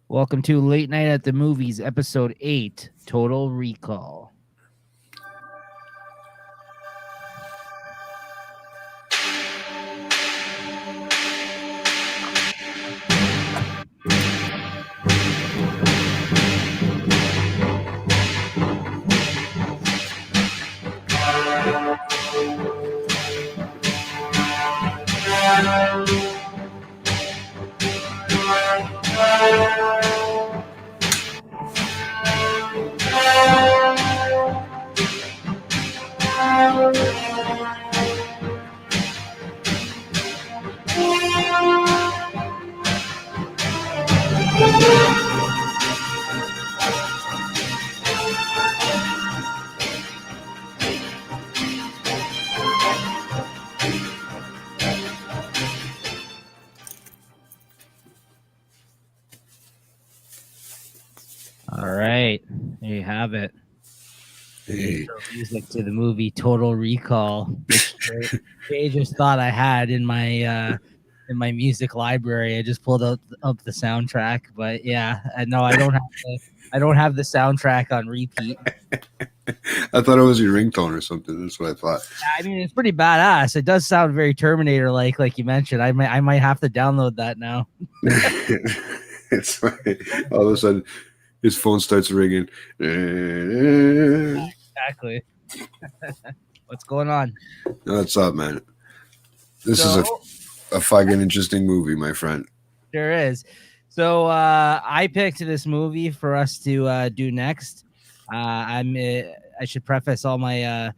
Welcome to Late Night at the Movies, Episode 8, Total Recall. All right, there you have it. Hey. Intro music to the movie Total Recall, which Jay just thought I had in my music library. I just pulled up the soundtrack, but yeah, no, I don't have the soundtrack on repeat. I thought it was your ringtone or something. That's what I thought. I mean, it's pretty badass. It does sound very Terminator like you mentioned. I might have to download that now. It's funny. All of a sudden, his phone starts ringing. Exactly. What's going on? What's up, man? This is a fucking interesting movie, my friend. Sure is. So I picked this movie for us to do next. I should preface all my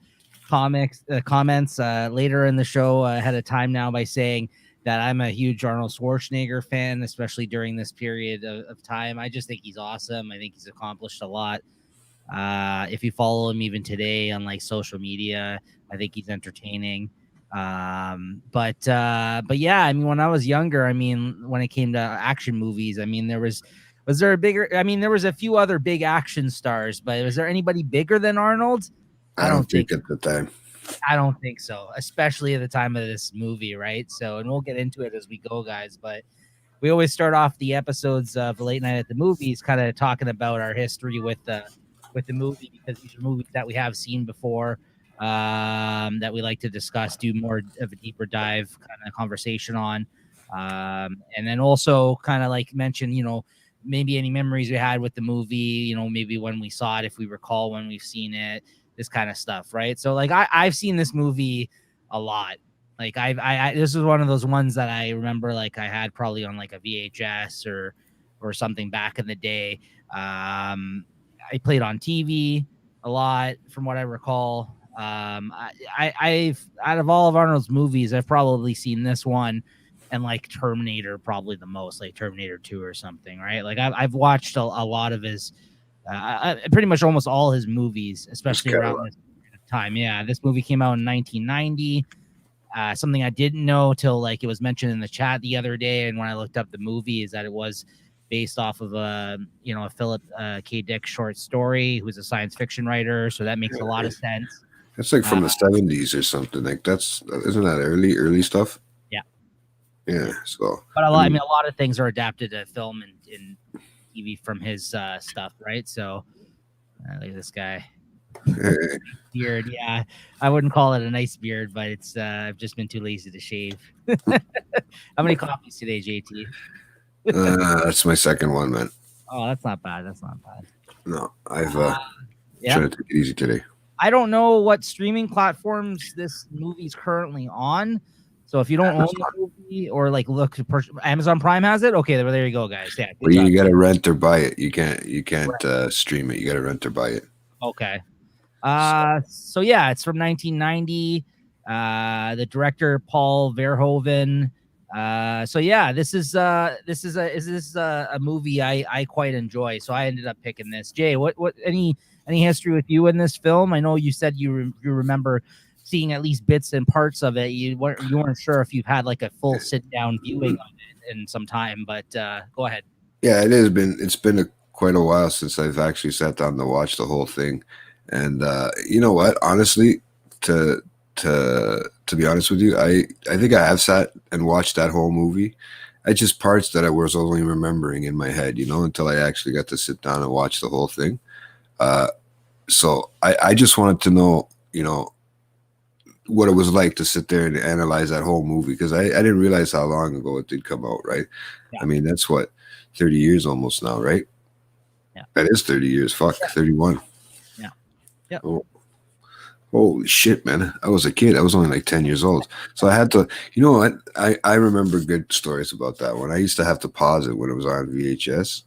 comments later in the show ahead of time now by saying that I'm a huge Arnold Schwarzenegger fan, especially during this period of time. I just think he's awesome. I think he's accomplished a lot. If you follow him even today on like social media, I think he's entertaining. But yeah, I mean, when I was younger, I mean, when it came to action movies, I mean, there was there a bigger, I mean, there was a few other big action stars, but was there anybody bigger than Arnold? I don't think at the time. I don't think so, especially at the time of this movie, right? So, and we'll get into it as we go, guys, but we always start off the episodes of Late Night at the Movies kind of talking about our history with the movie, because these are movies that we have seen before, that we like to discuss, do more of a deeper dive kind of conversation on, and then also kind of like mention, you know, maybe any memories we had with the movie, you know, maybe when we saw it, if we recall when we've seen it, this kind of stuff, right? So like I've seen this movie a lot. Like I this is one of those ones that I remember, like I had probably on like a VHS or something back in the day. I played on TV a lot, from what I recall. I've out of all of Arnold's movies, I've probably seen this one and like Terminator probably the most, like Terminator 2 or something, right? Like I've watched a lot of his, pretty much almost all his movies, especially around this time. Yeah, this movie came out in 1990. Something I didn't know till like it was mentioned in the chat the other day, and when I looked up the movie, is that it was based off of a Philip K. Dick short story, who's a science fiction writer. So that makes a lot of sense. That's like from the 70s or something. Like isn't that early stuff? Yeah. Yeah. So, but a lot of things are adapted to film and TV from his stuff, right? So look at this guy. Beard, yeah. I wouldn't call it a nice beard, but it's I've just been too lazy to shave. How many coffees today, JT? That's my second one, man. Oh, that's not bad. No, I've trying to take it easy today. I don't know what streaming platforms this movie's currently on. So if you don't own the movie or like look, Amazon Prime has it. Okay, there you go, guys. Yeah, well, you got to rent or buy it. You can't stream it. You got to rent or buy it. Okay. So yeah, it's from 1990. The director Paul Verhoeven. So yeah, this is a movie I quite enjoy. So I ended up picking this. Jay, what any history with you in this film? I know you said you remember seeing at least bits and parts of it. You weren't sure if you've had like a full sit down viewing of it in some time, but go ahead. Yeah, it's been quite a while since I've actually sat down to watch the whole thing. And you know what? Honestly, to be honest with you, I think I have sat and watched that whole movie, it's just parts that I was only remembering in my head, until I actually got to sit down and watch the whole thing. So I just wanted to know, what it was like to sit there and analyze that whole movie, because I didn't realize how long ago it did come out, right? Yeah. I mean, that's what, 30 years almost now, right? Yeah. That is 30 years. Fuck, 31. Yeah. Yeah. Oh, holy shit, man. I was a kid. I was only like 10 years old. So I had to, what? I remember good stories about that one. I used to have to pause it when it was on VHS,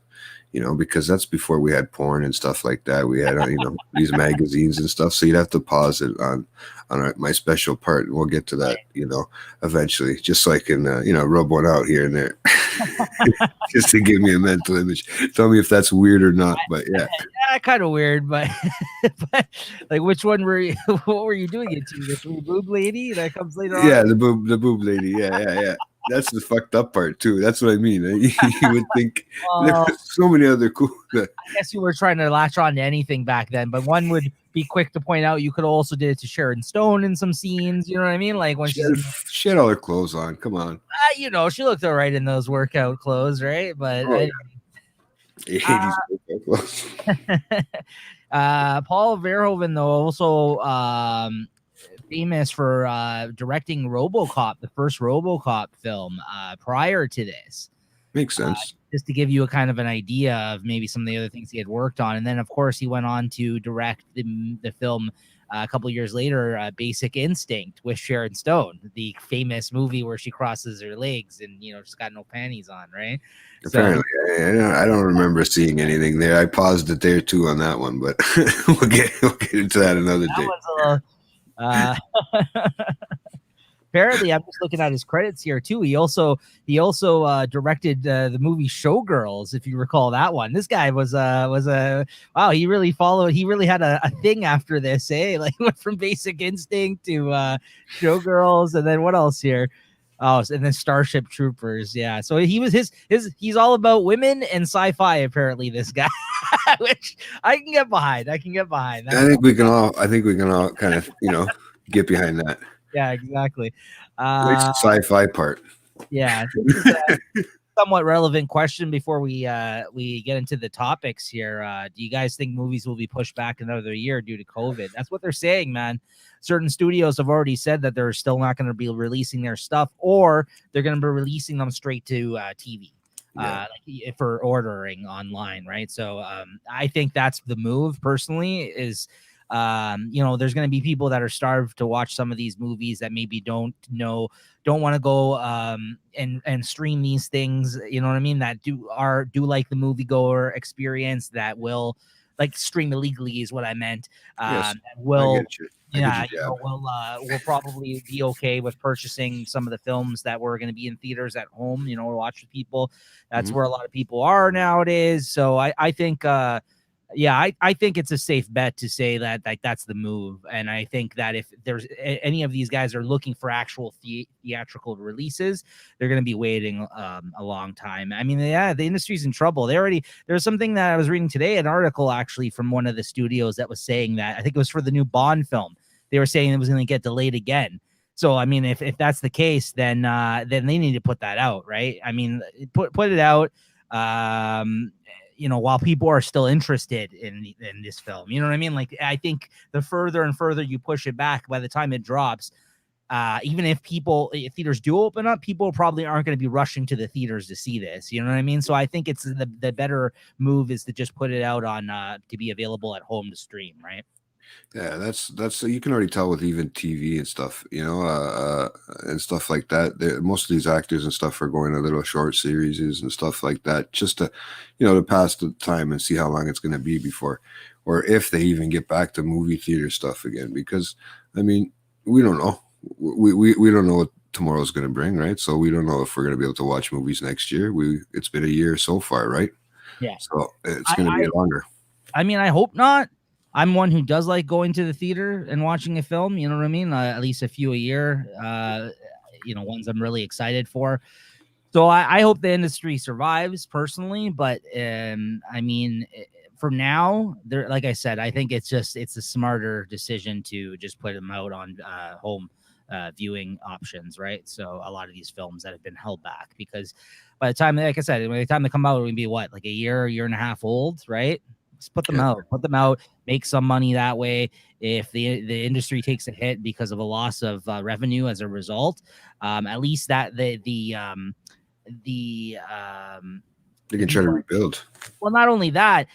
because that's before we had porn and stuff like that. We had, these magazines and stuff. So you'd have to pause it on my special part. And we'll get to that, eventually, just so I can, rub one out here and there, just to give me a mental image. Tell me if that's weird or not. But yeah, kind of weird, but, but like, which one were you? What were you doing it to? This boob lady that comes later on? Yeah, the boob lady. Yeah. That's the fucked up part too. That's what I mean. You would think there were so many other cool. I guess you were trying to latch on to anything back then, but one would be quick to point out you could also did it to Sharon Stone in some scenes. You know what I mean? Like when she had all her clothes on. Come on. She looked all right in those workout clothes, right? But 80s workout clothes. Paul Verhoeven, though, also famous for directing RoboCop, the first RoboCop film prior to this. Makes sense. Just to give you a kind of an idea of maybe some of the other things he had worked on. And then, of course, he went on to direct the film a couple of years later, Basic Instinct with Sharon Stone, the famous movie where she crosses her legs and, she's got no panties on, right? Apparently, I don't remember seeing anything there. I paused a day or two on that one, but we'll get into that another day. Apparently, I'm just looking at his credits here too. He also directed the movie Showgirls, if you recall that one. This guy was a wow. He really followed. He really had a thing after this, eh? Like went from Basic Instinct to Showgirls, and then what else here? Oh, and then Starship Troopers. Yeah. So he was he's all about women and sci-fi. Apparently, this guy, which I can get behind. I think we can all kind of get behind that. Yeah, exactly. Sci-fi part. Yeah, this is a somewhat relevant question before we get into the topics here. Do you guys think movies will be pushed back another year due to COVID? That's what they're saying, man. Certain studios have already said that they're still not going to be releasing their stuff, or they're going to be releasing them straight to TV. Like for ordering online, right? So I think that's the move. Personally, is there's going to be people that are starved to watch some of these movies that maybe don't want to go and stream these things. You know what I mean? That do like the moviegoer experience, that will like stream illegally is what I meant. Yes, will probably be okay with purchasing some of the films that were going to be in theaters at home, watch with people. That's where a lot of people are nowadays. So I think I think it's a safe bet to say that that's the move. And I think that if there's any of these guys are looking for actual theatrical releases, they're going to be waiting a long time. I mean, the industry's in trouble. There's something that I was reading today, an article actually from one of the studios that was saying that, I think it was for the new Bond film. They were saying it was going to get delayed again. So, I mean, if that's the case, then they need to put that out, right? I mean, put it out. While people are still interested in this film, you know what I mean? Like, I think the further and further you push it back, by the time it drops, even if theaters do open up, people probably aren't going to be rushing to the theaters to see this. You know what I mean? So I think it's the better move is to just put it out on to be available at home to stream, right? Yeah, that's you can already tell with even TV and stuff, and stuff like that. Most of these actors and stuff are going to little short series and stuff like that, just to, to pass the time and see how long it's going to be before, or if they even get back to movie theater stuff again. Because I mean, we don't know. We don't know what tomorrow's going to bring, right? So we don't know if we're going to be able to watch movies next year. It's been a year so far, right? Yeah. So it's going to be longer. I mean, I hope not. I'm one who does like going to the theater and watching a film, you know what I mean? At least a few a year, ones I'm really excited for. So I hope the industry survives personally, but I mean, for now, like I said, I think it's a smarter decision to just put them out on home viewing options, right? So a lot of these films that have been held back because by the time, like I said, by the time they come out, it would be what, like a year and a half old, right? Just put them out, make some money that way. If the industry takes a hit because of a loss of revenue as a result, at least that they can try to rebuild. Well, not only that,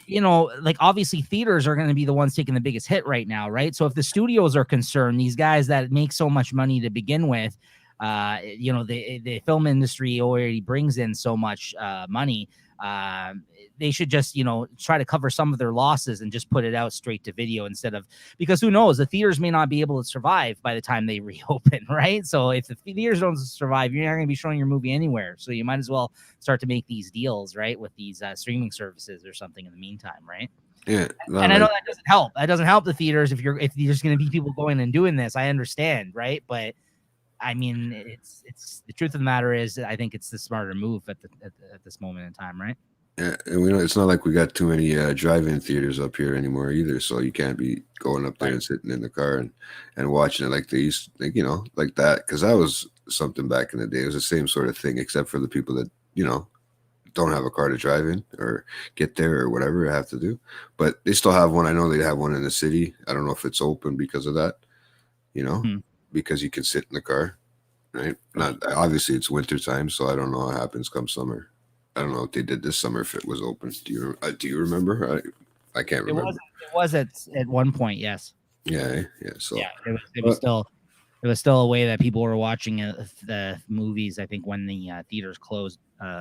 like obviously theaters are going to be the ones taking the biggest hit right now, right? So if the studios are concerned, these guys that make so much money to begin with, the film industry already brings in so much money. They should just, try to cover some of their losses and just put it out straight to video instead of, because who knows, the theaters may not be able to survive by the time they reopen, right? So if the theaters don't survive, you're not going to be showing your movie anywhere. So you might as well start to make these deals, right, with these streaming services or something in the meantime, right? Yeah, and I know that doesn't help. That doesn't help the theaters if there's going to be people going and doing this. I understand, right? But I mean, it's the truth of the matter is, I think it's the smarter move at this moment in time, right? Yeah, and we know it's not like we got too many drive-in theaters up here anymore either, so you can't be going up there and sitting in the car and watching it like they used, like that. Because that was something back in the day. It was the same sort of thing, except for the people that don't have a car to drive in or get there or whatever I have to do. But they still have one. I know they have one in the city. I don't know if it's open because of that. Because you can sit in the car, right? Not obviously it's winter time, so I don't know what happens come summer. I don't know what they did this summer if it was open. Do you remember? I can't remember. It was at one point, yes. Yeah. So yeah, it was still a way that people were watching the movies. I think when the theaters closed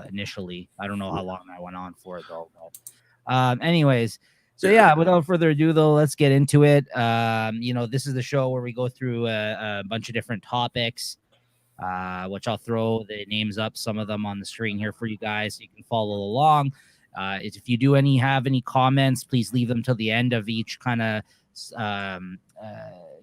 initially. I don't know how long that went on for though. But anyways. So yeah, without further ado, though, let's get into it. This is the show where we go through a bunch of different topics, which I'll throw the names up, some of them on the screen here for you guys so you can follow along. If you do have any comments, please leave them till the end of each kind of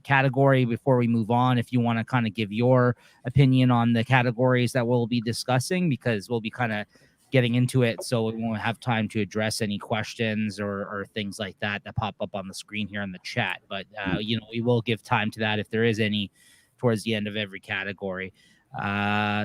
category before we move on. If you want to kind of give your opinion on the categories that we'll be discussing, because we'll be kind of getting into it, so we won't have time to address any questions or things like that pop up on the screen here in the chat. But we will give time to that if there is any towards the end of every category.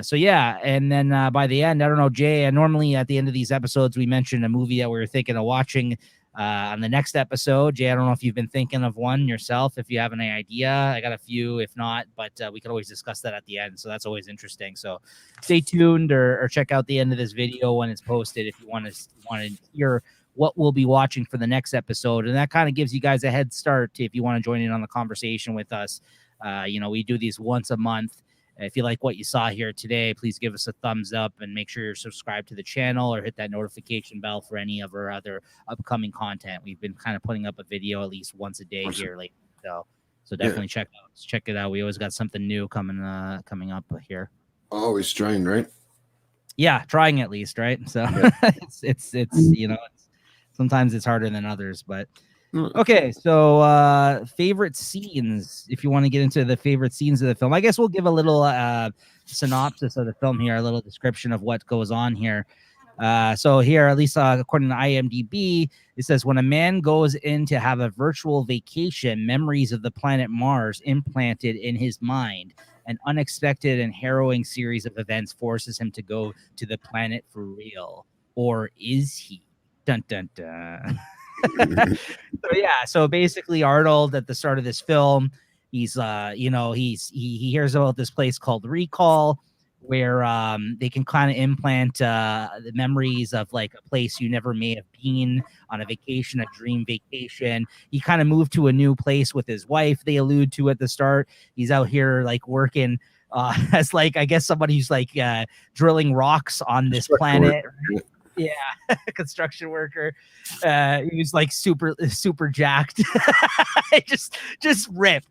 So yeah, and then by the end, I don't know, Jay, normally at the end of these episodes we mention a movie that we were thinking of watching on the next episode. Jay, I don't know if you've been thinking of one yourself, if you have any idea. I got a few, if not, but we could always discuss that at the end, so that's always interesting. So stay tuned or check out the end of this video when it's posted if you want to hear what we'll be watching for the next episode. And that kind of gives you guys a head start if you want to join in on the conversation with us. We do these once a month. If you like what you saw here today, please give us a thumbs up and make sure you're subscribed to the channel or hit that notification bell for any of our other upcoming content. We've been kind of putting up a video at least once a day here lately. So definitely check it out. We always got something new coming up here. Always trying, right? Yeah, trying at least, right? So it's sometimes it's harder than others, but okay, so favorite scenes. If you want to get into the favorite scenes of the film, I guess we'll give a little synopsis of the film here, a little description of what goes on here. So here, at least according to IMDb, it says when a man goes in to have a virtual vacation, memories of the planet Mars implanted in his mind. An unexpected and harrowing series of events forces him to go to the planet for real. Or is he? Dun dun dun. So basically Arnold at the start of this film, he's he hears about this place called Recall, where they can kind of implant the memories of like a place you never may have been on a vacation, a dream vacation. He kind of moved to a new place with his wife. They allude to at the start. He's out here like working as like, I guess somebody who's like drilling rocks on this planet. Yeah, construction worker. He was like super jacked. just ripped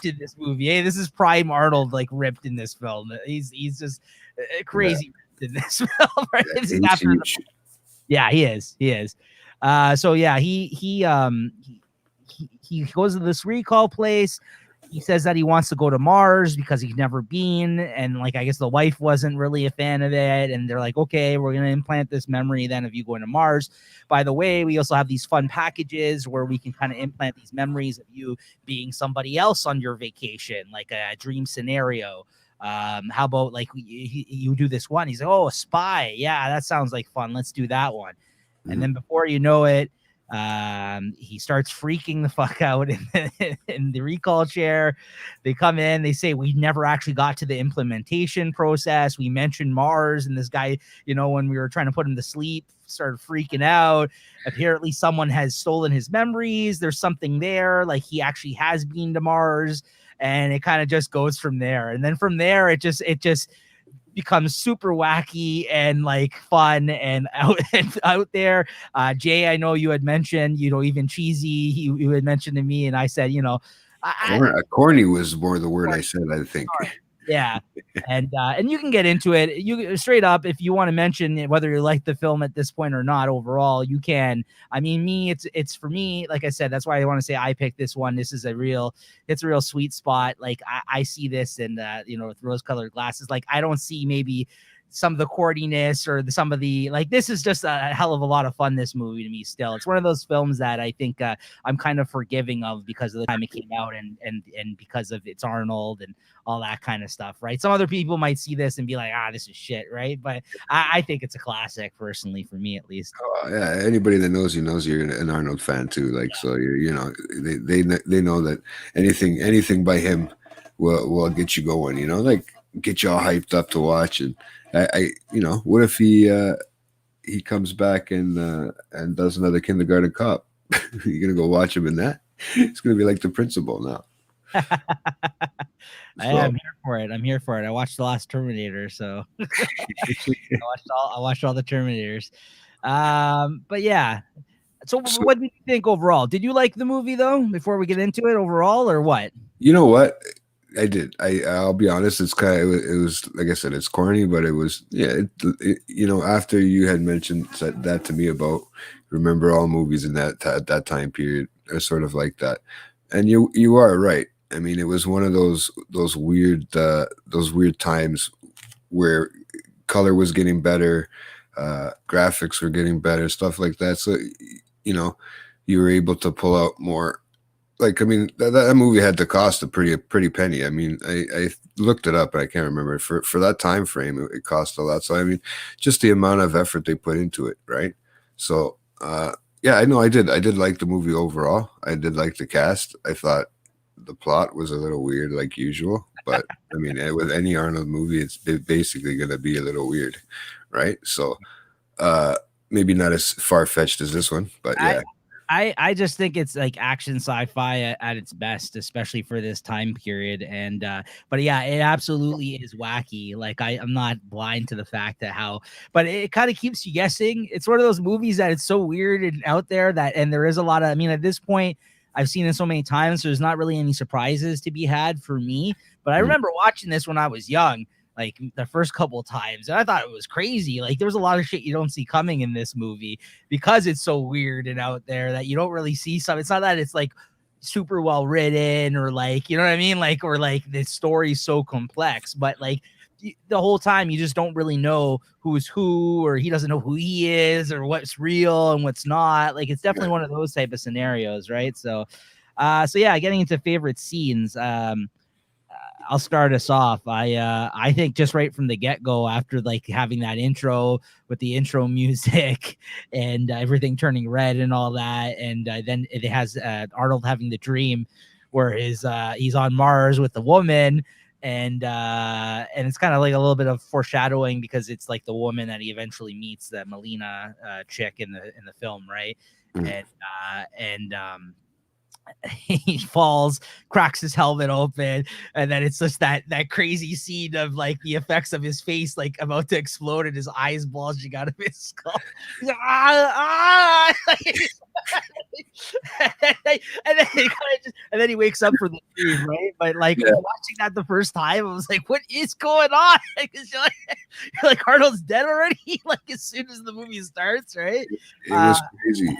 in this movie. Hey, this is prime Arnold, like ripped in this film. He's just crazy ripped in this film. Right? Yeah, he is. So yeah, he goes to this Recall place. he says that he wants to go to Mars because he's never been, and like I guess the wife wasn't really a fan of it, and they're like, okay, we're gonna implant this memory then of you going to Mars. By the way, we also have these fun packages where we can kind of implant these memories of you being somebody else on your vacation, like a dream scenario. How about like you do this one? He's like, oh, a spy. Yeah, that sounds like fun. Let's do that one. And then before you know it, he starts freaking the fuck out in the recall chair. They come in, they say, we never actually got to the implementation process. We mentioned Mars, and this guy, when we were trying to put him to sleep, started freaking out. Apparently someone has stolen his memories. There's something there, like he actually has been to Mars, and it kind of just goes from there. And then from there, it just becomes super wacky and like fun and out there. Jay, I know you had mentioned, even cheesy. You had mentioned to me, and I said, corny was more the word I said, I think. Yeah. And you can get into it. You straight up, if you want to mention whether you like the film at this point or not, overall, you can. I mean, it's for me, like I said, that's why I want to say I picked this one. This is it's a real sweet spot. Like I see this and with rose-colored glasses. Like I don't see maybe some of the corniness or some of the, like, this is just a hell of a lot of fun, this movie, to me. Still, it's one of those films that I think I'm kind of forgiving of because of the time it came out and because of it's Arnold and all that kind of stuff, right? Some other people might see this and be like, this is shit, right? But I think it's a classic, personally, for me at least. Yeah, anybody that knows you knows you're an Arnold fan too. Like, yeah. So they know that anything by him will get you going. Like get you all hyped up to watch. And I what if he comes back and does another Kindergarten Cop? You're gonna go watch him in that? It's gonna be like The Principal now. I'm here for it. I'm here for it. I watched the last Terminator, so I watched all the Terminators. But yeah. So what did you think overall? Did you like the movie though? Before we get into it, overall, or what? You know what? I did. I'll be honest. It was like I said, it's corny, but it was, yeah. After you had mentioned that to me about remember all movies in that time period, are sort of like that, and you are right. I mean, it was one of those weird times where color was getting better, graphics were getting better, stuff like that. So you were able to pull out more. Like, I mean, that movie had to cost a pretty penny. I mean, I looked it up, and I can't remember for that time frame. It cost a lot. So I mean, just the amount of effort they put into it, right? So yeah, I know I did like the movie overall. I did like the cast. I thought the plot was a little weird, like usual. But I mean, with any Arnold movie, it's basically going to be a little weird, right? So maybe not as far fetched as this one, but yeah. I just think it's like action sci-fi at its best, especially for this time period. And but yeah, it absolutely is wacky. Like I'm not blind to the fact that but it kind of keeps you guessing. It's one of those movies that it's so weird and out there and there is a lot of, I mean, at this point, I've seen it so many times, so there's not really any surprises to be had for me. But I remember watching this when I was young, like the first couple of times, and I thought it was crazy. Like there was a lot of shit you don't see coming in this movie because it's so weird and out there that you don't really see some. It's not that it's like super well written or like, you know what I mean? Like, or like the story's so complex, but like the whole time you just don't really know who's who, or he doesn't know who he is, or what's real and what's not. Like it's definitely one of those type of scenarios, right? So yeah, getting into favorite scenes. I'll start us off. I think just right from the get-go, after like having that intro with the intro music and everything turning red and all that, and then it has Arnold having the dream where he's on Mars with the woman, and it's kind of like a little bit of foreshadowing because it's like the woman that he eventually meets, the Melina chick in the film, right? And he falls, cracks his helmet open, and then it's just that crazy scene of like the effects of his face like about to explode and his eyes bulging out of his skull. He's like, and then he wakes up for the dream, right? But like watching that the first time, I was like, what is going on? Because you're like Arnold's dead already, like as soon as the movie starts, right? It was crazy.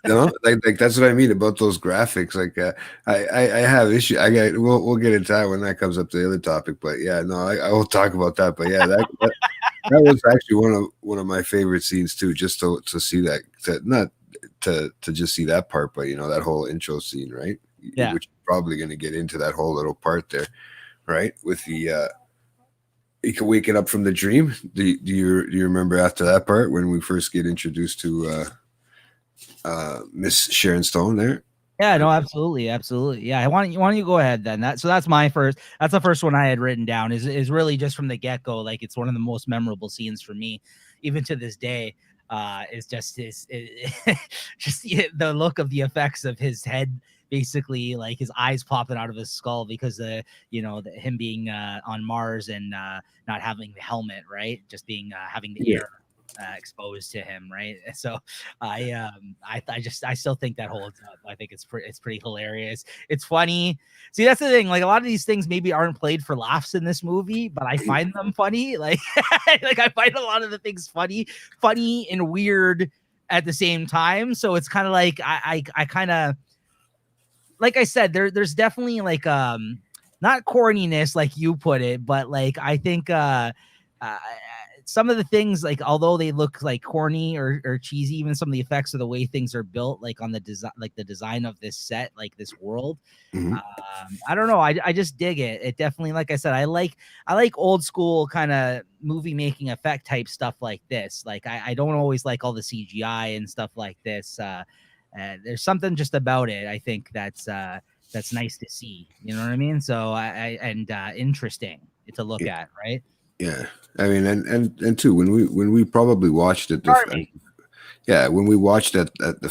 Like that's what I mean about those graphics. Like I have issue. We'll get into that when that comes up to the other topic. But yeah, no, I will talk about that. But yeah, that was actually one of my favorite scenes too. Just to see that, not to just see that part, but that whole intro scene, right? Yeah. Which you're probably going to get into that whole little part there, right? With the waking up from the dream. Do you remember after that part when we first get introduced to Miss Sharon Stone there? Yeah, no, absolutely, absolutely. Yeah, why don't you go ahead then? That's my first. That's the first one I had written down. Is really just from the get go. Like it's one of the most memorable scenes for me, even to this day. Is just just the look of the effects of his head, basically like his eyes popping out of his skull because him being on Mars and not having the helmet, right? Just being having the Yeah. air exposed to him, right? So I still think that holds up. I think it's pretty hilarious. It's funny. See, that's the thing. Like a lot of these things maybe aren't played for laughs in this movie, but I find them funny. Like like I find a lot of the things funny and weird at the same time. So it's kind of like I kind of, like I said, there's definitely like not corniness like you put it, but like I think uh some of the things, like although they look like corny or cheesy, even some of the effects of the way things are built, like on the design, like the design of this set, like this world, Mhm. I don't know, I just dig it. It definitely, like I said, I like old school kind of movie making effect type stuff like this. Like I don't always like all the CGI and stuff like this. There's something just about it, I think, that's nice to see, you know what I mean? So and interesting to look Yeah. at, right? Yeah. I mean, and too, when we probably watched it, Charming. yeah, when we watched it at the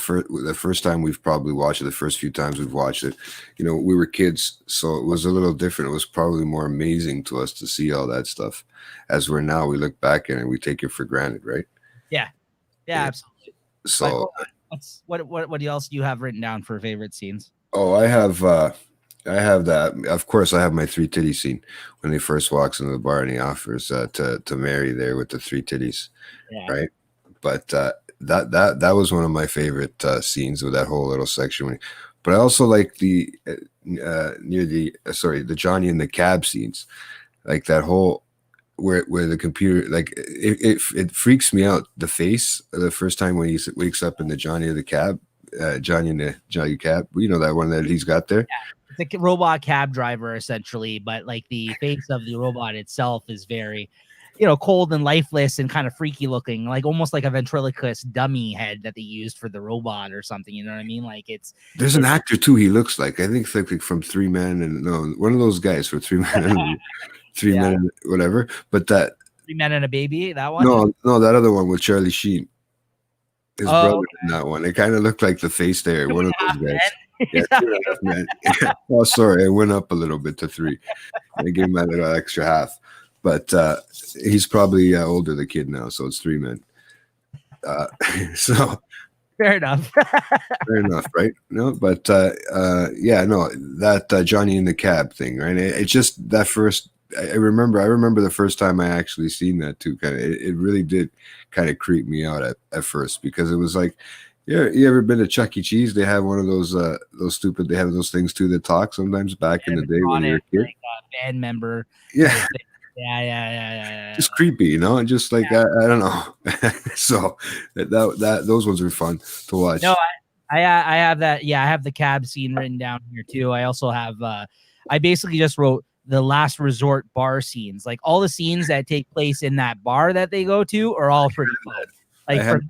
first time we've probably watched it, the first few times we've watched it, we were kids, so it was a little different. It was probably more amazing to us to see all that stuff. As we're now, we look back at it and we take it for granted, right? Yeah, yeah, Yeah. absolutely. But So, hold on, what else do you have written down for favorite scenes? oh, I have that. Of course, I have my three titty scene when he first walks into the bar and he offers to marry there with the three titties, Yeah, right? But that was one of my favorite scenes with that whole little section. But I also like the near the the Johnny and the cab scenes, like that whole where the computer, like it freaks me out, the face the first time when he wakes up in the Johnny of the cab, Johnny and the Johnny cab. You know that one that he's got there. it's a robot cab driver essentially, but like the face of the robot itself is very, cold and lifeless and kind of freaky looking, like almost like a ventriloquist dummy head that they used for the robot or something. You know what I mean? Like There's an actor too. He looks like, I think it's like from Three Men and, no, one of those guys for Three Men and Three yeah, Men and whatever. But that, 3 Men and a Baby. That one. no, that other one with Charlie Sheen, his Oh, brother in that one. It kind of looked like the face there. Two One and of a those Half guys. Yeah, Men. 2.5 men. Yeah. Oh, sorry, I went up a little bit to three. I gave him that little extra half. But he's probably older, the kid now, so it's 3 men. Uh, so Fair enough. fair enough, right? No, but yeah, no, that Johnny in the cab thing, right? It's just that first. I remember the first time I actually seen that too. Kind of, it really did kind of creep me out at first, because it was like, yeah, you ever been to Chuck E. Cheese? They have one of those stupid. They have those things too that talk sometimes back in the day when you were a kid. Like a band member. Yeah, Yeah. just creepy, and just like I don't know. So that those ones were fun to watch. No, I have that. Yeah, I have the cab scene written down here too. I also have. I basically just wrote the last resort bar scenes. Like all the scenes that take place in that bar that they go to are all pretty fun. Like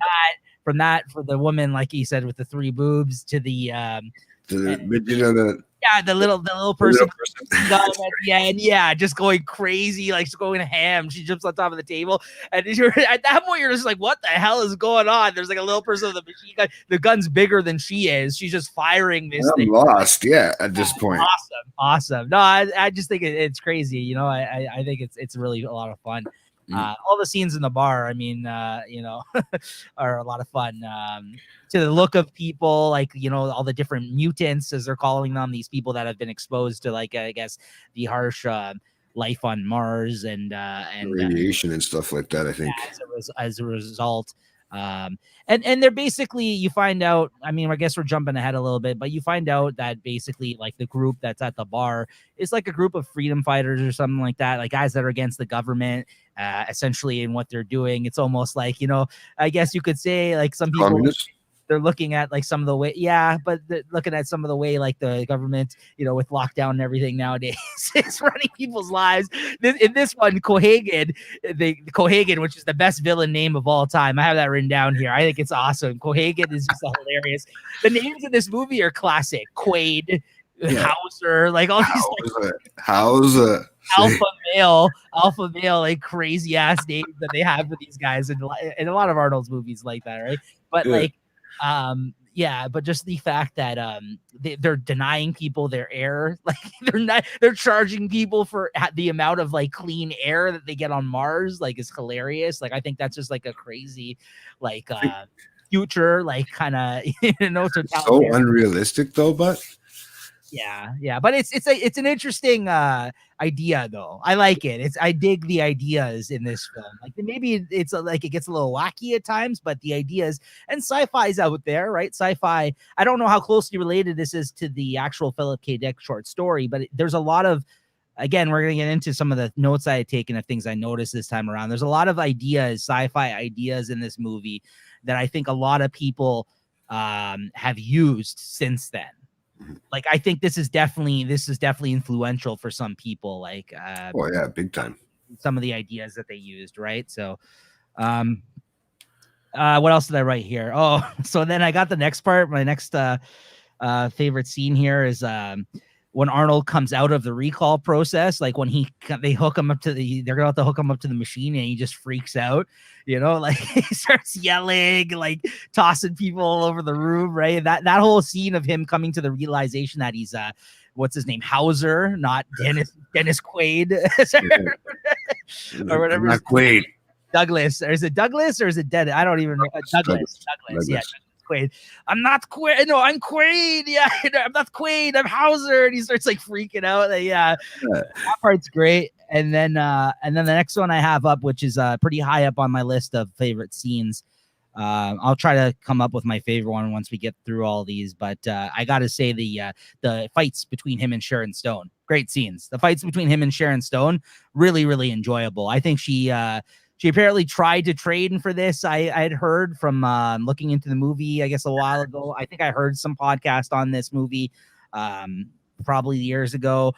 from that for the woman, like he said, with the three boobs to the the little person gun at the end, just going crazy, like going ham. She jumps on top of the table, and at that point you're just like, what the hell is going on? There's like a little person with a machine gun. The gun's bigger than she is. She's just firing this I'm thing. lost, at this point. Awesome. No, I just think it's crazy. I think it's really a lot of fun. All the scenes in the bar, I mean, are a lot of fun. To the look of people, like, all the different mutants, as they're calling them, these people that have been exposed to, like, I guess, the harsh life on Mars and Radiation and stuff like that, I think. as a result. And they're basically, you find out, I mean, I guess we're jumping ahead a little bit, but you find out that basically like the group that's at the bar is like a group of freedom fighters or something like that, like guys that are against the government, essentially in what they're doing. It's almost like, I guess you could say like some people, Communists. they're looking at like some of the way, but looking at some of the way like the government, with lockdown and everything nowadays is running people's lives. In this one, Cohagen, which is the best villain name of all time. I have that written down here. I think it's awesome. Cohagen is just hilarious. The names in this movie are classic. Quaid, Hauser, like all these like, Hauser. Alpha male, like crazy ass names that they have for these guys, and a lot of Arnold's movies like that, right? But like. But just the fact that they're denying people their air, like they're charging people for the amount of like clean air that they get on Mars, like is hilarious. Like I think that's just like a crazy like future, like kind of so unrealistic though, but but it's an interesting idea though. I like it. I dig the ideas in this film. Like maybe it's like it gets a little wacky at times, but the ideas and sci-fi is out there, right? Sci-fi. I don't know how closely related this is to the actual Philip K. Dick short story, but there's a lot of, again, we're going to get into some of the notes I had taken of things I noticed this time around. There's a lot of ideas, sci-fi ideas in this movie that I think a lot of people have used since then. Like I think this is definitely influential for some people. Like, big time. Some of the ideas that they used, right? So, what else did I write here? Oh, so then I got the next part. My next favorite scene here is when Arnold comes out of the recall process, like when they hook him up to they're about to hook him up to the machine and he just freaks out, like he starts yelling, like tossing people all over the room, right? That whole scene of him coming to the realization that he's what's his name, Hauser, not Dennis Quaid, or whatever. Not Quaid. Douglas, or is it Douglas or is it Dennis? I don't even know. Douglas. Yeah. Quaid. I'm not Quaid. No, I'm Quaid. Yeah, I'm not Quaid. I'm Hauser. And he starts like freaking out. That part's great. And then the next one I have up, which is pretty high up on my list of favorite scenes. I'll try to come up with my favorite one once we get through all these. But I got to say the fights between him and Sharon Stone, great scenes. The fights between him and Sharon Stone, really, really enjoyable. I think she apparently tried to train for this. I had heard from looking into the movie, I guess a while ago. I think I heard some podcast on this movie probably years ago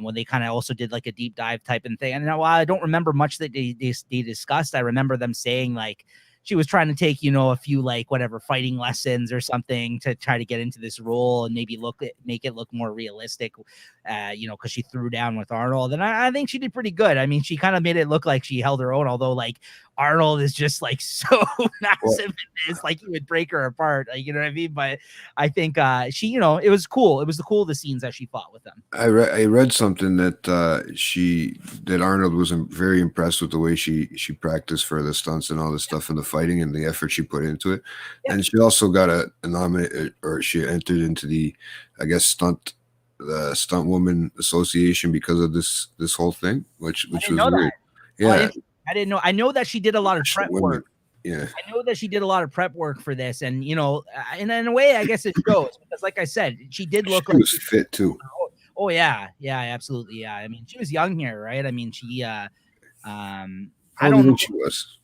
when they kind of also did like a deep dive type of thing. And while I don't remember much that they discussed, I remember them saying like she was trying to take, a few like whatever fighting lessons or something to try to get into this role and maybe make it look more realistic, because she threw down with Arnold. And I think she did pretty good. I mean, she kind of made it look like she held her own, although like Arnold is just like so massive in this, like he would break her apart. Like, you know what I mean? But I think she, it was cool. It was the coolest scenes that she fought with them. I read something that that Arnold was very impressed with the way she practiced for the stunts and all this stuff and the fighting and the effort she put into it. Yeah. And she also got a nomination, or she entered into the, I guess, the Stunt Woman Association because of this whole thing, which was weird. Yeah. I didn't know. I know that she did a lot of prep work. Yeah. I know that she did a lot of prep work for this. And, and in a way, I guess it shows because like I said, she did look like she was fit too. Oh yeah. Yeah, absolutely. Yeah. I mean, she was young here, right? I mean, she, I don't know. She was.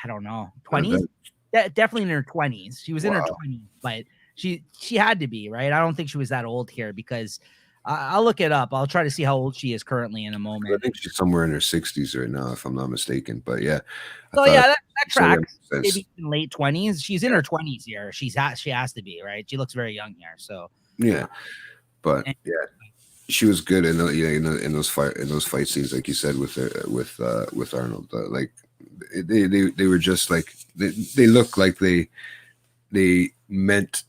I don't know. 20s? Definitely in her 20s. She was in her 20s, but she had to be, right? I don't think she was that old here because I'll look it up. I'll try to see how old she is currently in a moment. I think she's somewhere in her 60s right now, if I'm not mistaken. But yeah. That tracks. Maybe in late 20s. She's in her 20s here. She has to be, right? She looks very young here. So yeah. But yeah, she was good in those fight scenes, like you said, with Arnold. Like they were just like they looked like they meant,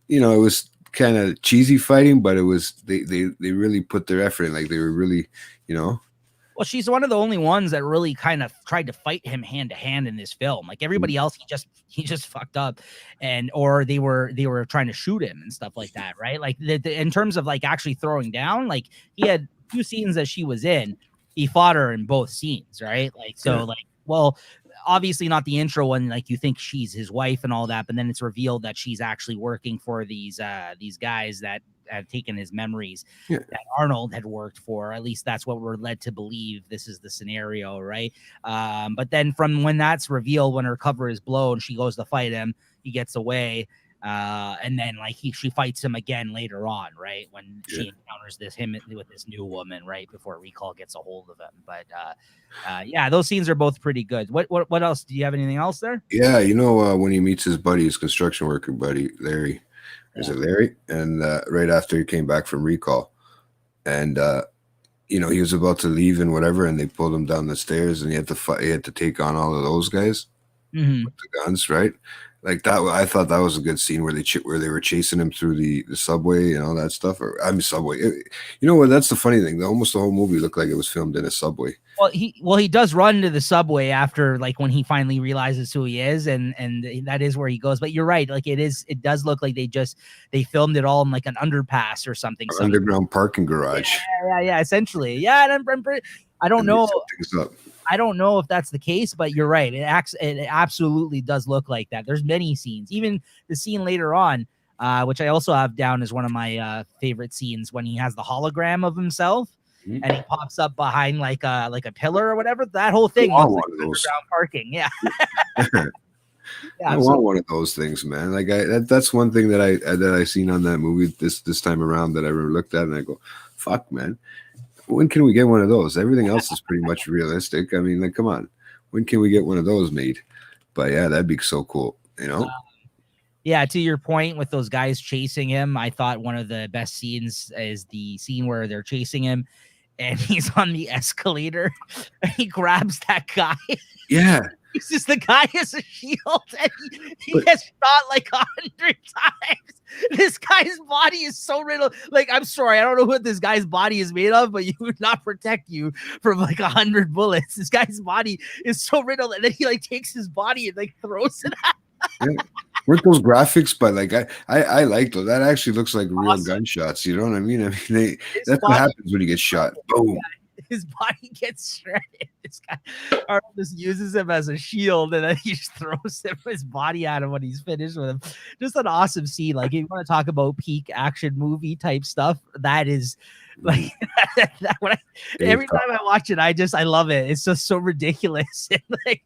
it was kind of cheesy fighting, but it was they really put their effort in. Like they were really, Well, she's one of the only ones that really kind of tried to fight him hand to hand in this film. Like everybody else, he just fucked up, or they were trying to shoot him and stuff like that, right? Like in terms of like actually throwing down, like he had 2 scenes that she was in. He fought her in both scenes, right? Like so, like well. obviously not the intro one, like you think she's his wife and all that, but then it's revealed that she's actually working for these guys that have taken his memories that Arnold had worked for. At least that's what we're led to believe. This is the scenario, right? But then from when that's revealed, when her cover is blown, she goes to fight him, he gets away. And then like she fights him again later on, right? When she encounters him with this new woman, right before Recall gets a hold of him. But yeah, those scenes are both pretty good. What else? Do you have anything else there? Yeah, when he meets his buddy, his construction worker buddy, Larry. Is it Larry? And right after he came back from Recall, and he was about to leave and whatever, and they pulled him down the stairs, and he had to fight. He had to take on all of those guys with the guns, right? Like that, I thought that was a good scene where they were chasing him through the subway and all that stuff. Subway. You know what? That's the funny thing. Almost the whole movie looked like it was filmed in a subway. Well, he does run to the subway after, like, when he finally realizes who he is, and that is where he goes. But you're right, like it does look like they filmed it all in like an underpass or something. Underground parking garage. Yeah, essentially. Yeah, and I don't know. I don't know if that's the case, but you're right. It absolutely does look like that. There's many scenes, even the scene later on, which I also have down as one of my favorite scenes, when he has the hologram of himself and he pops up behind like a pillar or whatever. That whole thing was like underground parking. Yeah. I want one of those things, man. Like that's one thing that I seen on that movie this time around that I looked at and I go, fuck, man. When can we get one of those? Everything else is pretty much realistic. I mean, like, come on. When can we get one of those made? But yeah, that'd be so cool, Yeah, to your point with those guys chasing him, I thought one of the best scenes is the scene where they're chasing him and he's on the escalator and he grabs that guy. Yeah. He's just, the guy has a shield and he gets shot like 100 times. This guy's body is so riddled. Like, I'm sorry, I don't know what this guy's body is made of, but you would not protect you from like 100 bullets. This guy's body is so riddled, and then he like takes his body and like throws it at. Weren't those graphics? But like I like those. That actually looks like real gunshots. You know what I mean? I mean, that's what happens when you get shot. Boom. His body gets shredded. This guy Arnold just uses him as a shield, and then he just throws his body at him when he's finished with him. Just an awesome scene. Like, if you want to talk about peak action movie type stuff, that is like every time I watch it, I love it. It's just so ridiculous. And like,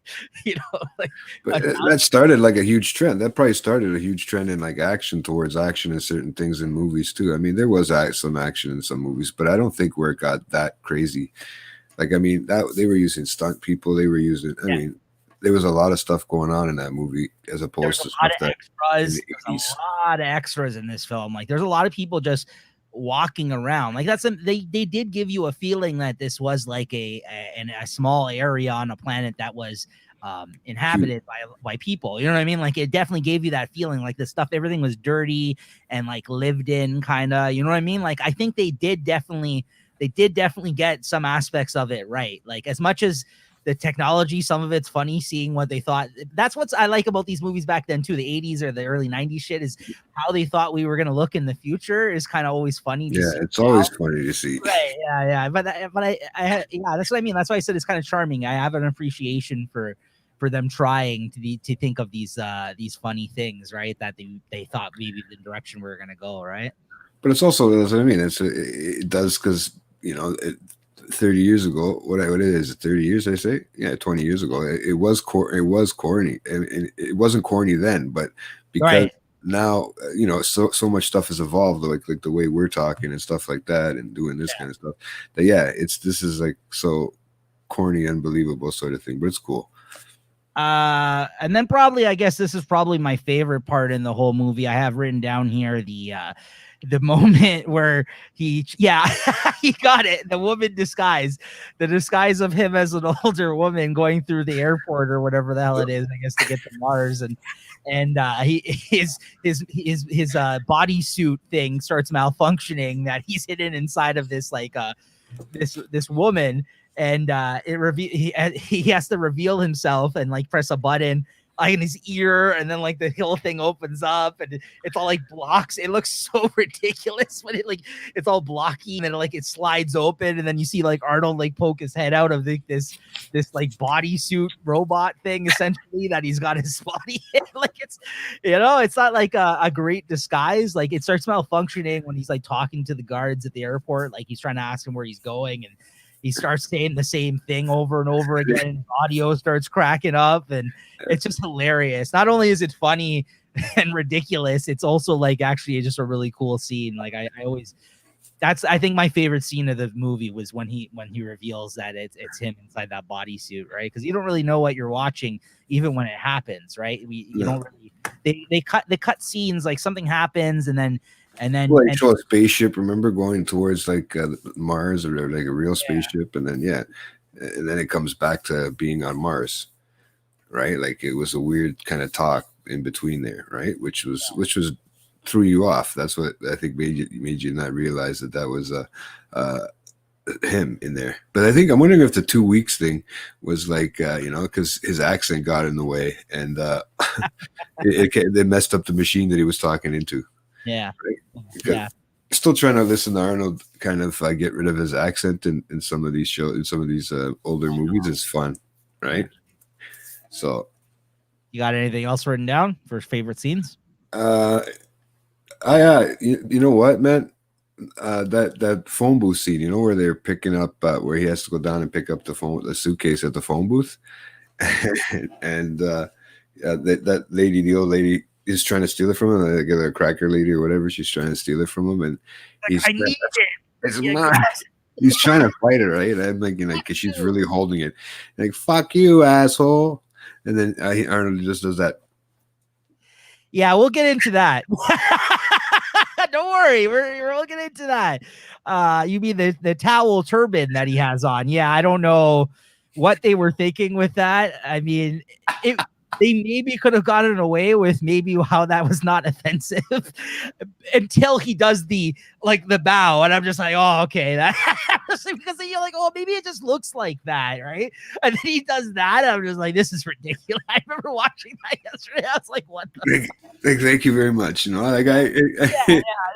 but that started like a huge trend. That probably started a huge trend in like action, towards action and certain things in movies too. I mean, there was some action in some movies, but I don't think where it got that crazy. Like, I mean, that they were using stunt people. They were using, I mean, there was a lot of stuff going on in that movie as opposed to stuff that extras. There's a lot of extras in this film. Like, there's a lot of people just walking around. Like, they did give you a feeling that this was like a small area on a planet that was inhabited by people. You know what I mean? Like, it definitely gave you that feeling, like the stuff, everything was dirty and like lived in, kind of, you know what I mean? Like, I think they did definitely get some aspects of it right. Like, as much as the technology, some of it's funny seeing what they thought. That's what I like about these movies back then too. The 80s or the early 90s shit is how they thought we were going to look in the future is kind of always funny. It's always funny to see. Right. Yeah. But I that's what I mean. That's why I said it's kind of charming. I have an appreciation for them trying to think of these funny things, right? That they thought maybe the direction we were going to go. Right. But it's also, that's what I mean. It does, because 30 years ago, what it is, 30 years, I say? Yeah, 20 years ago, it was corny. And it wasn't corny then, but because now, so much stuff has evolved, like the way we're talking and stuff like that, and doing this kind of stuff. But yeah, this is like so corny, unbelievable sort of thing, but it's cool. And then probably, I guess this is probably my favorite part in the whole movie. I have written down here the moment where he got it. The woman disguise, the disguise of him as an older woman going through the airport or whatever the hell it is, I guess, to get to Mars. And his bodysuit thing starts malfunctioning, that he's hidden inside of this, like, this woman. And he has to reveal himself and like press a button like in his ear, and then like the whole thing opens up and it's all like blocks. It looks so ridiculous when it's all blocky, and then like it slides open, and then you see like Arnold like poke his head out of this like bodysuit robot thing essentially that he's got his body in. Like it's it's not like a great disguise. Like it starts malfunctioning when he's like talking to the guards at the airport, like he's trying to ask him where he's going, and he starts saying the same thing over and over again, and audio starts cracking up, and it's just hilarious. Not only is it funny and ridiculous, it's also like actually just a really cool scene. Like I always, I think my favorite scene of the movie was when he reveals that it's him inside that bodysuit, right? Because you don't really know what you're watching even when it happens, right? You don't really. They cut scenes, like something happens, and then well, they show a spaceship, remember, going towards like Mars, or like a real spaceship, and then and then it comes back to being on Mars, right? Like it was a weird kind of talk in between there, right? Which was threw you off. That's what I think made you not realize that was him in there. But I think I'm wondering if the 2 weeks thing was like because his accent got in the way, and it messed up the machine that he was talking into. Yeah. Right? Yeah. Still trying to listen to Arnold kind of get rid of his accent in some of these shows, in some of these older movies. It's fun, right? So, you got anything else written down for favorite scenes? You know what, man? That phone booth scene, where they're picking up, where he has to go down and pick up the suitcase at the phone booth, and that lady, the old lady, is trying to steal it from him. Like a cracker lady or whatever. She's trying to steal it from him, and he's I need it. It's not. He's trying to fight her, right? I'm thinking like, cause she's really holding it. Like, fuck you, asshole. And then Arnold just does that. Yeah, we'll get into that. Don't worry, we'll get into that. You mean the towel turban that he has on? Yeah, I don't know what they were thinking with that. I mean, they maybe could have gotten away with maybe how that was not offensive until he does the bow, and I'm just like, oh, okay, that because you're like, oh, maybe it just looks like that, right? And then he does that, and I'm just like, this is ridiculous. I remember watching that yesterday. I was like, what the thank you very much. Like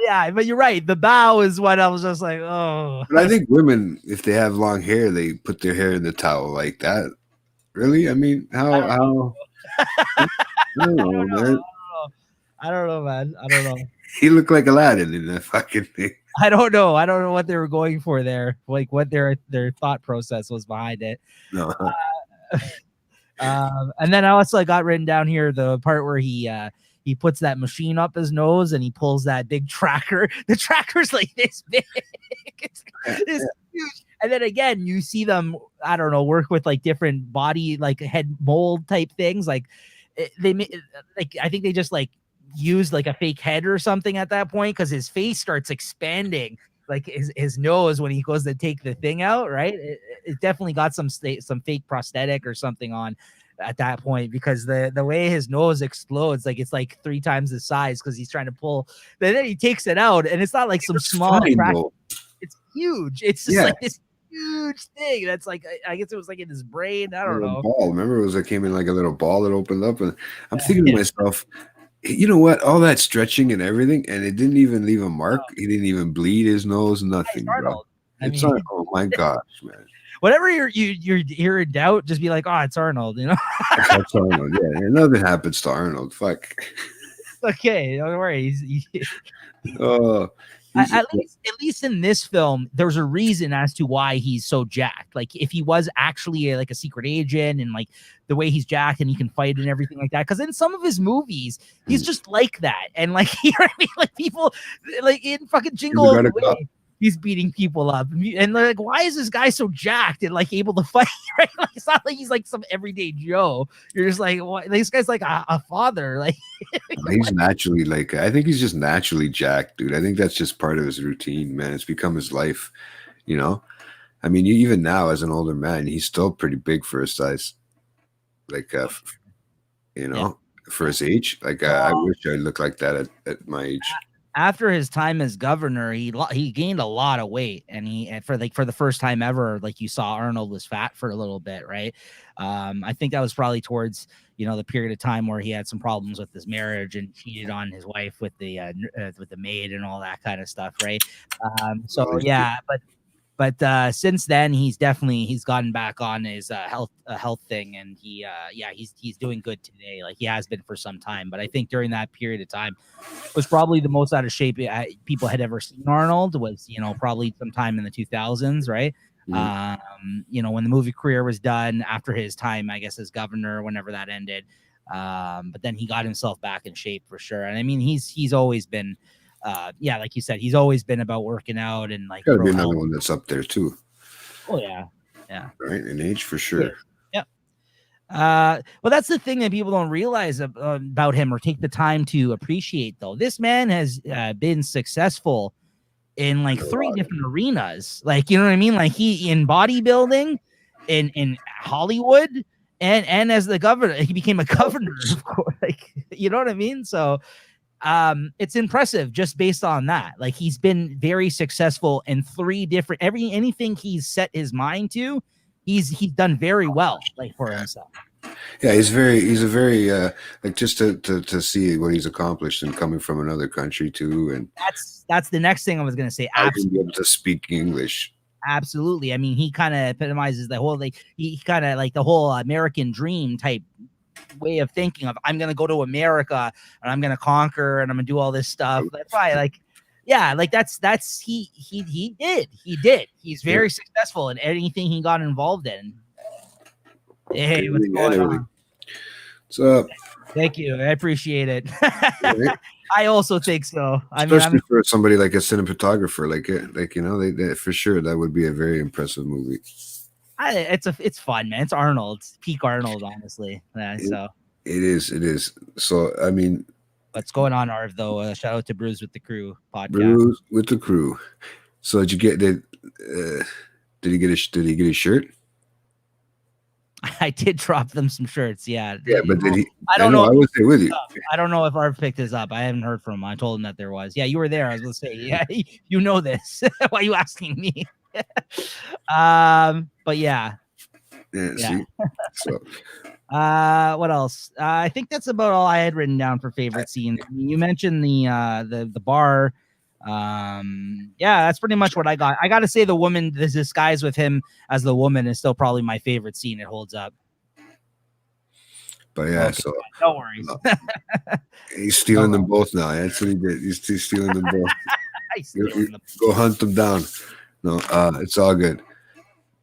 yeah, but you're right. The bow is what I was just like, oh. But I think women, if they have long hair, they put their hair in the towel like that. Really? I mean, how? I don't know, man. I don't know, man. I don't know. He looked like Aladdin in that fucking thing. I don't know what they were going for there, like what their thought process was behind it. No. And then I also got written down here the part where he puts that machine up his nose and he pulls that big tracker. The tracker's like this big. It's huge. And then again, you see them, I don't know, work with like different body, like head mold type things. Like I think they just like used like a fake head or something at that point, because his face starts expanding, like his nose when he goes to take the thing out, right? It definitely got some fake prosthetic or something on at that point, because the way his nose explodes, like it's like 3 times the size, because he's trying to pull. But then he takes it out, and it's not like some small crack. It's huge. It's just like this huge thing that's like, I guess it was like in his brain. I don't know. Ball. Remember, it came in like a little ball that opened up, and I'm thinking to myself, you know what? All that stretching and everything, and it didn't even leave a mark. He didn't even bleed his nose, nothing. Bro. It's Arnold. Oh my gosh, man! Whatever you're in doubt, just be like, oh, it's Arnold. That's Arnold. Yeah, nothing happens to Arnold. Fuck. Okay, don't worry. At least in this film, there's a reason as to why he's so jacked. Like if he was actually like a secret agent, and like the way he's jacked and he can fight and everything like that. Because in some of his movies, he's just like that. And like, you know what I mean? Like people, like in fucking Jingle All the Way, he's beating people up, and they're like, why is this guy so jacked and like able to fight? Right? Like it's not like he's like some everyday Joe. You're just like, what? This guy's like a father. Like he's naturally like, I think he's just naturally jacked, dude. I think that's just part of his routine, man. It's become his life. I mean, even now as an older man, he's still pretty big for his size. Like, for his age. Like, I wish I looked like that at my age. after his time as governor, he gained a lot of weight, and for the first time ever, like you saw, Arnold was fat for a little bit, right? I think that was probably towards the period of time where he had some problems with his marriage and cheated on his wife with the maid and all that kind of stuff, right? So yeah, but since then he's gotten back on his health thing, and he's doing good today, like he has been for some time. But I think during that period of time was probably the most out of shape people had ever seen Arnold, was probably sometime in the 2000s, right? When the movie career was done after his time, I guess, as governor, whenever that ended. But then he got himself back in shape for sure. And I mean, he's always been like you said, he's always been about working out and like gotta be another one that's up there too. Oh yeah, right, in age for sure. Yeah. Well, that's the thing that people don't realize about him or take the time to appreciate, though. This man has been successful in like 3 different arenas, like, you know what I mean? Like he in bodybuilding, in Hollywood, and as the governor, he became a governor, of course, like, you know what I mean? So it's impressive just based on that. Like he's been very successful in 3 different anything he's set his mind to, he's done very well, like, for himself. Yeah, he's a very like, just to see what he's accomplished and coming from another country too, and that's the next thing I was gonna say. Absolutely, be able to speak English. Absolutely. I mean, he kind of epitomizes the whole, like, he kind of like the whole American dream type way of thinking of, I'm gonna go to America and I'm gonna conquer and I'm gonna do all this stuff. That's why, like, yeah, like that's he did. He's very successful in anything he got involved in. Hey, what's going on? What's up? Thank you. I appreciate it. I also think so. Especially for somebody like a cinematographer, they for sure that would be a very impressive movie. It's fun, man. It's Arnold. It's peak Arnold, honestly. Yeah, so it is. So I mean, what's going on, Arv? Though, shout out to Brews with the Crew podcast. Brews with the Crew. So did he get a shirt? I did drop them some shirts. Yeah. Yeah, but did he? I don't know. I was there with you. I don't know if Arv picked this up. I haven't heard from him. I told him that there was. Yeah, you were there. I was going to say, yeah, you know this. Why are you asking me? But yeah. Yeah. See? So. What else? I think that's about all I had written down for favorite scenes. I mean, you mentioned the bar. That's pretty much what I got. I got to say, the woman, the disguise with him as the woman, is still probably my favorite scene. It holds up. But yeah, okay, so no worries. He's stealing them both now. That's what he did. He's stealing them both. Go hunt them down. No, it's all good.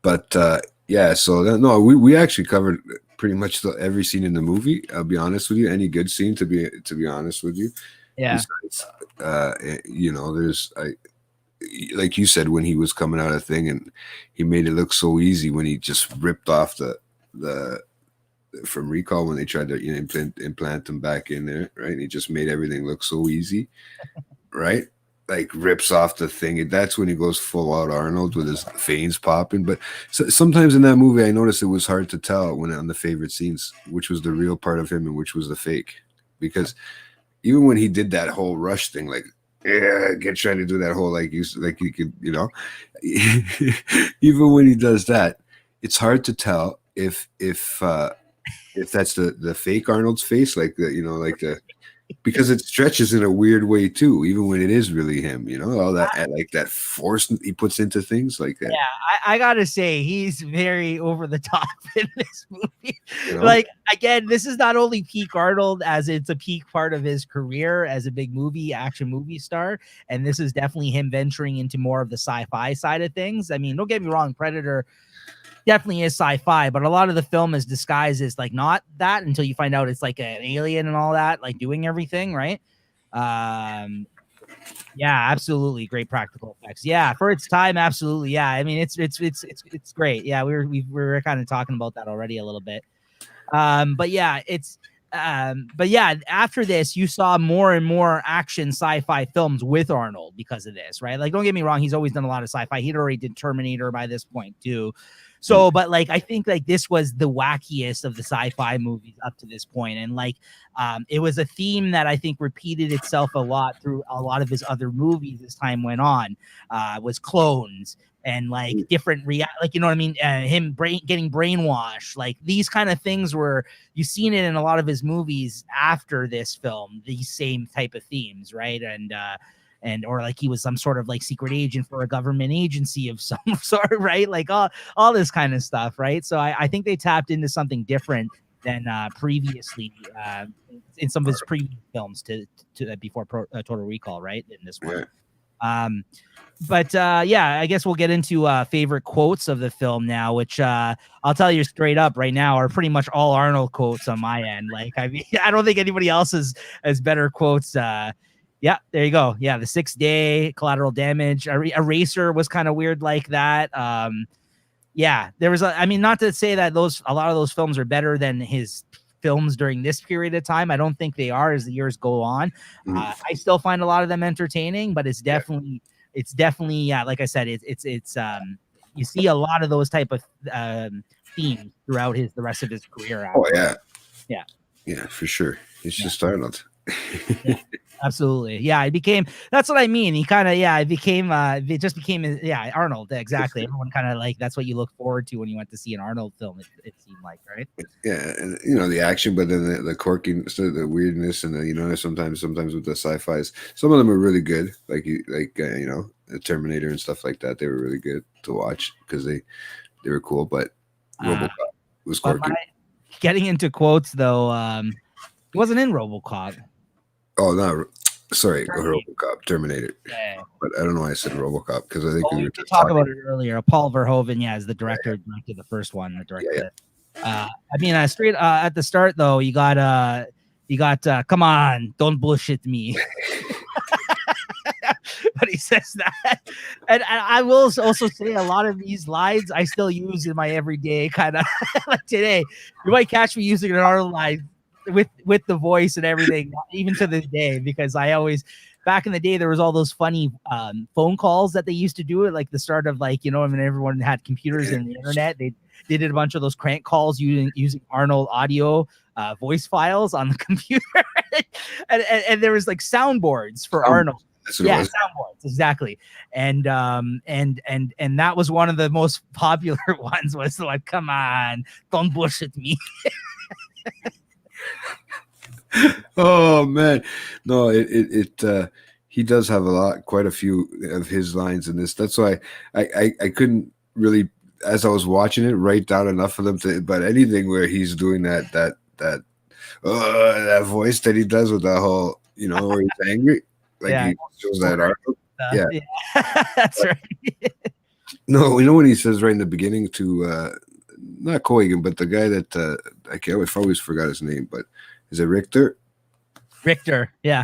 But so we actually covered pretty much every scene in the movie. I'll be honest with you. Any good scene, to be honest with you. Yeah. Besides, there's like you said, when he was coming out of thing and he made it look so easy when he just ripped off the from Recall when they tried to implant them back in there, right? And he just made everything look so easy, right? Like rips off the thing. That's when he goes full out Arnold with his veins popping. But sometimes in that movie, I noticed it was hard to tell when on the favorite scenes which was the real part of him and which was the fake, because even when he did that whole Rush thing, like, trying to do that whole, you could, even when he does that, it's hard to tell if that's the fake Arnold's face, because it stretches in a weird way too, even when it is really him, all that that force he puts into things like that. Yeah, I gotta say he's very over the top in this movie. Like, again, this is not only peak Arnold, as it's a peak part of his career as a big action movie star, and this is definitely him venturing into more of the sci-fi side of things. I mean, don't get me wrong, Predator definitely is sci-fi, but a lot of the film is disguised as like not that until you find out it's like an alien and all that, like doing everything right. Absolutely great practical effects. Yeah, for its time, absolutely. Yeah, I mean it's great. Yeah, we were kind of talking about that already a little bit. But after this, you saw more and more action sci-fi films with Arnold because of this, right? Like, don't get me wrong, he's always done a lot of sci-fi. He'd already did Terminator by this point too. So, but like, I think like this was the wackiest of the sci-fi movies up to this point, and like, it was a theme that I think repeated itself a lot through a lot of his other movies as time went on. Was clones and like different like, you know what I mean? Him getting brainwashed, like these kind of things were, you've seen it in a lot of his movies after this film, these same type of themes, right? And or like he was some sort of like secret agent for a government agency of some sort, right? Like all this kind of stuff, right? So I think they tapped into something different than previously in some of his previous films to before Total Recall, right? In this one. Yeah. But yeah, I guess we'll get into favorite quotes of the film now, which I'll tell you straight up right now are pretty much all Arnold quotes on my end. Like, I mean, I don't think anybody else has better quotes. Yeah, there you go. Yeah, The Sixth Day, Collateral Damage, Eraser was kind of weird like that. Yeah, there was I mean, not to say that a lot of those films are better than his films during this period of time. I don't think they are as the years go on. I still find a lot of them entertaining, but it's definitely yeah, like I said, it's you see a lot of those type of themes throughout the rest of his career. Oh yeah, for sure. It's just Arnold. Yeah, absolutely. Yeah, that's what I mean. He kind of, it just became Arnold. Exactly. Everyone kind of like, that's what you look forward to when you went to see an Arnold film, it seemed like, right? Yeah, and the action, but then the quirky, so the weirdness, and the sometimes with the sci-fis, some of them are really good, like the Terminator and stuff like that. They were really good to watch because they were cool, but RoboCop was quirky. Getting into quotes though, he wasn't in RoboCop. Oh no, sorry, RoboCop, Terminator. Yeah. But I don't know why I said RoboCop because I think we were talking about it earlier. Paul Verhoeven, is the director. Directed the first one. The director. I mean, straight at the start though, you got come on, don't bullshit me. But he says that, and I will also say a lot of these lines I still use in my everyday kind of like today. You might catch me using an Arnold line with the voice and everything, even to this day, because I always, back in the day, there was all those funny phone calls that they used to do at like the start of like, when everyone had computers and the internet, they did a bunch of those crank calls using Arnold audio voice files on the computer, and there was like soundboards for Arnold. Soundboards, exactly. And that was one of the most popular ones, was like, come on, don't bullshit me. Oh man, no, he does have quite a few of his lines in this. That's why I couldn't really, as I was watching it, write down enough of them but anything where he's doing that voice that he does with that whole, where he's angry, like he shows that Arnold. Yeah, that's right. No, when he says right in the beginning to not Koigan, but the guy that I always forgot his name, but is it Richter? Richter, yeah.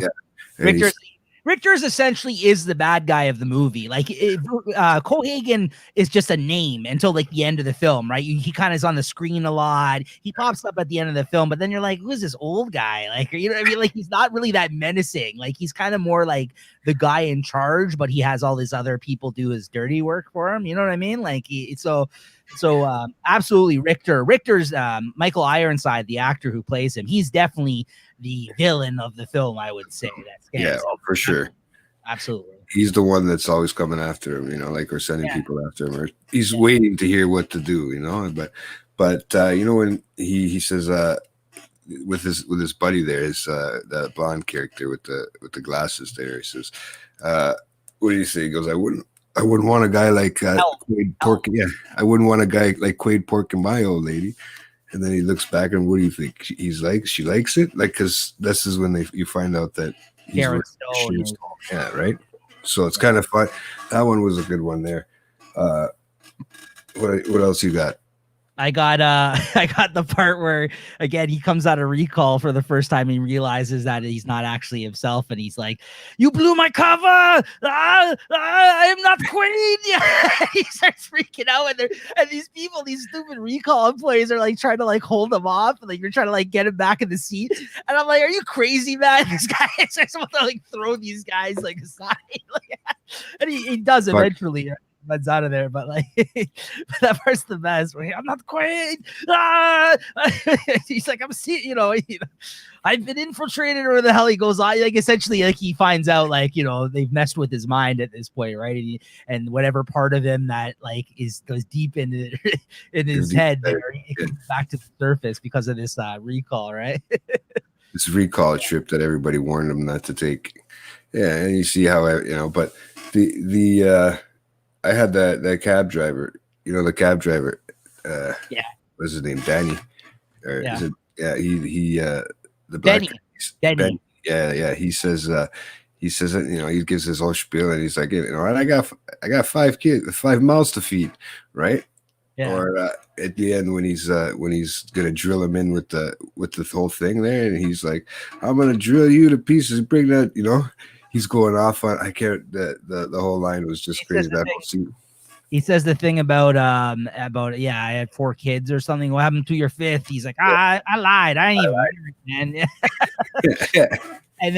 Richter's essentially is the bad guy of the movie. Like Cohagen is just a name until like the end of the film, right? He kind of is on the screen a lot. He pops up at the end of the film, but then you're like, who's this old guy? Like, you know what I mean? Like, he's not really that menacing. Like, he's kind of more like the guy in charge, but he has all these other people do his dirty work for him. You know what I mean? Like, so absolutely Richter's Michael Ironside, the actor who plays him. He's definitely the villain of the film, I would say. For sure. Absolutely. He's the one that's always coming after him, like, or sending people after him, or he's waiting to hear what to do, but when he says with his buddy there, is that blonde character with the glasses there, he says, what do you say? He goes, I wouldn't want a guy like Quaid Pork. Yeah, I wouldn't want a guy like Quaid Pork and my old lady. And then he looks back and what do you think? He's like, she likes it? Like, because this is when you find out that he's Stone. Yeah, right? So it's kind of fun. That one was a good one there. What else you got? I got the part where, again, he comes out of recall for the first time. He realizes that he's not actually himself, and he's like, "You blew my cover! I am not Queen!" Yeah. He starts freaking out, and these people, these stupid recall employees, are like trying to like hold him off, and like you're trying to like get him back in the seat. And I'm like, "Are you crazy, man? This guy is supposed to like throw these guys like aside." And he does eventually. runs out of there. But like, but that part's the best. Where I'm not the queen. Ah! He's like, I'm seeing, I've been infiltrated, or the hell he goes on. Like essentially, like he finds out, like they've messed with his mind at this point, right? And whatever part of him that like goes deep in his head, there, it comes back to the surface because of this recall, right? This recall trip that everybody warned him not to take. Yeah, and you see how but the I had that cab driver, the cab driver. What's his name? Danny. Or is it? Yeah, he the black Denny. Yeah. He says he gives his whole spiel, and he's like, I got 5 kids, 5 mouths to feed, right? Yeah. Or at the end when he's gonna drill him in with the whole thing there, and he's like, I'm gonna drill you to pieces, bring that, he's going off on, I can't, the whole line was just crazy. That whole scene. He says the thing about I had 4 kids or something. What happened to your 5th? He's like, I lied. I ain't even married, man. Yeah. And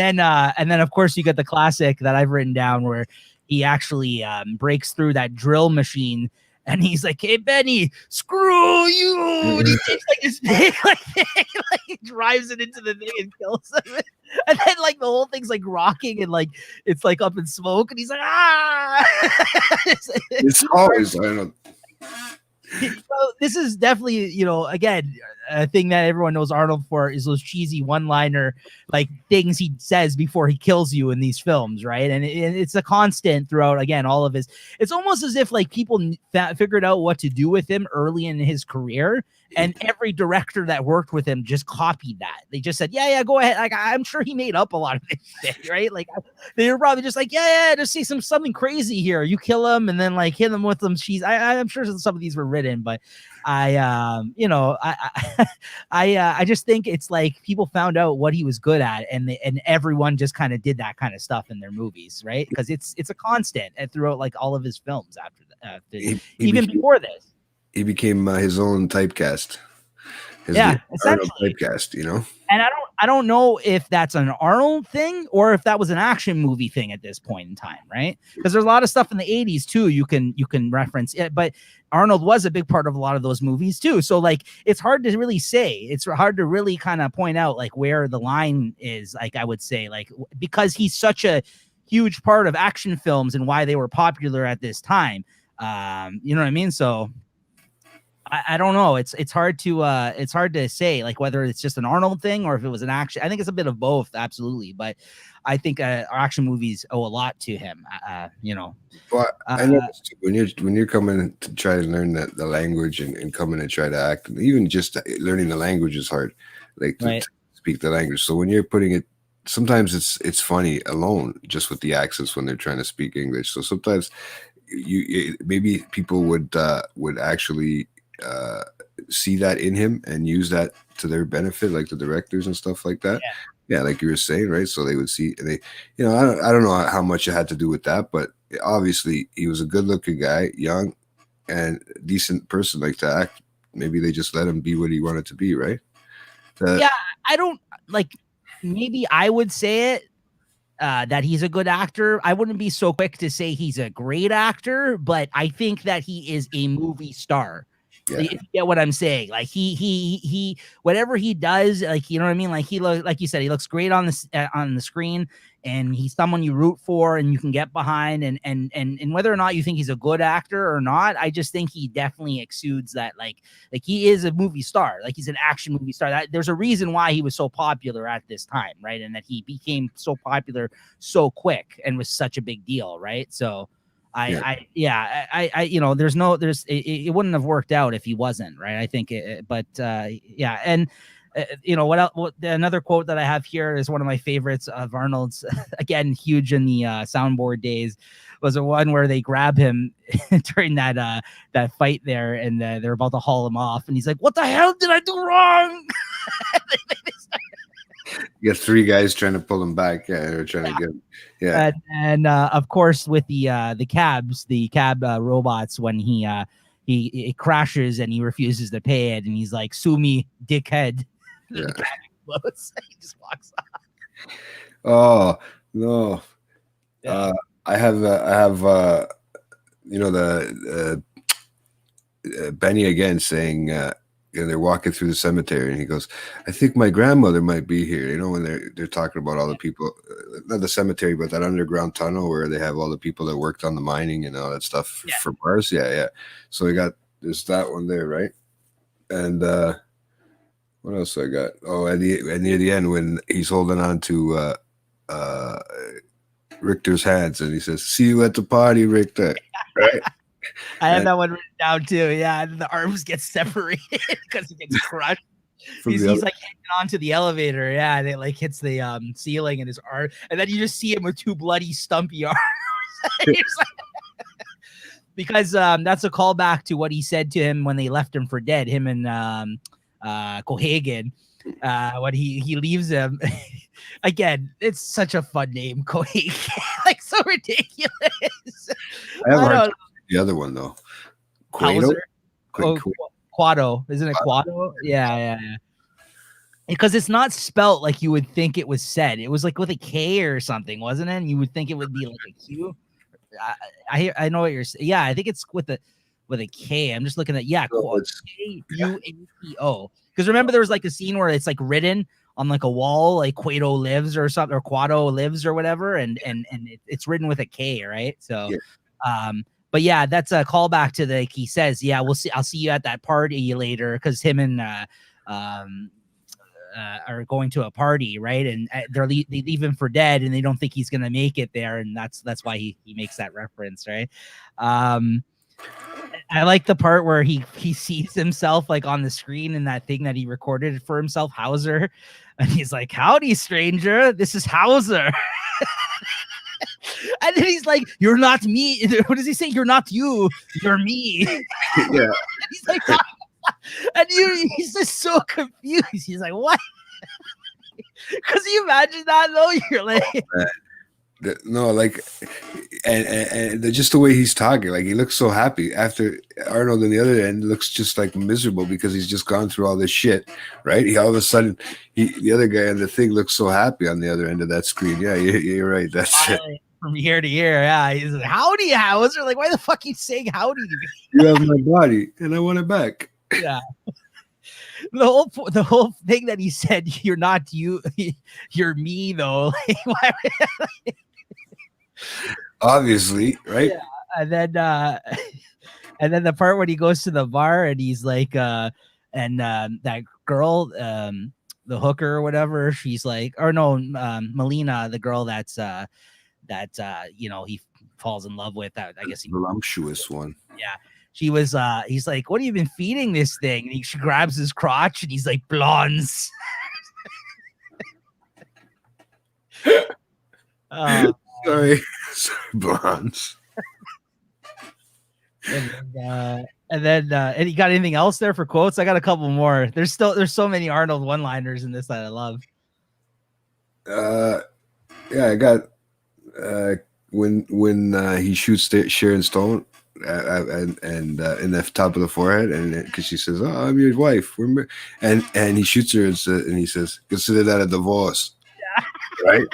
then of course you get the classic that I've written down where he actually breaks through that drill machine. And he's like, "Hey Benny, screw you!" And he takes like this big thing, like he drives it into the thing and kills him. And then like the whole thing's like rocking and like it's like up in smoke. And he's like, "Ah!" It's always I don't. So this is definitely, again, a thing that everyone knows Arnold for is those cheesy one-liner like things he says before he kills you in these films, right? And it's a constant throughout, again, all of his. It's almost as if like people figured out what to do with him early in his career, and every director that worked with him just copied that. They just said, yeah, go ahead. Like I'm sure he made up a lot of this shit, right? Like they were probably just like, yeah, just see something crazy here. You kill him and then like hit him with some cheese. I'm sure some of these were written, but I just think it's like people found out what he was good at, and everyone just kind of did that kind of stuff in their movies, right? Because it's a constant and throughout like all of his films after that, even before this. He became his own typecast. Essentially typecast, And I don't know if that's an Arnold thing or if that was an action movie thing at this point in time, right? Because there's a lot of stuff in the 80s too you can reference it, but Arnold was a big part of a lot of those movies too. So like it's hard to really say. It's hard to really kind of point out like where the line is, like I would say, like because he's such a huge part of action films and why they were popular at this time. You know what I mean? So I don't know. It's hard to say like whether it's just an Arnold thing or if it was an action. I think it's a bit of both, absolutely. But I think our action movies owe a lot to him. Well, I know when you're coming to try to learn the language and coming to try to act, even just learning the language is hard. Like to speak the language. So when you're putting it, sometimes it's funny alone just with the accents when they're trying to speak English. So sometimes maybe people would actually see that in him and use that to their benefit, like the directors and stuff like that. Yeah, like you were saying, right? So they would see, and they, I don't know how much it had to do with that, but obviously he was a good-looking guy, young and decent person, like to act. Maybe they just let him be what he wanted to be, right? I don't like. Maybe I would say it. That he's a good actor. I wouldn't be so quick to say he's a great actor, but I think that he is a movie star. Yeah. You get what I'm saying? Like he whatever he does, like you know what I mean? Like like you said, he looks great on the screen, and he's someone you root for and you can get behind. And whether or not you think he's a good actor or not, I just think he definitely exudes that like he is a movie star. Like he's an action movie star. There's a reason why he was so popular at this time, right? And that he became so popular so quick and was such a big deal, right? So. It wouldn't have worked out if he wasn't, right? I think and another quote that I have here is one of my favorites of Arnold's, again, huge in the soundboard days, was the one where they grab him during that fight there, and they're about to haul him off, and he's like, "What the hell did I do wrong?" You got 3 guys trying to pull him back. They're trying to get him. Yeah. And of course, with the cab robots, when he crashes and he refuses to pay it, and he's like, "Sue me, dickhead." Yeah. The cab explodes. He just walks off. Oh no. Yeah. I have the Benny again saying, they're walking through the cemetery, and he goes, "I think my grandmother might be here." You know, when they're talking about all the people, not the cemetery, but that underground tunnel where they have all the people that worked on the mining and all that stuff for Mars. Yeah. So there's that one there, right? And what else I got? Oh, and near the end when he's holding on to Richter's hands, and he says, "See you at the party, Richter." Right? I have that one written down too. Yeah, and the arms get separated because he gets crushed. He's like hanging onto the elevator. Yeah, and it like hits the ceiling in his arm, and then you just see him with two bloody stumpy arms. Because that's a callback to what he said to him when they left him for dead. Him and Cohagen. When he leaves him. Again, it's such a fun name, Cohagen. Like so ridiculous. I have the other one though. Quado? Quado. Isn't it Quado? Yeah. Because it's not spelt like you would think it was said. It was like with a K or something, wasn't it? And you would think it would be like a Q. I know what you're saying. Yeah, I think it's with a K. I'm just looking at Quado. Because remember there was like a scene where it's like written on like a wall, like Quado lives or something, or Quado lives or whatever, and it's written with a K, right? So but yeah, that's a callback to like he says, yeah, I'll see you at that party later, because him and are going to a party, right? And they leave him for dead, and they don't think he's gonna make it there, and that's why he makes that reference, right? I like the part where he sees himself like on the screen in that thing that he recorded for himself, Hauser, and he's like, "Howdy, stranger, this is Hauser." And then he's like, "You're not me." What does he say? "You're not you, you're me." Yeah. He's like, and he's just so confused. He's like, "What?" Because you imagine that though, you're like, no, like, and just the way he's talking, like he looks so happy. After Arnold on the other end looks just like miserable because he's just gone through all this shit, right? He all of a sudden, the other guy on the thing looks so happy on the other end of that screen. Yeah, you're right. That's it. From year to year, yeah. He's like, "Howdy, Hauser." Like, why the fuck are you saying howdy to me? You have my body, and I want it back. Yeah. The whole thing that he said, "You're not you, you're me," though. Like, obviously, right? Yeah. And then the part when he goes to the bar and he's like, that girl, the hooker or whatever, she's like, or no, Melina, the girl that's he falls in love with. I guess voluptuous one. Yeah. She was he's like, "What have you been feeding this thing?" And she grabs his crotch and he's like, "Blondes." Sorry, blondes. And you got anything else there for quotes? I got a couple more. There's so many Arnold one-liners in this that I love. Yeah, I got when he shoots Sharon Stone and in the top of the forehead, and because she says, "Oh, I'm your wife," and he shoots her and he says, "Consider that a divorce." Yeah. Right.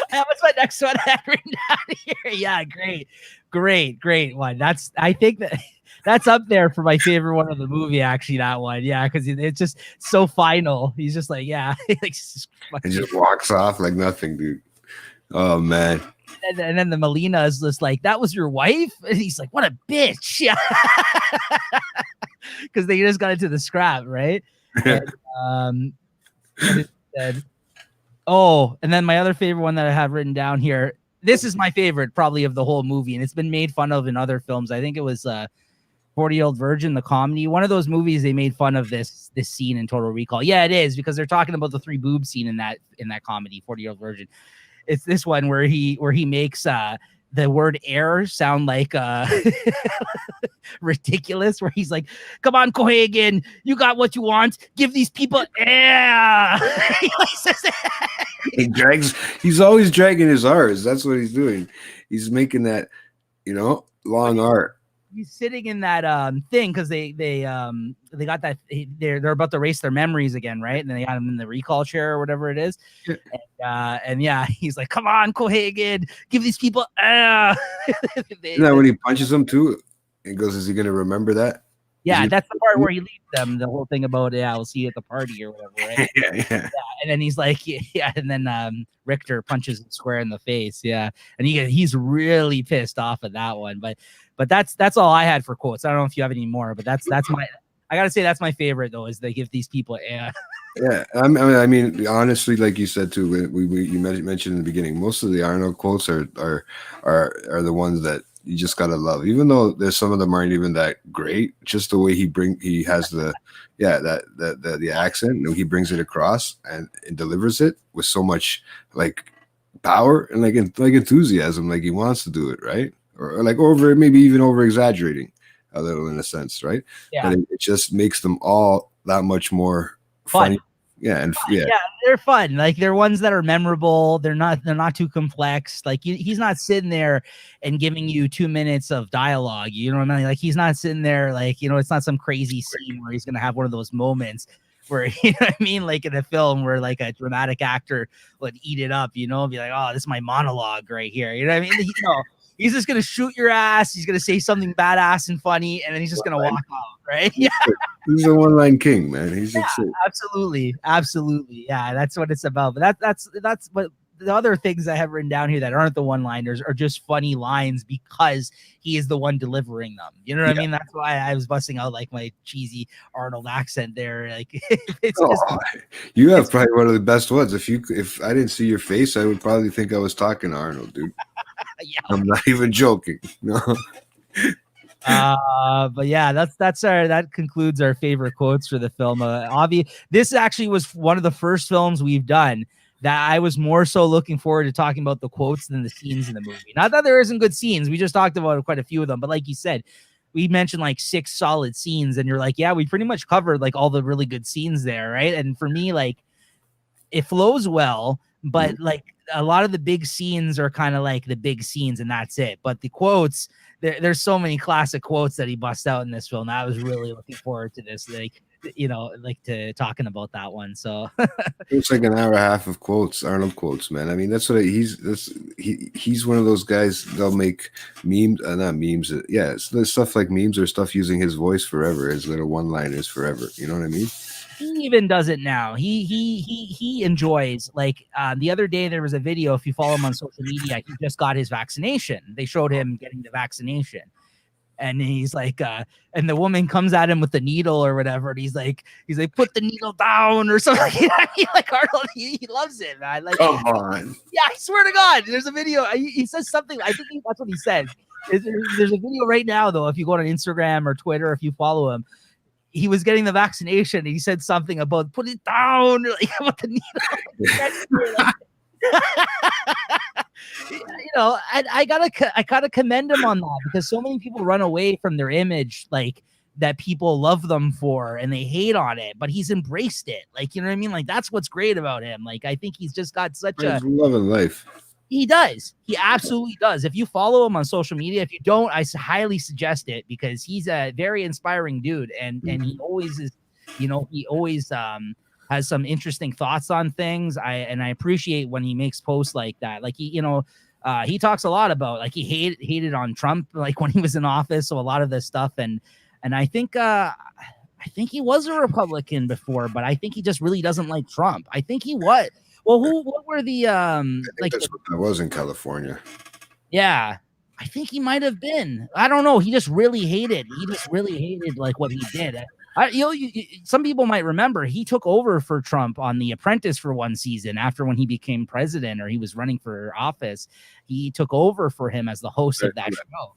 That was my next one I had written down here. Yeah, great one. I think that's up there for my favorite one of the movie. Actually, that one, yeah, because it's just so final. He's just like, yeah, like, and just walks off like nothing, dude. Oh man. And then the Melina is just like, "That was your wife?" And he's like, "What a bitch!" Yeah, because they just got into the scrap, right? And, and then my other favorite one that I have written down here. This is my favorite, probably, of the whole movie, and it's been made fun of in other films. I think it was 40-Year-Old Virgin, the comedy. One of those movies they made fun of this scene in Total Recall. Yeah, it is, because they're talking about the 3 boob scene in that comedy, 40-Year-Old Virgin. It's this one where he makes the word "air" sound like ridiculous, where he's like, "Come on, Cohagen, you got what you want. Give these people air." He's always dragging his R's. That's what he's doing. He's making that, long R. he's sitting in that thing because they got that they're about to erase their memories again, right? And then they got him in the recall chair or whatever it is. And yeah, he's like, "Come on, Cohagen, give these people." Isn't that when he punches them too? And goes, "Is he gonna remember that?" Yeah, that's the part where he leaves them. The whole thing about I'll see you at the party or whatever, right? yeah. And then he's like, yeah, and then Richter punches him square in the face, yeah, and he's really pissed off at that one. But that's all I had for quotes. I don't know if you have any more, but that's my. I gotta say that's my favorite though. Is they give these people Yeah, I mean, honestly, like you said too, you mentioned in the beginning, most of the Arnold quotes are the ones that you just gotta love, even though there's some of them aren't even that great. Just the way he has the the accent, he brings it across and delivers it with so much like power and like enthusiasm, like he wants to do it right, or like maybe even over exaggerating a little in a sense, right? Yeah, but it just makes them all that much more fun. funny. Yeah, they're fun. Like they're ones that are memorable. They're not too complex. Like he's not sitting there and giving you 2 minutes of dialogue. You know what I mean? Like he's not sitting there like, it's not some crazy scene where he's gonna have one of those moments where you know what I mean, like in a film where like a dramatic actor would eat it up, be like, oh, this is my monologue right here. You know what I mean? He's just gonna shoot your ass. He's gonna say something badass and funny, and then he's just gonna walk out, right? Yeah, he's a one-line king, man. He's absolutely. Yeah, that's what it's about. But that's what the other things I have written down here that aren't the one-liners are just funny lines because he is the one delivering them. You know what I mean? That's why I was busting out like my cheesy Arnold accent there. Like you have probably one of the best ones. If I didn't see your face, I would probably think I was talking to Arnold, dude. Yeah. I'm not even joking. No. But yeah, that concludes our favorite quotes for the film. This actually was one of the first films we've done that I was more so looking forward to talking about the quotes than the scenes in the movie. Not that there isn't good scenes. We just talked about quite a few of them, but like you said, we mentioned like 6 solid scenes and you're like, yeah, we pretty much covered like all the really good scenes there. Right. And for me, like it flows well, but like a lot of the big scenes are kind of like the big scenes and that's it. But the quotes, there's so many classic quotes that he busts out in this film. I was really looking forward to this, like to talking about that one. So it's like an hour and a half of quotes, Arnold quotes, man. I mean, that's what he's one of those guys. They'll make memes, not memes. Yeah, it's stuff like memes or stuff using his voice forever, his little one-liners forever. You know what I mean? He even does it now. He enjoys, like the other day there was a video, if you follow him on social media, he just got his vaccination. They showed him getting the vaccination. And he's like, and the woman comes at him with the needle or whatever, and he's like, put the needle down or something. Like Arnold, he loves it, man. Like, come on. Yeah, I swear to God, there's a video. He says something. I think that's what he says. There's a video right now, though. If you go on Instagram or Twitter, if you follow him, he was getting the vaccination. And he said something about put it down, like with the needle. I gotta commend him on that because so many people run away from their image, like that people love them for, and they hate on it. But he's embraced it, like you know what I mean. Like that's what's great about him. Like I think he's just got such a love in life. He does. He absolutely does. If you follow him on social media, if you don't, I highly suggest it because he's a very inspiring dude, and he always is. He always has some interesting thoughts on things. I appreciate when he makes posts like that. Like he talks a lot about like he hated on Trump like when he was in office. So a lot of this stuff and I think he was a Republican before, but I think he just really doesn't like Trump. I think he was. Well, what were the like that's what I was in California. Yeah. I think he might have been. I don't know. He just really hated. Like what he did. Some people might remember he took over for Trump on The Apprentice for one season after when he became president or he was running for office. He took over for him as the host of that show.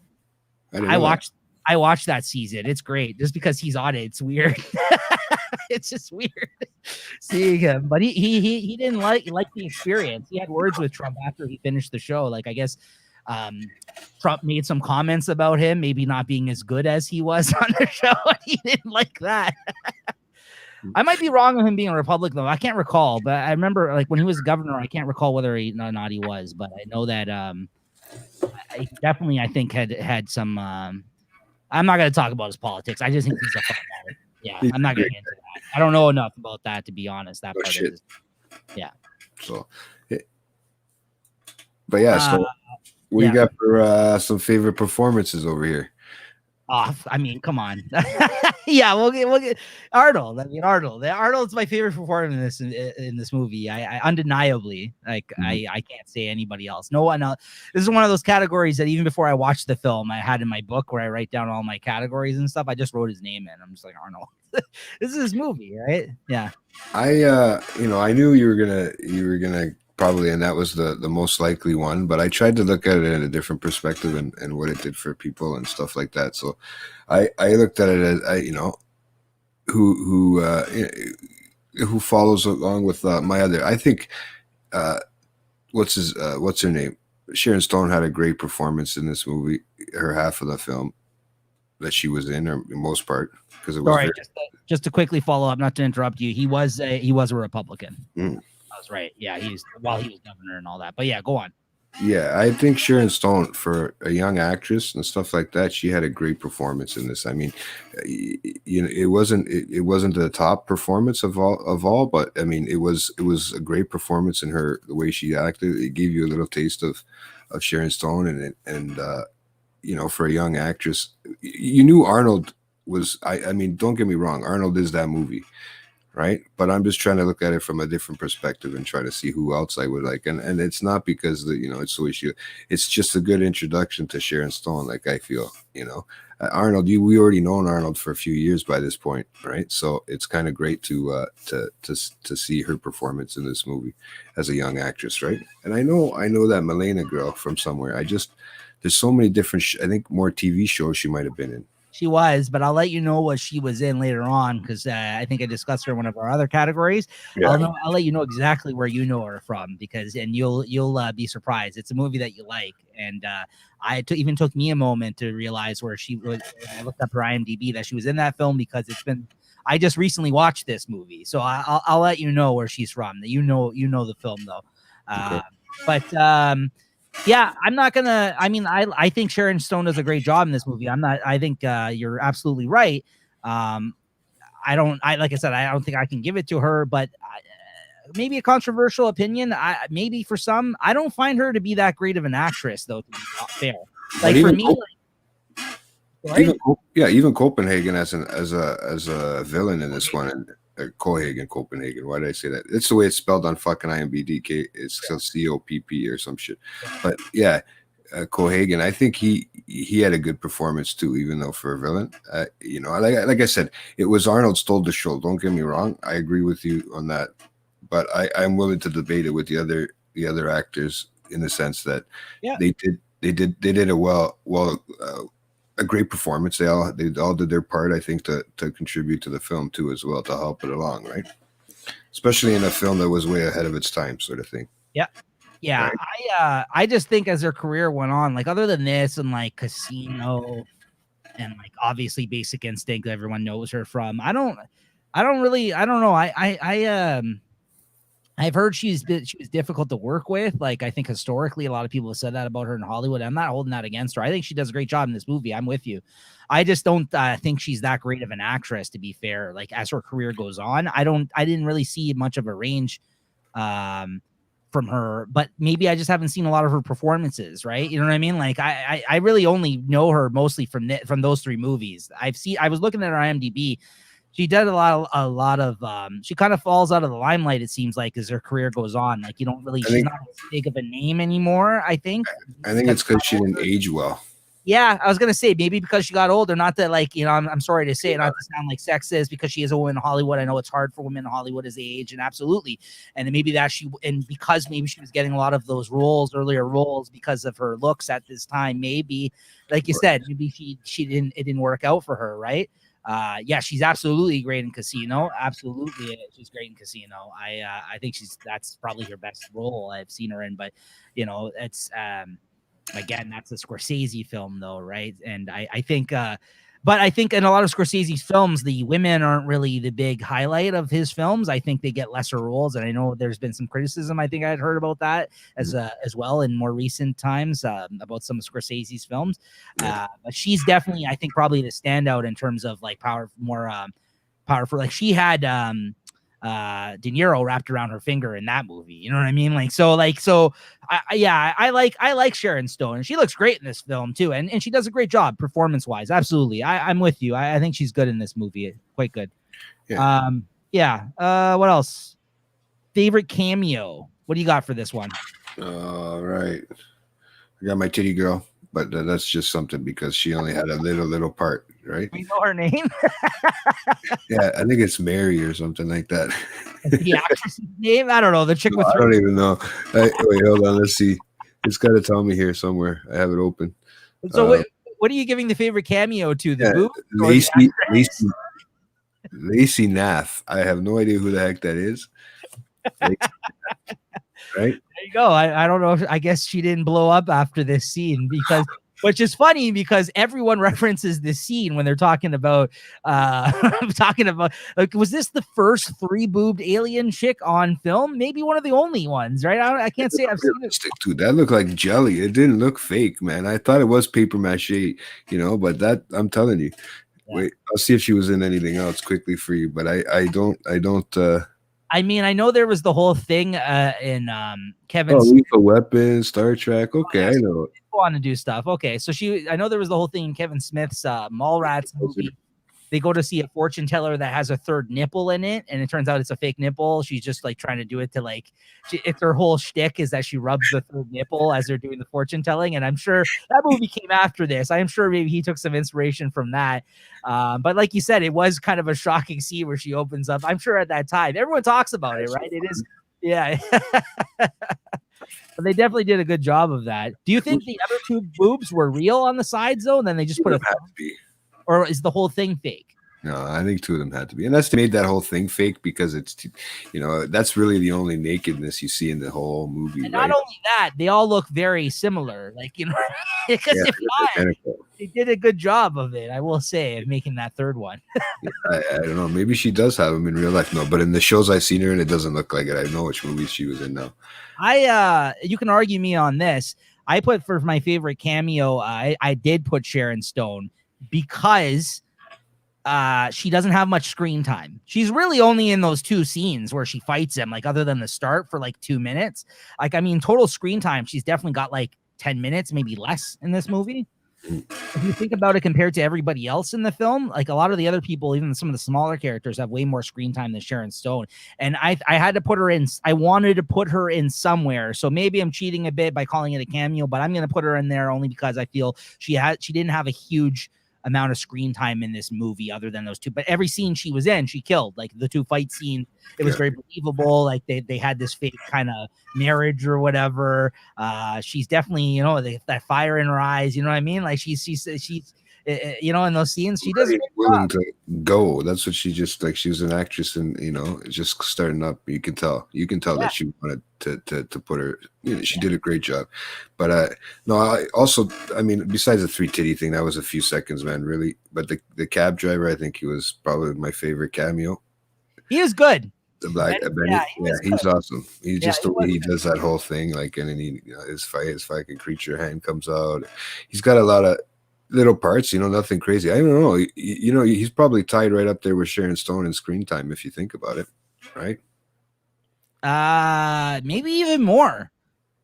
I watched that season. It's great just because he's on it. It's weird. It's just weird seeing him, but he didn't like the experience. He had words with Trump after he finished the show. Like I guess Trump made some comments about him maybe not being as good as he was on the show. He didn't like that. I might be wrong on him being a Republican though. I can't recall, but I remember like when he was governor, I can't recall whether or not he was, but I know that he definitely I think had some I'm not going to talk about his politics. I just think he's a fun guy. Yeah, He's I'm not great. getting into that. I don't know enough about that, to be honest. That Oh, part shit. of this. Yeah. So, but yeah, so what yeah. you got for some favorite performances over here? Off. I mean, come on. Yeah, we'll get Arnold. I mean, Arnold's my favorite performance in this movie. I undeniably like. I can't say anybody else. No one else. This is one of those categories that even before I watched the film, I had in my book where I write down all my categories and stuff. I just wrote his name in. I'm just like, Arnold. This is his movie, right? Yeah. I knew you were gonna probably, and that was the most likely one, but I tried to look at it in a different perspective and what it did for people and stuff like that. So I looked at it as who follows along with my other. I think what's her name? Sharon Stone had a great performance in this movie. Her half of the film that she was in, or most part, because it was. Sorry, just to quickly follow up, not to interrupt you. He was a Republican. I was right. Yeah, he was governor and all that. But yeah, go on. Yeah, I think Sharon Stone, for a young actress and stuff like that, she had a great performance in this. I mean, it wasn't the top performance of all, but I mean, it was a great performance in her, the way she acted. It gave you a little taste of Sharon Stone, and for a young actress, you knew Arnold was. I mean, don't get me wrong, Arnold is that movie. Right, but I'm just trying to look at it from a different perspective and try to see who else I would like, and it's not because it's the way it's just a good introduction to Sharon Stone. Like, I feel, Arnold, we already known Arnold for a few years by this point, right? So it's kind of great to see her performance in this movie as a young actress, right? And I know that Milena girl from somewhere. There's so many different, I think more TV shows she might have been in. She was, but I'll let you know what she was in later on, because I think I discussed her in one of our other categories. Yeah. I'll let you know exactly where you know her from, and you'll be surprised. It's a movie that you like, and even took me a moment to realize where she was. I looked up her IMDb that she was in that film, because I just recently watched this movie, so I'll let you know where she's from. You know the film though, okay. But. Yeah, I'm not gonna. I mean, I think Sharon Stone does a great job in this movie. I think you're absolutely right. Like I said, I don't think I can give it to her, but maybe a controversial opinion. Maybe for some, I don't find her to be that great of an actress, though. To be fair, like for me. Even Copenhagen as a villain in this one, and Copenhagen. Why did I say that? It's the way it's spelled on fucking IMDb. It's COPP or some shit. But yeah, Cohagen. I think he had a good performance too, even though for a villain. Like I said, it was Arnold stole the show. Don't get me wrong. I agree with you on that, but I'm willing to debate it with the other actors, in the sense that they did a well. A great performance. They all did their part, I think, to contribute to the film too, as well, to help it along, right? Especially in a film that was way ahead of its time, sort of thing. Yeah. Right? I just think as their career went on, like other than this and like Casino and like obviously Basic Instinct, everyone knows her from. I don't know. I've heard she was difficult to work with. Like, I think historically, a lot of people have said that about her in Hollywood. I'm not holding that against her. I think she does a great job in this movie. I'm with you. I just don't think she's that great of an actress, to be fair. Like, as her career goes on, I didn't really see much of a range from her, but maybe I just haven't seen a lot of her performances, right? You know what I mean? Like, I really only know her mostly from those three movies. I was looking at her IMDb. She did a lot of she kind of falls out of the limelight, it seems like, as her career goes on. Like, you don't really, she's not as big of a name anymore, I think. I think it's because she didn't age well. Yeah, I was gonna say maybe because she got older. Not that, like, I'm sorry to say it, not to sound like sexist, because she is a woman in Hollywood. I know it's hard for women in Hollywood as they age, and absolutely. And maybe because maybe she was getting a lot of those earlier roles because of her looks at this time. Maybe, like you said, maybe it didn't work out for her, right? She's absolutely great in Casino. Absolutely, she's great in Casino. I think that's probably her best role I've seen her in. But it's again, that's a Scorsese film, though, right? And I think But I think in a lot of Scorsese's films, the women aren't really the big highlight of his films. I think they get lesser roles, and I know there's been some criticism. I think I had heard about that as well in more recent times about some of Scorsese's films. But she's definitely, I think, probably the standout in terms of like more powerful. Like she had De Niro wrapped around her finger in that movie. You know what I mean? I like Sharon Stone, and she looks great in this film too, and she does a great job performance wise. Absolutely, I'm with you. I think she's good in this movie, quite good. What else? Favorite cameo? What do you got for this one? All right, I got my titty girl, but that's just something because she only had a little part, right? We know her name. Yeah, I think it's Mary or something like that. The actress's name? I don't know. The chick with I don't even know. Wait, hold on. Let's see. It's got to tell me here somewhere. I have it open. So what are you giving the favorite cameo to? The boob? Lacey Nath. I have no idea who the heck that is. Right? There you go. I don't know. I guess she didn't blow up after this scene because, which is funny because everyone references this scene when they're talking about, like, was this the first 3-boobed alien chick on film? Maybe one of the only ones, right? I can't say I've seen it. Dude, that looked like jelly. It didn't look fake, man. I thought it was paper mache, but that I'm telling you. Yeah. Wait, I'll see if she was in anything else quickly for you, but I don't. I mean, I know there was the whole thing in Kevin's Lethal Weapon, Star Trek. Okay, I know. Go on to do stuff. Okay, so I know there was the whole thing in Kevin Smith's Mallrats movie. They go to see a fortune teller that has a third nipple in it, and it turns out it's a fake nipple. She's just like trying to do it to it's her whole shtick is that she rubs the third nipple as they're doing the fortune telling. And I'm sure that movie came after this. I'm sure maybe he took some inspiration from that. But like you said, it was kind of a shocking scene where she opens up. I'm sure at that time everyone talks about it, right? It is, yeah. But they definitely did a good job of that. Do you think the other 2 boobs were real on the sides though, and then they just put or is the whole thing fake? No, I think 2 of them had to be. And that's made that whole thing fake because it's, that's really the only nakedness you see in the whole movie. And not only that, they all look very similar. Like, because they did a good job of it, I will say, of making that third one. I don't know. Maybe she does have them in real life. No, but in the shows I've seen her in, it doesn't look like it. I know which movies she was in now. You can argue me on this. I put for my favorite cameo, I did put Sharon Stone because she doesn't have much screen time. She's really only in those 2 scenes where she fights him, like other than the start for like 2 minutes. Like, I mean, total screen time, she's definitely got like 10 minutes, maybe less in this movie. If you think about it compared to everybody else in the film, like a lot of the other people, even some of the smaller characters, have way more screen time than Sharon Stone. And I had to put her in. I wanted to put her in somewhere. So maybe I'm cheating a bit by calling it a cameo, but I'm going to put her in there only because I feel she didn't have a huge amount of screen time in this movie other than those 2, but every scene she was in, she killed. Like the 2 fight scenes, it was very believable. Like they had this fake kind of marriage or whatever. She's definitely, that fire in her eyes, you know what I mean? Like she's in those scenes, she does willing to go. That's what she just like. She was an actress, and just starting up. You can tell that she wanted to put her. She did a great job. But I mean, besides the 3 titty thing, that was a few seconds, man. Really. But the cab driver, I think he was probably my favorite cameo. He was good. The black, he's awesome. He's just the way he does that whole thing, like, and then his fucking creature hand comes out. He's got a lot of little parts, nothing crazy. I don't know. He's probably tied right up there with Sharon Stone in screen time if you think about it, right? Maybe even more.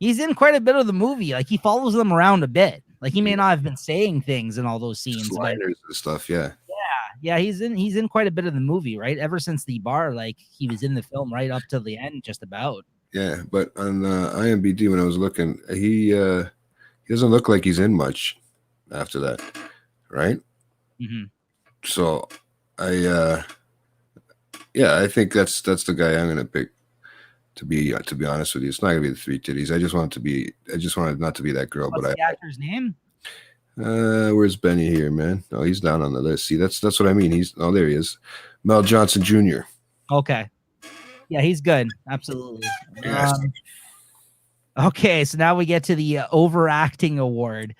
He's in quite a bit of the movie. Like he follows them around a bit. Like he may not have been saying things in all those scenes, liners and stuff. Yeah. He's in quite a bit of the movie, right? Ever since the bar, like he was in the film right up to the end, just about. Yeah, but on IMDb when I was looking, he doesn't look like he's in much after that, right? Mm-hmm. So I think that's the guy I'm gonna pick. To be honest with you, it's not gonna be the 3 titties. I just wanted not to be that girl. What's the actor's name? Where's Benny here, man? Oh, he's down on the list. See, that's what I mean. There he is, Mel Johnson Jr. Okay, yeah, he's good. Absolutely. Yes. Okay, so now we get to the overacting award.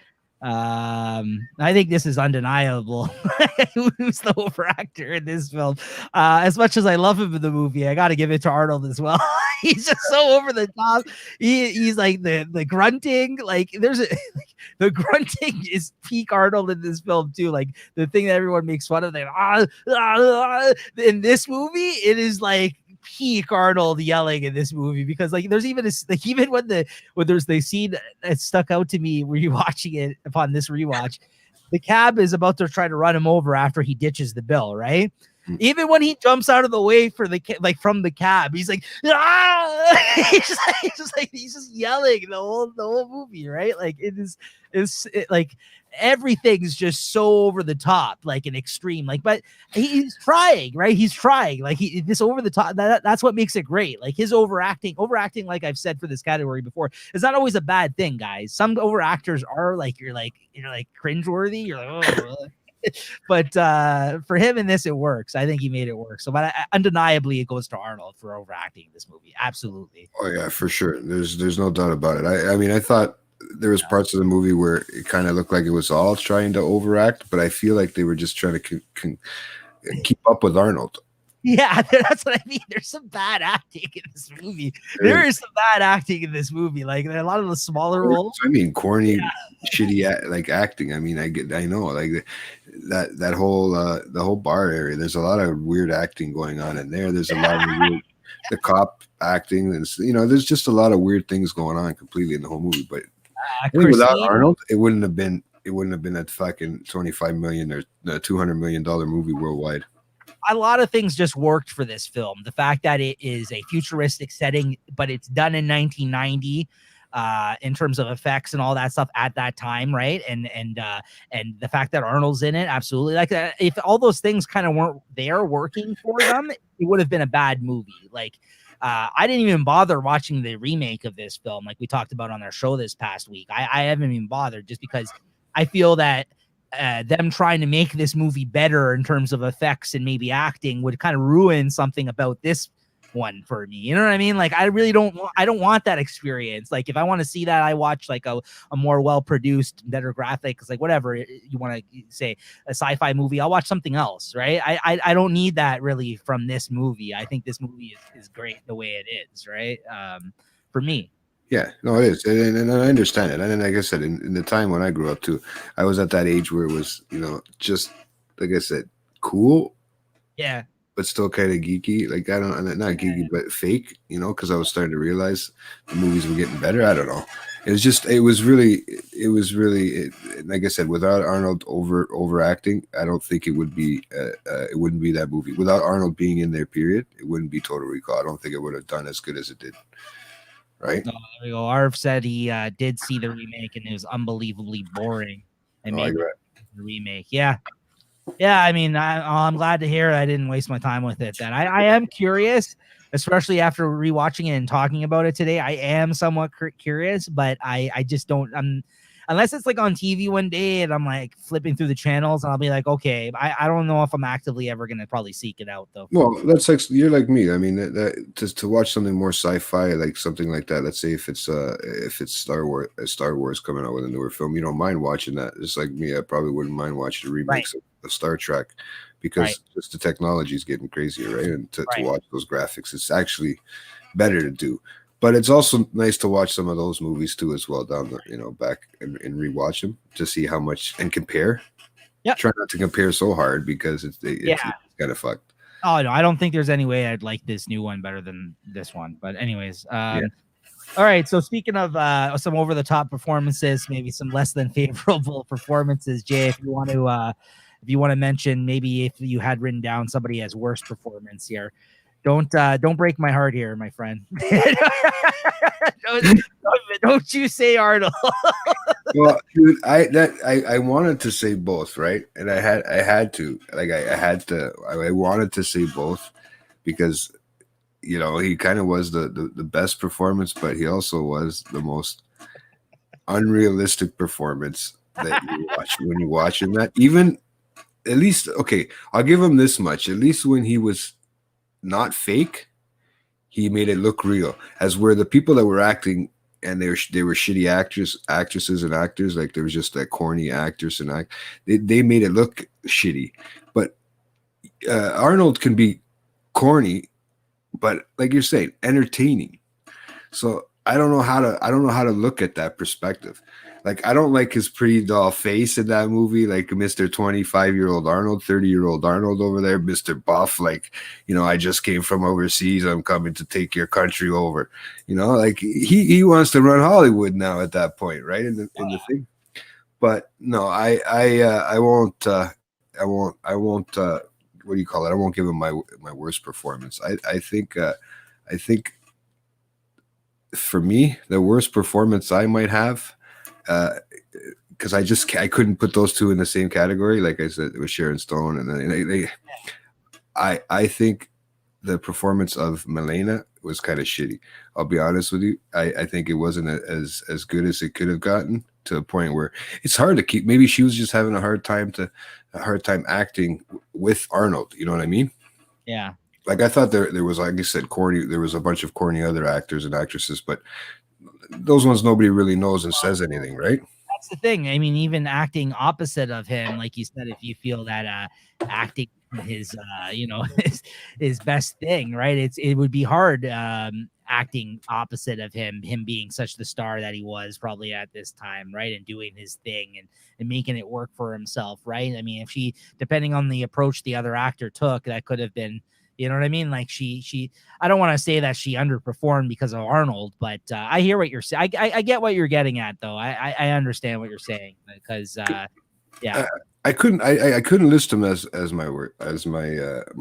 I think this is undeniable. Who's the overactor in this film? As much as I love him in the movie, I got to give it to Arnold as well. He's just so over the top. He's like the grunting. Like the grunting is peak Arnold in this film too. Like the thing that everyone makes fun of. In this movie, it is like peak Arnold yelling in this movie, because like there's even even when there's the scene that stuck out to me rewatching it upon this rewatch, the cab is about to try to run him over after he ditches the bill, right? Even when he jumps out of the way for from the cab, he's like, ah! he's just yelling the whole movie, right? Like it's like everything's just so over the top, like an extreme, like, but he's trying, right? He's trying, like this over the top. That's what makes it great. Like his overacting, like I've said for this category before, is not always a bad thing, guys. Some overactors are like you're like cringeworthy. You're like, oh. But for him in this, it works. I think he made it work. So, but undeniably, it goes to Arnold for overacting in this movie. Absolutely. Oh yeah, for sure. There's no doubt about it. I mean, I thought there was parts of the movie where it kind of looked like it was all trying to overact, but I feel like they were just trying to keep up with Arnold. Yeah, that's what I mean. There's some bad acting in this movie. There is some bad acting in this movie. Like a lot of the smaller roles. I mean, corny, shitty like acting. I mean, I know like that whole the whole bar area. There's a lot of weird acting going on in there. There's a lot of weird, the cop acting, and there's just a lot of weird things going on completely in the whole movie. But without Arnold, it wouldn't have been a fucking $25 million or $200 million movie worldwide. A lot of things just worked for this film. The fact that it is a futuristic setting, but it's done in 1990 in terms of effects and all that stuff at that time, right? And the fact that Arnold's in it, absolutely. Like if all those things kind of weren't there working for them, it would have been a bad movie. Like I didn't even bother watching the remake of this film, like we talked about on our show this past week. I haven't even bothered, just because I feel that them trying to make this movie better in terms of effects and maybe acting would kind of ruin something about this one for me. You know what I mean? Like I don't want that experience. Like if I want to see that, I watch like a more well-produced, better graphics, like whatever you want to say, a sci-fi movie. I'll watch something else, right? I don't need that really from this movie. I think this movie is great the way it is, right? For me. Yeah, no, it is, and I understand it. And like I said, in the time when I grew up too, I was at that age where it was, just like I said, cool. Yeah. But still kind of geeky. Like not geeky, but fake. Because I was starting to realize the movies were getting better. I don't know. It was really. Like I said, without Arnold overacting, I don't think it would be. It wouldn't be that movie. Without Arnold being in there, period, it wouldn't be Total Recall. I don't think it would have done as good as it did. Right. Oh, there we go. Arv said he did see the remake and it was unbelievably boring. And made the remake. Yeah. I mean, I'm glad to hear I didn't waste my time with it. Then I am curious, especially after rewatching it and talking about it today. I am somewhat curious, but I just don't. Unless it's like on TV one day and I'm like flipping through the channels and I'll be like, okay, I don't know if I'm actively ever going to probably seek it out though. Well, that's like, you're like me. I mean, that to watch something more sci-fi, like something like that. Let's say if it's Star Wars coming out with a newer film, you don't mind watching that. Just like me, I probably wouldn't mind watching the remakes of Star Trek, because just the technology is getting crazier, right? And to watch those graphics, it's actually better to do. But it's also nice to watch some of those movies too, as well, down the back and rewatch them to see how much and compare. Yeah, try not to compare so hard because it's kind of fucked. Oh no, I don't think there's any way I'd like this new one better than this one. But anyways, all right. So speaking of some over the top performances, maybe some less than favorable performances, Jay, if you want to mention, maybe if you had written down somebody as worst performance here. Don't break my heart here, my friend. don't you say Arnold. Well, dude, I wanted to say both, right? And I had to. I wanted to say both because he kind of was the best performance, but he also was the most unrealistic performance that you watch when you're watching that. Even at least, okay, I'll give him this much. At least when he was not fake, he made it look real. As where the people that were acting and they were shitty actresses and actors. Like there was just that corny actress and they made it look shitty. But Arnold can be corny, but like you're saying, entertaining. So I don't know how to look at that perspective. Like I don't like his pretty doll face in that movie, like Mr. 25-year-old Arnold, 30-year-old Arnold over there, Mr. Buff, like, I just came from overseas, I'm coming to take your country over. Like he wants to run Hollywood now at that point, right? In the thing. But no, I won't what do you call it? I won't give him my worst performance. I think for me, the worst performance I might have, because I couldn't put those two in the same category. Like I said, it was Sharon Stone, and then I think the performance of Milena was kind of shitty. I'll be honest with you. I think it wasn't as good as it could have gotten, to a point where it's hard to keep. Maybe she was just having a hard time acting with Arnold. You know what I mean? Yeah. Like I thought there was, like I said, corny. There was a bunch of corny other actors and actresses, but those ones nobody really knows and says anything, right? That's the thing. I mean, even acting opposite of him, like you said, if you feel that acting his his best thing, right? It would be hard acting opposite of him being such the star that he was probably at this time, right? And doing his thing and making it work for himself, right? I mean, if depending on the approach the other actor took, that could have been, you know what I mean? Like she I don't want to say that she underperformed because of Arnold, but I hear what you're saying. I get what you're getting at, though. I understand what you're saying, because yeah. I couldn't list him as my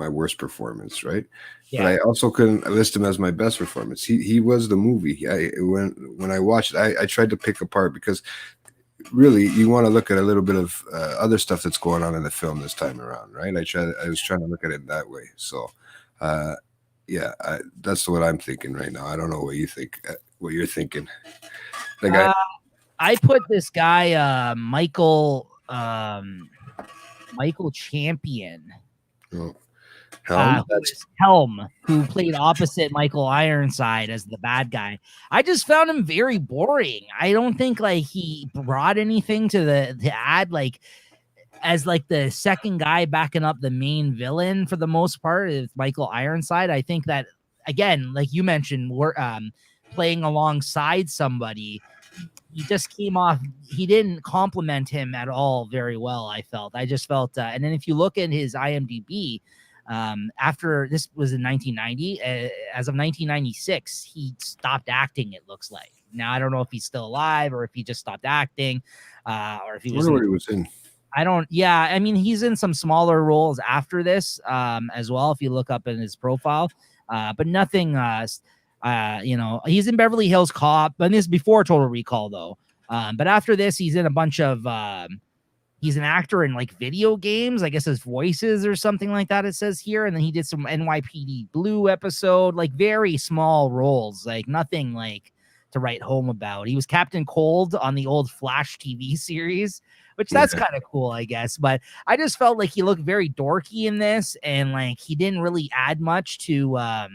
worst performance, right? Yeah. But I also couldn't list him as my best performance. He was the movie. When I watched it, I tried to pick apart, because really you want to look at a little bit of other stuff that's going on in the film this time around, right? I was trying to look at it that way. So that's what I'm thinking right now. I don't know what you think, what you're thinking. Like I put this guy Michael Champion. Oh. Helm, who played opposite Michael Ironside as the bad guy. I just found him very boring. I don't think like he brought anything to add, like as like the second guy backing up the main villain for the most part is Michael Ironside. I think that, again, like you mentioned, we're playing alongside somebody. He just came off. He didn't compliment him at all very well, I felt. I just felt, and then if you look at his IMDb, after this was in 1990, as of 1996, he stopped acting. It looks like. Now I don't know if he's still alive or if he just stopped acting, or if he was. I wonder what he was in. I don't. Yeah, I mean, he's in some smaller roles after this, as well. If you look up in his profile, but nothing. He's in Beverly Hills Cop, but this is before Total Recall, though. But after this, he's in a bunch of. He's an actor in like video games, I guess, as voices or something like that. It says here, and then he did some NYPD Blue episode, like very small roles, like nothing like to write home about. He was Captain Cold on the old Flash TV series, which that's kind of cool, I guess. But I just felt like he looked very dorky in this, and like he didn't really add much to. I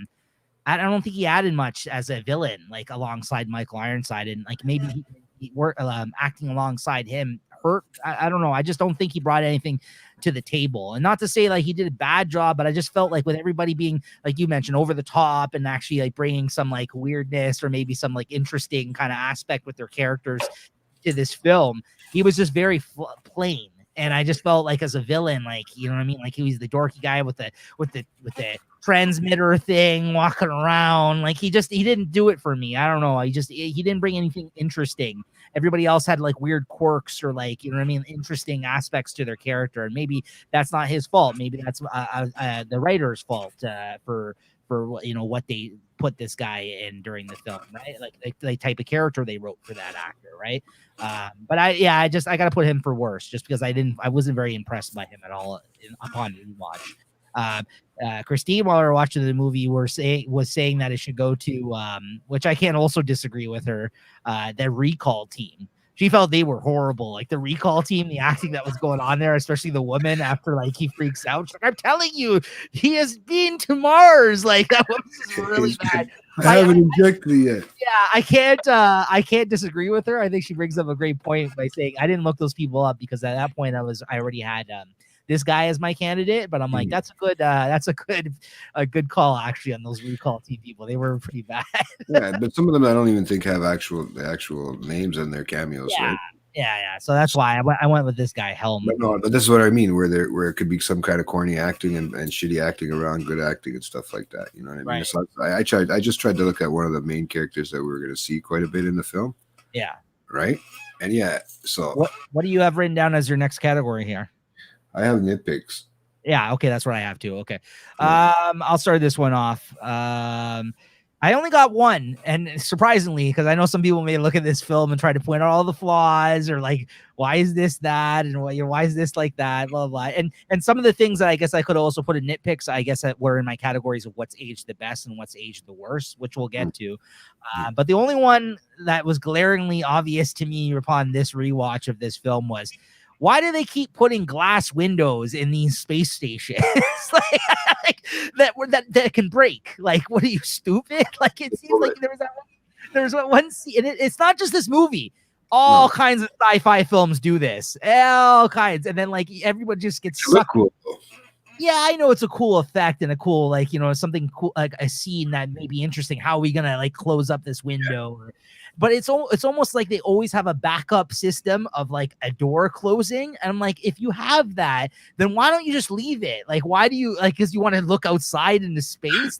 don't think he added much as a villain, like alongside Michael Ironside, and like maybe he worked acting alongside him hurt. I don't know. I just don't think he brought anything to the table. And not to say like he did a bad job, but I just felt like with everybody being, like you mentioned, over the top and actually like bringing some like weirdness or maybe some like interesting kind of aspect with their characters to this film, he was just very plain. And I just felt like as a villain, like, you know what I mean? Like he was the dorky guy with the transmitter thing walking around. Like he didn't do it for me. I don't know. He didn't bring anything interesting. Everybody else had like weird quirks or like, you know what I mean? Interesting aspects to their character. And maybe that's not his fault. Maybe that's the writer's fault for, you know, what they put this guy in during the film, right? Like the type of character they wrote for that actor, right? But I got to put him for worse, just because I wasn't very impressed by him at all upon rewatch. Christine, while we were watching the movie, was saying that it should go to, which I can also disagree with her, the Recall team she felt they were horrible. Like the recall team, the acting that was going on there, especially the woman after like he freaks out. She's like, I'm telling you, he has been to Mars. Like that was just really bad. I haven't injected it yet. Yeah, I can't disagree with her. I think she brings up a great point by saying I didn't look those people up because at that point I already had this guy as my candidate, but I'm like, that's a good call actually on those recall team people. They were pretty bad. Yeah, but some of them I don't even think have actual names in their cameos, right? Yeah. So that's why I went with this guy, Helm. But this is what I mean, where it could be some kind of corny acting and shitty acting around good acting and stuff like that. You know what I mean? Right. So I just tried to look at one of the main characters that we were going to see quite a bit in the film. Yeah. Right. And yeah. So what do you have written down as your next category here? I have nitpicks. Yeah. Okay, that's what I have too. Okay. I'll start this one off. I only got one, and surprisingly, because I know some people may look at this film and try to point out all the flaws, or like, why is this that, and why is this like that, blah blah. And some of the things that I guess I could also put in nitpicks, I guess that were in my categories of what's aged the best and what's aged the worst, which we'll get to. But the only one that was glaringly obvious to me upon this rewatch of this film was, why do they keep putting glass windows in these space stations like that can break? Like, what are you, stupid? Like, it seems like there's one scene, and it's not just this movie. All kinds of sci-fi films do this, all kinds, and then like everyone just gets sucked. Cool. Yeah, I know it's a cool effect and a cool, like, something cool, like a scene that may be interesting. How are we gonna like close up this window? Yeah. But it's almost like they always have a backup system of like a door closing. And I'm like, if you have that, then why don't you just leave it? Like, why do you, like, because you want to look outside into space?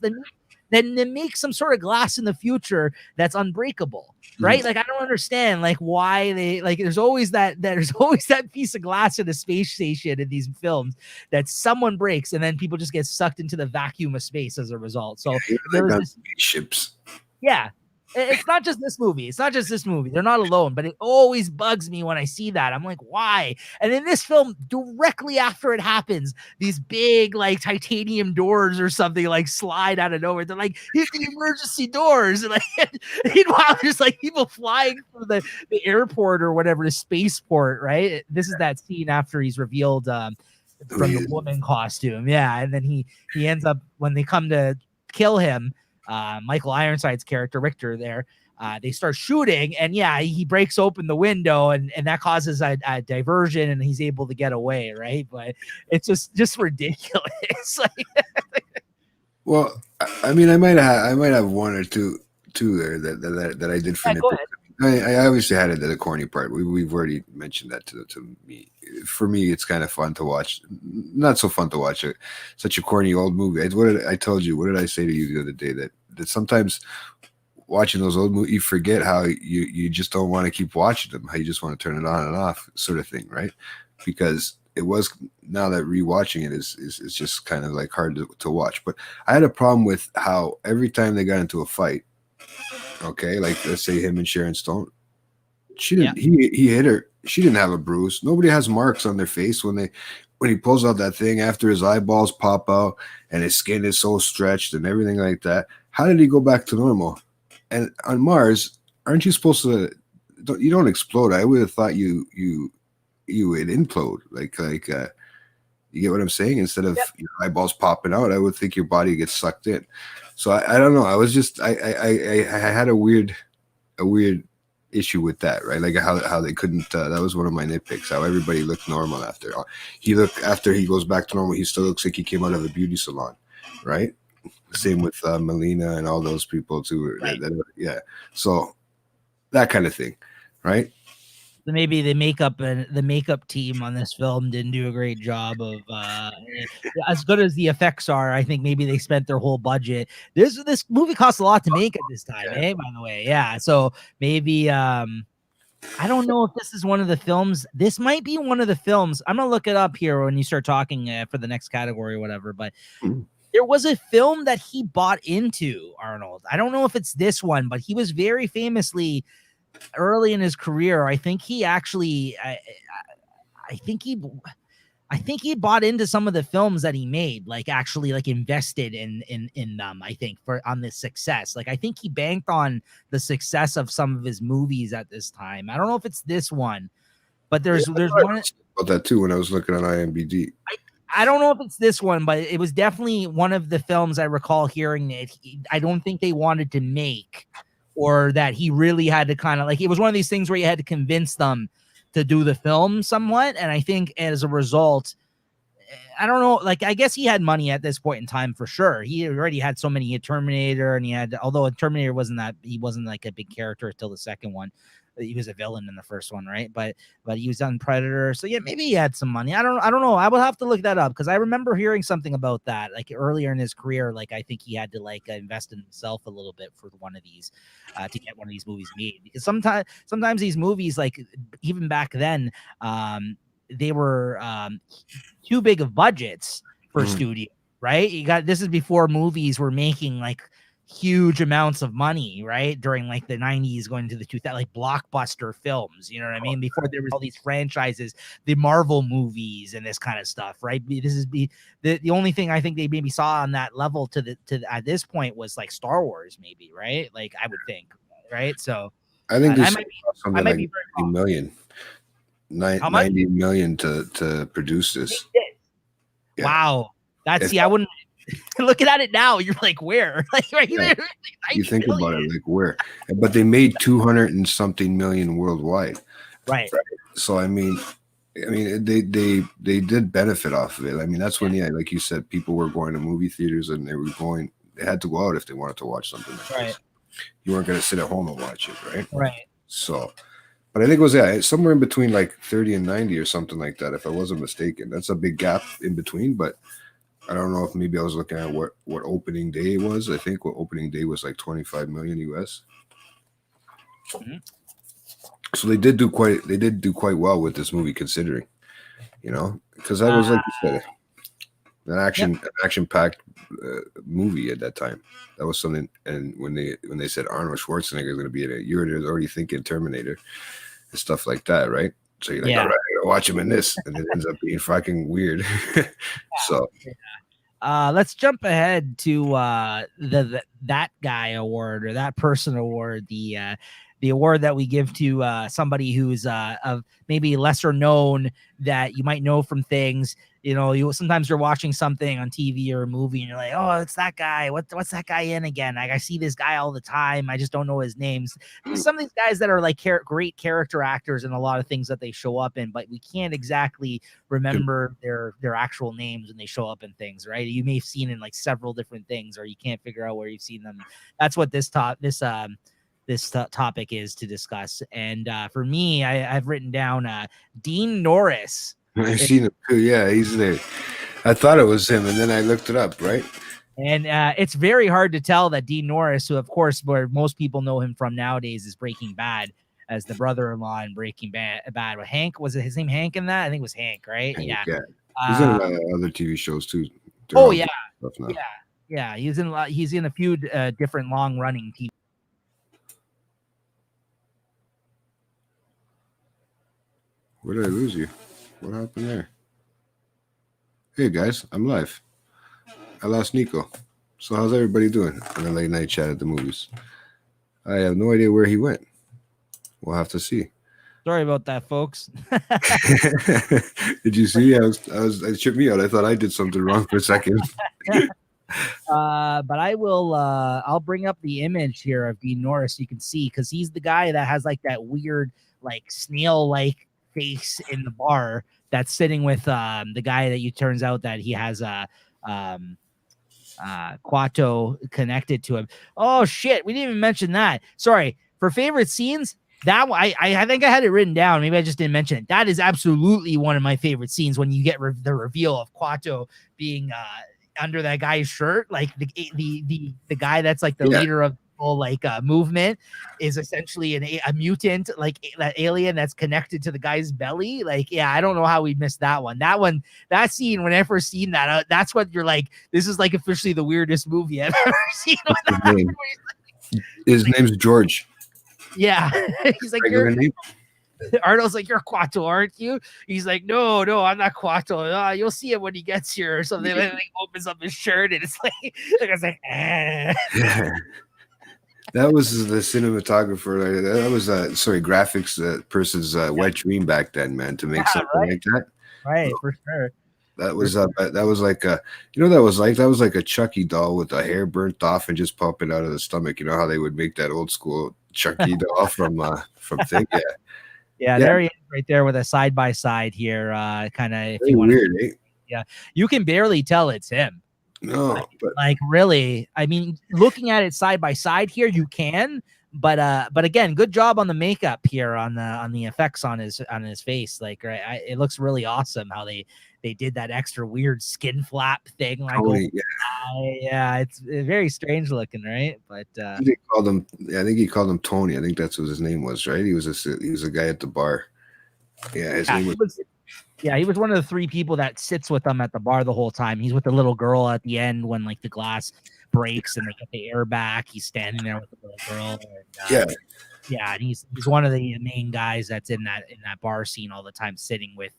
Then make some sort of glass in the future that's unbreakable, right? Like, I don't understand like why they, like, there's always that piece of glass in the space station in these films that someone breaks, and then people just get sucked into the vacuum of space as a result. So there's ships. Yeah. It's not just this movie. They're not alone, but it always bugs me when I see that. I'm like, why? And in this film, directly after it happens, these big like titanium doors or something like slide out of nowhere. They're like, hit the emergency doors. And like, meanwhile, there's like people flying from the airport or whatever, the spaceport, right? This is that scene after he's revealed from the woman costume. Yeah. And then he ends up, when they come to kill him, Michael Ironside's character Richter there, they start shooting, and he breaks open the window, and that causes a diversion, and he's able to get away, right? But it's just ridiculous. Well, I mean, I might have one or two there that I did for go ahead. I obviously had it at the corny part. We've already mentioned that to me. For me, it's kind of fun to watch. Not so fun to watch such a corny old movie. What did I say to you the other day? That sometimes watching those old movies, you forget how you just don't want to keep watching them. How you just want to turn it on and off, sort of thing, right? Because it was, now that rewatching it is just kind of like hard to watch. But I had a problem with how every time they got into a fight, okay, like let's say him and Sharon Stone, she didn't. Yeah. He hit her. She didn't have a bruise. Nobody has marks on their face when he pulls out that thing after his eyeballs pop out and his skin is so stretched and everything like that. How did he go back to normal? And on Mars, aren't you supposed to? You don't explode. I would have thought you would implode. Like you get what I'm saying? Instead of your eyeballs popping out, I would think your body gets sucked in. So I don't know. I was just I had a weird issue with that, right? Like how they couldn't. That was one of my nitpicks. How everybody looked normal after he goes back to normal. He still looks like he came out of a beauty salon, right? Same with Melina and all those people too. Right. So that kind of thing, right? Maybe the makeup team on this film didn't do a great job of as good as the effects are. I think maybe they spent their whole budget. This movie costs a lot to make at this time, by the way. Yeah. So maybe I don't know if this is one of the films. This might be one of the films. I'm gonna look it up here when you start talking for the next category or whatever, but there was a film that he bought into, Arnold. I don't know if it's this one, but he was very famously early in his career. I think he actually, I think he I think he bought into some of the films that he made, like actually like invested in them, I think, for on this success. Like I think he banked on the success of some of his movies at this time. I don't know if it's this one, but there's one about that too when I was looking on IMDb. I don't know if it's this one, but it was definitely one of the films I recall hearing that I don't think they wanted to make, or that he really had to kind of like, it was one of these things where you had to convince them to do the film somewhat. And I think as a result, I don't know, like, I guess he had money at this point in time for sure. He already had so many Terminator, and he had, although Terminator he wasn't like a big character until the second one. He was a villain in the first one, right? But he was on Predator, so yeah, maybe he had some money. I don't know. I will have to look that up because I remember hearing something about that, like earlier in his career. Like I think he had to like invest in himself a little bit for one of these to get one of these movies made. Because sometimes these movies, like even back then, they were too big of budgets for studio, right? This is before movies were making like huge amounts of money, right? During like the 90s going into the 2000s, like blockbuster films, you know what I mean? Before there was all these franchises, the Marvel movies and this kind of stuff, right? This is the only thing I think they maybe saw on that level to at this point was like Star Wars, maybe, right? Like I would think, right? So I think this I might be very million. 90 million to produce this. Yeah. Wow. That's I wouldn't looking at it now, you're like, where? Like right there. You think about it, like where? But they made 200 and something million worldwide. Right. So I mean they did benefit off of it. I mean, that's when like you said, people were going to movie theaters and they had to go out if they wanted to watch something like this. You weren't gonna sit at home and watch it, right? Right. So but I think it was somewhere in between like 30 and 90 or something like that, if I wasn't mistaken. That's a big gap in between, but I don't know if maybe I was looking at what opening day was. I think what opening day was like 25 million US. Mm-hmm. So they did do quite well with this movie, considering, because that was, like you said, an action-packed movie at that time. That was something. And when they said Arnold Schwarzenegger is going to be in it, you're already thinking Terminator and stuff like that, right? So you're like, all right, I gotta watch him in this, and it ends up being fucking weird. So, let's jump ahead to that guy award, or that person award, the award that we give to somebody who's of maybe lesser known, that you might know from things. Sometimes you're watching something on TV or a movie and you're like, oh, it's that guy. What's that guy in again? Like, I see this guy all the time. I just don't know his names. Some of these guys that are like great character actors in a lot of things that they show up in, but we can't exactly remember their actual names when they show up in things, right? You may have seen in like several different things, or you can't figure out where you've seen them. That's what this topic is to discuss. And for me, I've written down Dean Norris. I've seen him too. Yeah, he's there. I thought it was him, and then I looked it up, right? And it's very hard to tell that Dean Norris, who of course where most people know him from nowadays is Breaking Bad, as the brother-in-law in Breaking Bad. Hank, was it his name Hank in that? I think it was Hank, right? Hank, yeah. He's in a lot of other TV shows too. Yeah. He's in a few different long-running TV. Where did I lose you? What happened there? Hey guys, I'm live. I lost Nico. So how's everybody doing on the late night chat at the movies? I have no idea where he went. We'll have to see. Sorry about that, folks. Did you see? It tripped me out. I thought I did something wrong for a second. But I will. I'll bring up the image here of Dean Norris so you can see, because he's the guy that has like that weird, like snail-like face in the bar that's sitting with the guy that turns out that he has Kuato connected to him. Oh shit, we didn't even mention that. Sorry. For favorite scenes, that I think I had it written down. Maybe I just didn't mention it. That is absolutely one of my favorite scenes, when you get the reveal of Kuato being under that guy's shirt, like the guy that's like the leader of like movement is essentially a mutant, like that alien that's connected to the guy's belly. Like, yeah, I don't know how we missed that one. That scene, when I first seen that, that's what you're like, this is like officially the weirdest movie I've ever seen. His name's George. Yeah. He's like, Arnold's like, "You're Quato, aren't you?" He's like, "No, no, I'm not Quato. You'll see it when he gets here," or something. Like, opens up his shirt, and it's like I was like, Yeah. That was the cinematographer. That was graphics person's wet dream back then, man. To make something right, like that, right, for sure. that was like a, that was like a Chucky doll with the hair burnt off and just popping out of the stomach. You know how they would make that old school Chucky doll from thing. Yeah, Yeah, yeah. there he is, right there with a side by side here. Kind of, if Very you want weird, to, eh? yeah, you can barely tell it's him. No, but Like really, I mean, looking at it side by side here, you can, but again, good job on the makeup here on the effects on his face. Like, right, it looks really awesome how they did that extra weird skin flap thing. Like, Tony, yeah. Yeah, it's very strange looking, right? But I think he called him Tony. I think that's what his name was, right? He was a guy at the bar. Yeah, his name was. Yeah, he was one of the three people that sits with them at the bar the whole time. He's with the little girl at the end when like the glass breaks and they get the air back. He's standing there with the little girl. And, yeah, and he's one of the main guys that's in that bar scene all the time, sitting with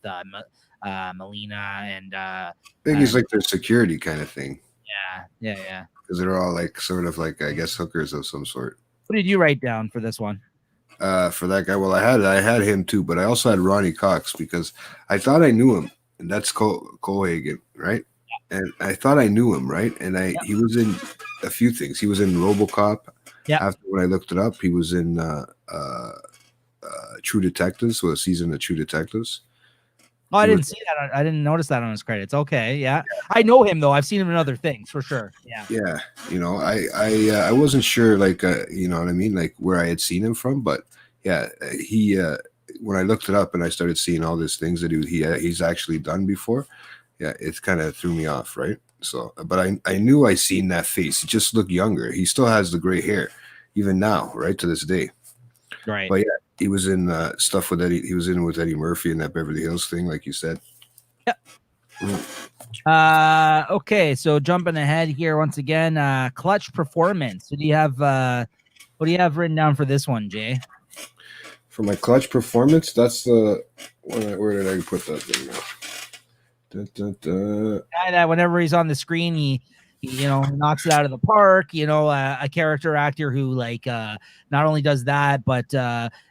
Melina and. I think he's like their security kind of thing. Yeah. Because they're all like sort of like, I guess, hookers of some sort. What did you write down for this one? For that guy, well, I had him too, but I also had Ronnie Cox because I thought I knew him, and that's Cohagen, right? Yeah. And I thought I knew him, right? And he was in a few things. He was in RoboCop. Yeah. After when I looked it up, he was in True Detectives, so a season of True Detectives. Oh, I didn't see that. I didn't notice that on his credits. Okay, yeah. I know him though. I've seen him in other things for sure. Yeah. Yeah, I wasn't sure, like, you know what I mean, like where I had seen him from, but yeah, he when I looked it up and I started seeing all these things that he's actually done before, yeah, it kind of threw me off, right? So, but I knew I seen that face. He just looked younger. He still has the gray hair, even now, right to this day. Right. But yeah, he was in stuff with Eddie. He was in with Eddie Murphy in that Beverly Hills thing, like you said. Yep. Okay, so jumping ahead here once again, clutch performance. What do you have written down for this one, Jay? For my clutch performance, that's the where did I put that thing now? Guy that whenever he's on the screen, he knocks it out of the park. A character actor who like not only does that, but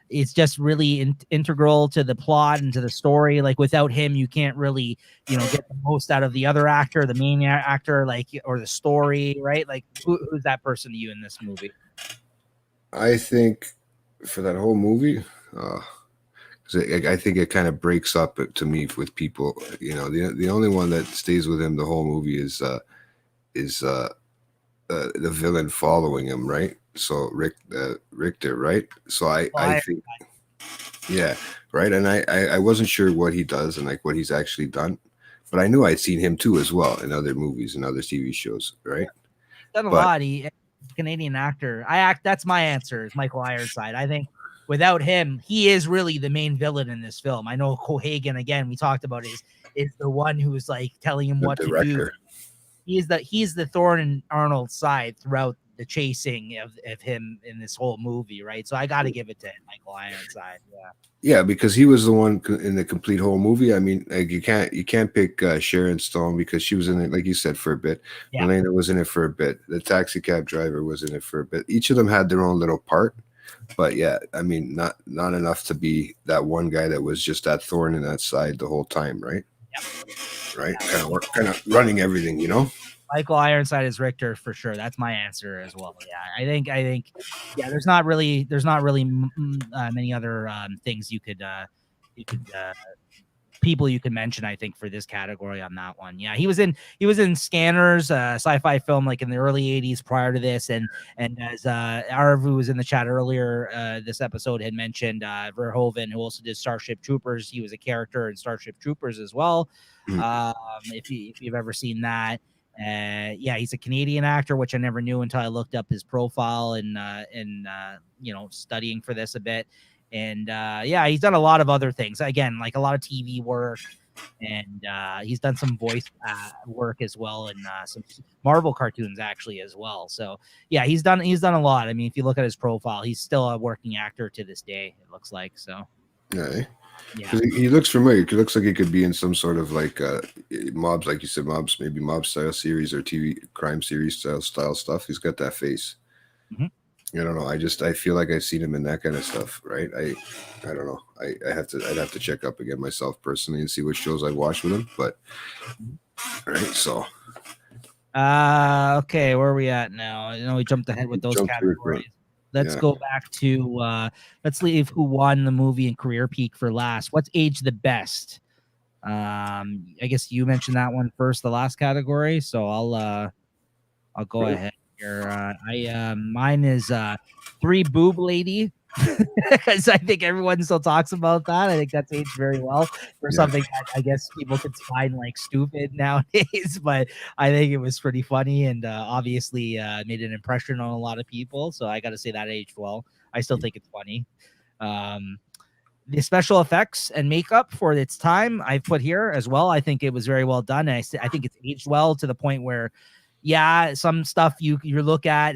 it's just really integral to the plot and to the story. Like without him, you can't really get the most out of the other actor, the main actor, like, or the story, right? Like who's that person to you in this movie? I think for that whole movie, I think it kind of breaks up to me with people. The only one that stays with him the whole movie is the villain following him, right? So Richter, right? So I think, yeah, right. And I wasn't sure what he does and like what he's actually done, but I knew I'd seen him too as well in other movies and other TV shows, right? He's done a lot. He's a Canadian actor. That's my answer. Is Michael Ironside. I think without him, he is really the main villain in this film. I know Cohagen, again, we talked about, is the one who's like telling him what to do. He's the thorn in Arnold's side throughout the chasing of him in this whole movie, right? So I got to give it to Michael Ironside. Yeah, because he was the one in the complete whole movie. I mean, like you can't pick Sharon Stone because she was in it, like you said, for a bit. Yeah. Elena was in it for a bit. The taxi cab driver was in it for a bit. Each of them had their own little part. But yeah, I mean, not enough to be that one guy that was just that thorn in that side the whole time, right? Yep. Right, kind of running everything, Michael Ironside is Richter for sure. That's my answer as well. Yeah, I think, yeah. There's not really many other things you could people you can mention, I think, for this category on that one. Yeah, he was in Scanners, sci-fi film like in the early 80s prior to this, and as Arv, who was in the chat earlier this episode, had mentioned Verhoeven, who also did Starship Troopers. He was a character in Starship Troopers as well. If you've ever seen that. Yeah, he's a Canadian actor, which I never knew until I looked up his profile and studying for this a bit. And yeah, he's done a lot of other things. Again, like a lot of TV work, and he's done some voice work as well, and some Marvel cartoons actually as well. So yeah, he's done a lot. I mean, if you look at his profile, he's still a working actor to this day. It looks like so. Yeah. Yeah. Because he looks familiar. He looks like he could be in some sort of like mobs, like you said, maybe mob style series or TV crime series style stuff. He's got that face. Mhm. I don't know. I feel like I've seen him in that kind of stuff, right? I don't know. I'd have to check up again myself personally and see what shows I watched with him. But right, so Okay, where are we at now? I know we jumped ahead with those categories. Let's go back to let's leave who won the movie and career peak for last. What's aged the best? I guess you mentioned that one first, the last category. So I'll go ahead here. Mine is Three Boob Lady. Because I think everyone still talks about that. I think that's aged very well for something that I guess people could find like stupid nowadays, but I think it was pretty funny and obviously made an impression on a lot of people. So I got to say that aged well. I still think it's funny. The special effects and makeup for its time I've put here as well. I think it was very well done. And I think it's aged well to the point where, yeah, some stuff you look at,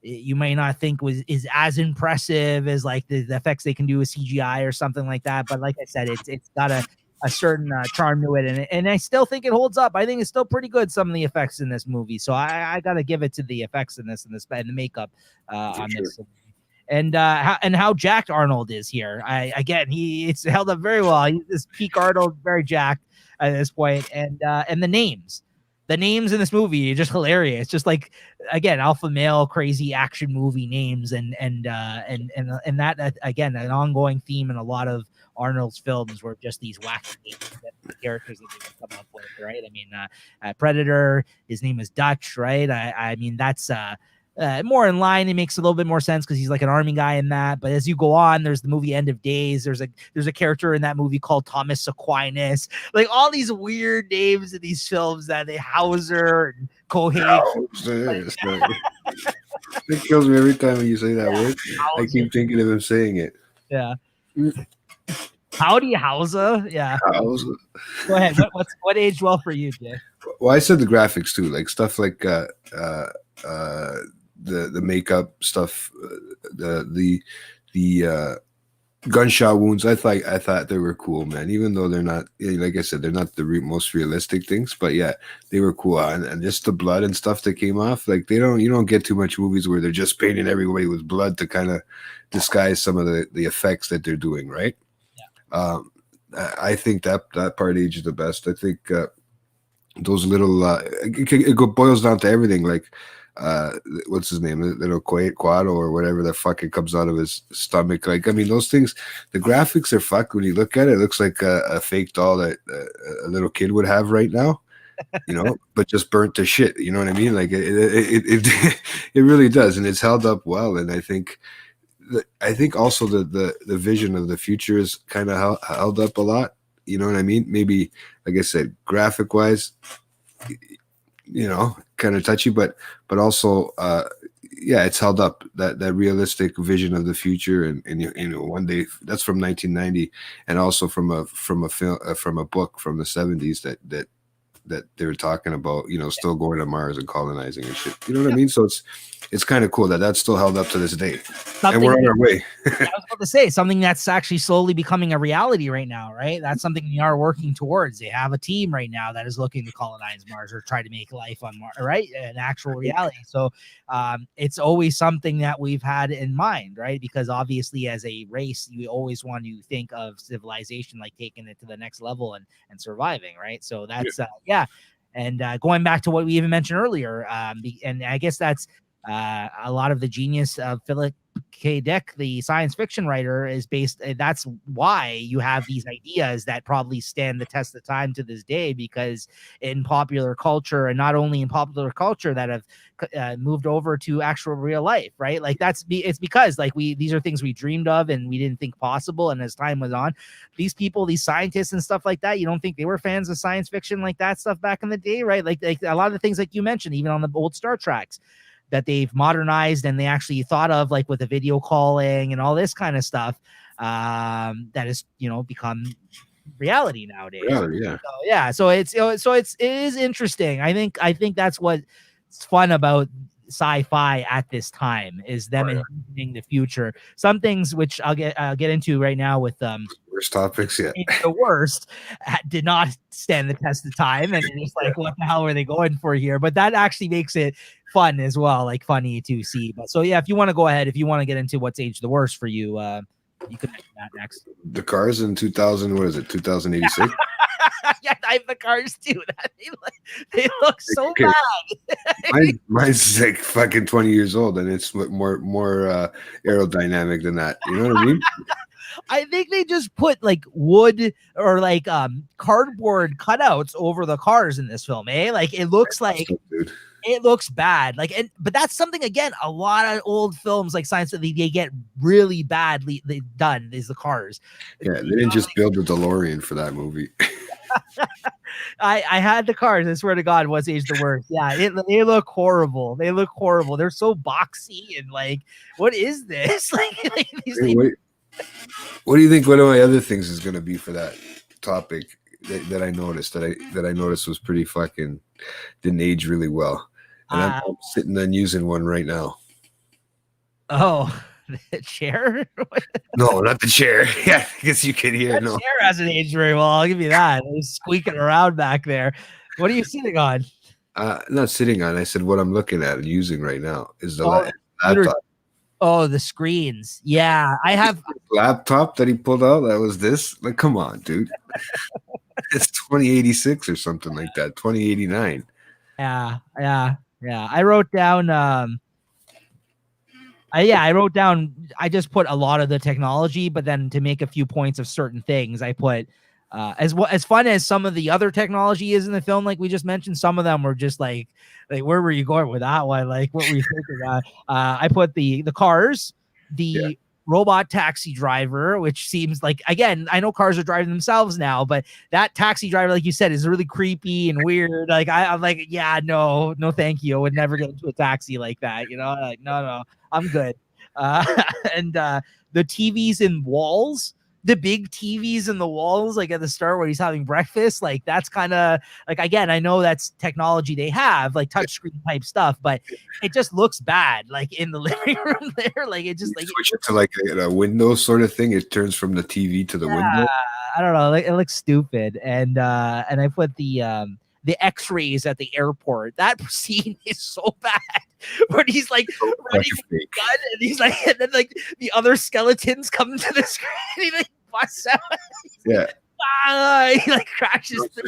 you may not think is as impressive as like the effects they can do with CGI or something like that. But like I said, it's got a certain charm to it, and I still think it holds up. I think it's still pretty good, some of the effects in this movie. So I got to give it to the effects in this and the makeup on this. And how jacked Arnold is here. It's held up very well. He's this peak Arnold, very jacked at this point, and the names. The names in this movie are just hilarious. Just like, again, alpha male crazy action movie names, and that again, an ongoing theme in a lot of Arnold's films were just these wacky characters that they would come up with, right? I mean, Predator, his name is Dutch, right? I mean, that's more in line. It makes a little bit more sense because he's like an army guy in that. But as you go on, there's the movie End of Days. There's a character in that movie called Thomas Aquinas. Like all these weird names in these films that they Hauser and Cohake. It kills me every time when you say that word. Hauser. I keep thinking of him saying it. Yeah. Howdy Hauser. Yeah. Hauser. Go ahead. What aged well for you, Jay? Well, I said the graphics too, like stuff like the makeup stuff, the gunshot wounds. I thought they were cool, man. Even though they're not, like I said, they're not the most realistic things, but yeah, they were cool. And just the blood and stuff that came off, like you don't get too much movies where they're just painting everybody with blood to kind of disguise some of the effects that they're doing, right? Yeah. I think that part aged the best. I think those little it boils down to everything, like what's his name, little Quado or whatever that fucking comes out of his stomach. Like, I mean, those things, the graphics are fuck. When you look at it, it looks like a fake doll that a little kid would have right now, but just burnt to shit. You know what I mean? Like it really does, and it's held up well. And I think also the vision of the future is kind of held up a lot. You know what I mean? Maybe, like I said, graphic wise, kind of touchy, but also, it's held up, that realistic vision of the future. And one day, that's from 1990, and also from a film, from a book from the 70s that they were talking about, still going to Mars and colonizing and shit. You know what I mean? So it's kind of cool that that's still held up to this day. And we're on our way. I was about to say something that's actually slowly becoming a reality right now, right? That's something we are working towards. They have a team right now that is looking to colonize Mars or try to make life on Mars, right? An actual reality. So it's always something that we've had in mind, right? Because obviously as a race, you always want to think of civilization like taking it to the next level and surviving, right? So that's and going back to what we even mentioned earlier, and I guess that's a lot of the genius of Philip K. Dick, the science fiction writer, is based. That's why you have these ideas that probably stand the test of time to this day, because in popular culture, and not only in popular culture, that have moved over to actual real life, right? Like it's because like these are things we dreamed of and we didn't think possible. And as time went on, these people, these scientists and stuff like that, you don't think they were fans of science fiction like that stuff back in the day, right? Like a lot of the things like you mentioned, even on the old Star Treks, that they've modernized and they actually thought of, like with the video calling and all this kind of stuff, that has become reality nowadays. Yeah. So it is interesting. I think that's what's fun about sci-fi at this time, is them envisioning the future. Some things which I'll get into right now with worst topics yet. The worst did not stand the test of time, and it's like, what the hell were they going for here? But that actually makes it fun as well, like funny to see. But so yeah, if you want to go ahead, if you want to get into what's aged the worst for you, you can mention that next. The Cars in 2000, what is it, 2086? Yeah, I have the Cars too. They look so bad. Mine's like fucking 20 years old, and it's more aerodynamic than that. You know what I mean? I think they just put like wood or like cardboard cutouts over the cars in this film, eh? Like it looks like it looks bad. Like, but that's something, again, a lot of old films like science fiction, they get really badly done, is the cars. Yeah, they didn't just build the DeLorean for that movie. I had the Cars. I swear to God, what's aged the worst? Yeah, they look horrible. They look horrible. They're so boxy and like, what is this? Like what do you think? One of my other things is going to be for that topic that I noticed that I noticed was pretty fucking didn't age really well, and I'm sitting and using one right now. Oh. The chair? No, not the chair. Yeah, I guess you can hear. That chair hasn't aged very well. I'll give you that. It was squeaking around back there. What are you sitting on? Not sitting on. I said what I'm looking at and using right now is the laptop. Oh, the screens. Yeah, I have laptop that he pulled out. That was this. Like, come on, dude. It's 2086 or something like that. 2089. Yeah. I wrote down. I wrote down, I just put a lot of the technology, but then to make a few points of certain things, I put as fun as some of the other technology is in the film, like we just mentioned, some of them were just like where were you going with that one? Like, what were you thinking? I put the cars, the robot taxi driver, which seems like, again, I know cars are driving themselves now, but that taxi driver, like you said, is really creepy and weird. Like I'm like, yeah, no, thank you. I would never get into a taxi like that. You know, like, no, I'm good. And the TVs in walls, the big TVs in the walls, like at the start where he's having breakfast, like that's kind of like, again, I know that's technology they have, like touchscreen type stuff, but it just looks bad, like in the living room there. Like it just like switch it to like a window sort of thing. It turns from the TV to the window. I don't know. Like, it looks stupid. And I put the X-rays at the airport. That scene is so bad. Where he's like running with a gun, and he's like, and then like the other skeletons come to the screen, and he like busts out. He like crashes through.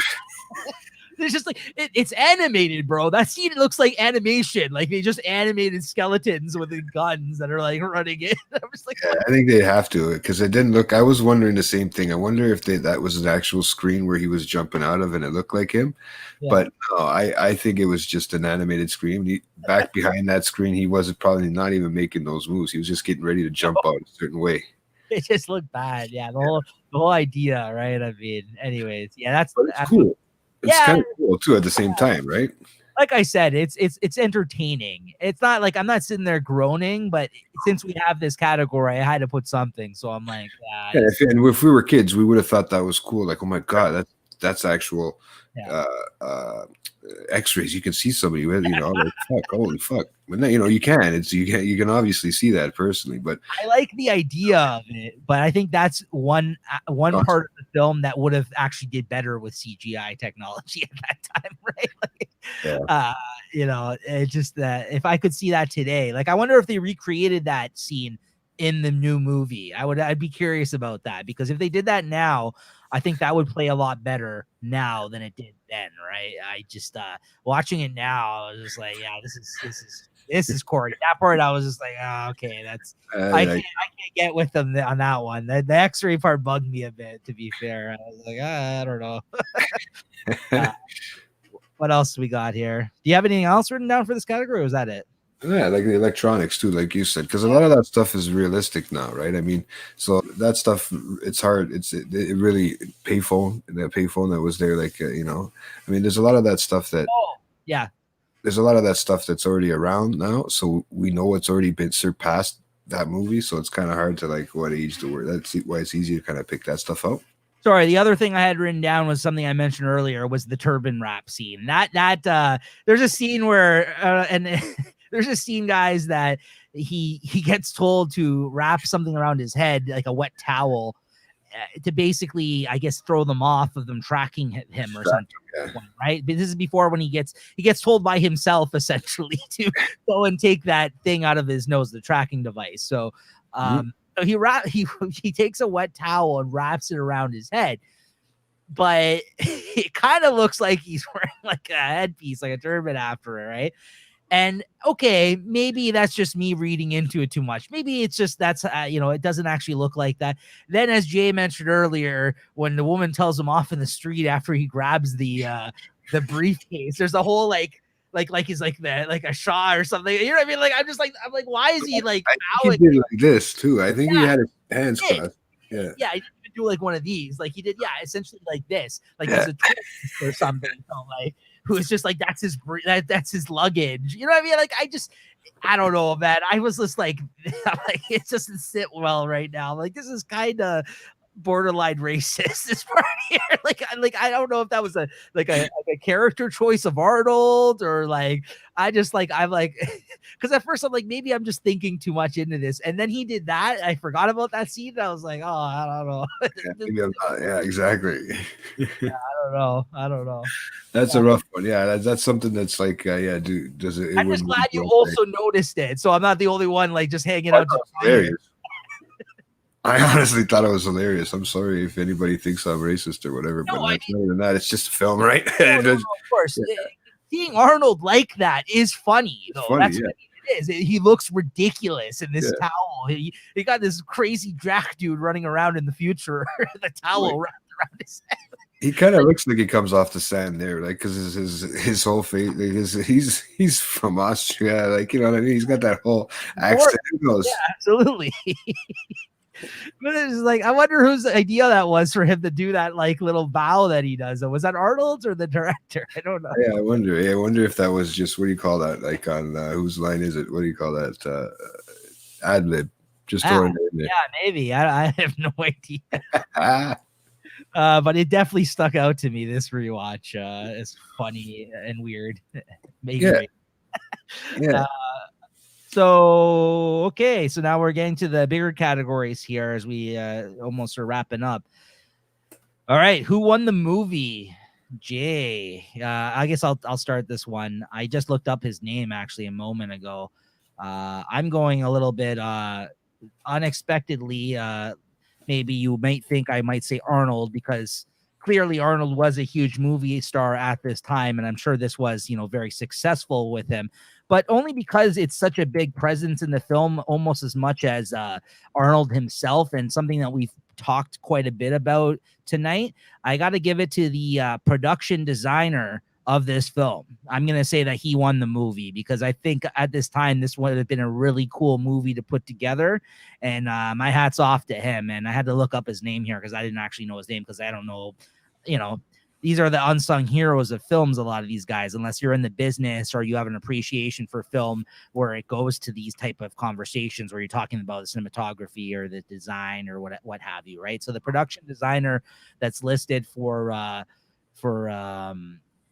It's just like it's animated, bro. That scene looks like animation. Like they just animated skeletons with the guns that are like running in. I'm just like, I think they have to, because it didn't look. I was wondering the same thing. I wonder if that was an actual screen where he was jumping out of, and it looked like him. Yeah. But no, I think it was just an animated screen. Back behind that screen, he wasn't probably not even making those moves. He was just getting ready to jump out a certain way. It just looked bad. Yeah, the whole idea, right? I mean, anyways, yeah, that's cool. It's kind of cool too at the same time, right? Like I said, it's entertaining. It's not like I'm not sitting there groaning, but since we have this category, I had to put something. So I'm like, and if we were kids, we would have thought that was cool. Like, oh my god, that's actual X-rays. You can see somebody with, like, fuck, holy fuck. But no, you can. You can obviously see that personally. But I like the idea of it, but I think that's one part of the film that would have actually did better with CGI technology at that time, right? Like, it just if I could see that today, like I wonder if they recreated that scene in the new movie. I'd be curious about that, because if they did that now, I think that would play a lot better now than it did then, right? I just watching it now, I was just like, yeah, this is corny. That part I was just like, oh, okay, that's I can't get with them on that one. The X-ray part bugged me a bit, to be fair. I was like, I don't know. What else do we got here? Do you have anything else written down for this category, or was that it? Yeah, like the electronics too, like you said, because a lot of that stuff is realistic now, right? I mean, so that stuff, it's hard. It really the payphone that was there, like I mean, there's a lot of that stuff that. Oh, yeah. There's a lot of that stuff that's already around now, so we know it's already been surpassed that movie. So it's kind of hard to like what age to where. That's why it's easy to kind of pick that stuff out. Sorry, the other thing I had written down was something I mentioned earlier, was the turban wrap scene. That there's a scene where and there's a scene, guys, that he gets told to wrap something around his head, like a wet towel, to basically, I guess, throw them off of them tracking him or something. Yeah. Right? But this is before when he gets told by himself essentially to go and take that thing out of his nose, the tracking device. So, so he takes a wet towel and wraps it around his head, but it kind of looks like he's wearing like a headpiece, like a turban after it, right? And okay, maybe that's just me reading into it too much. Maybe it's just that's it doesn't actually look like that. Then, as Jay mentioned earlier, when the woman tells him off in the street after he grabs the briefcase, there's a whole like he's like a Shaw or something. You know what I mean? Like I'm like, why is he like? He did like this too. I think he had his hands crossed. Yeah, yeah, he didn't do like one of these. Like he did, essentially like this. Like he's a tourist or something. So like. Who is just like that's his luggage, you know what I mean? Like I don't know, man. I was just like, it doesn't sit well right now. Like this is kind of borderline racist. This part here, like I don't know if that was a character choice of Arnold or like I'm like because at first I'm like maybe I'm just thinking too much into this, and then he did that. I forgot about that scene. And I was like, oh, I don't know. Yeah, exactly. I don't know. That's a rough one. Yeah, that's something that's like, does it? I'm just glad you also noticed it, so I'm not the only one like just hanging out. Hilarious. I honestly thought it was hilarious. I'm sorry if anybody thinks I'm racist or whatever, but not than that. It's just a film, right? No, of course. Yeah. Seeing Arnold like that is funny, though. Funny, that's what it is. He looks ridiculous in this towel. He got this crazy Jack dude running around in the future, the towel wrapped around his head. He kind of looks like he comes off the sand there, like because his whole face, like he's from Austria, like you know what I mean. He's got that whole accent. Yeah, absolutely. But it's like I wonder whose idea that was for him to do that like little bow that he does. Was that Arnold's or the director? I don't know. Yeah, I wonder if that was just what do you call that? Like on whose line is it? What do you call that? Ad lib. Just throwing it in there. Yeah, maybe. I have no idea. But it definitely stuck out to me this rewatch. It's funny and weird. Maybe. Yeah. So okay, so now we're getting to the bigger categories here as we almost are wrapping up. All right, who won the movie? Jay. I guess I'll start this one. I just looked up his name actually a moment ago. I'm going a little bit unexpectedly. Maybe you might think I might say Arnold because clearly Arnold was a huge movie star at this time, and I'm sure this was, very successful with him. But only because it's such a big presence in the film, almost as much as Arnold himself, and something that we've talked quite a bit about tonight. I got to give it to the production designer of this film. I'm going to say that he won the movie because I think at this time, this would have been a really cool movie to put together. And my hat's off to him. And I had to look up his name here because I didn't actually know his name because I don't know, these are the unsung heroes of films, a lot of these guys, unless you're in the business or you have an appreciation for film where it goes to these type of conversations where you're talking about the cinematography or the design or what have you, right? So the production designer that's listed for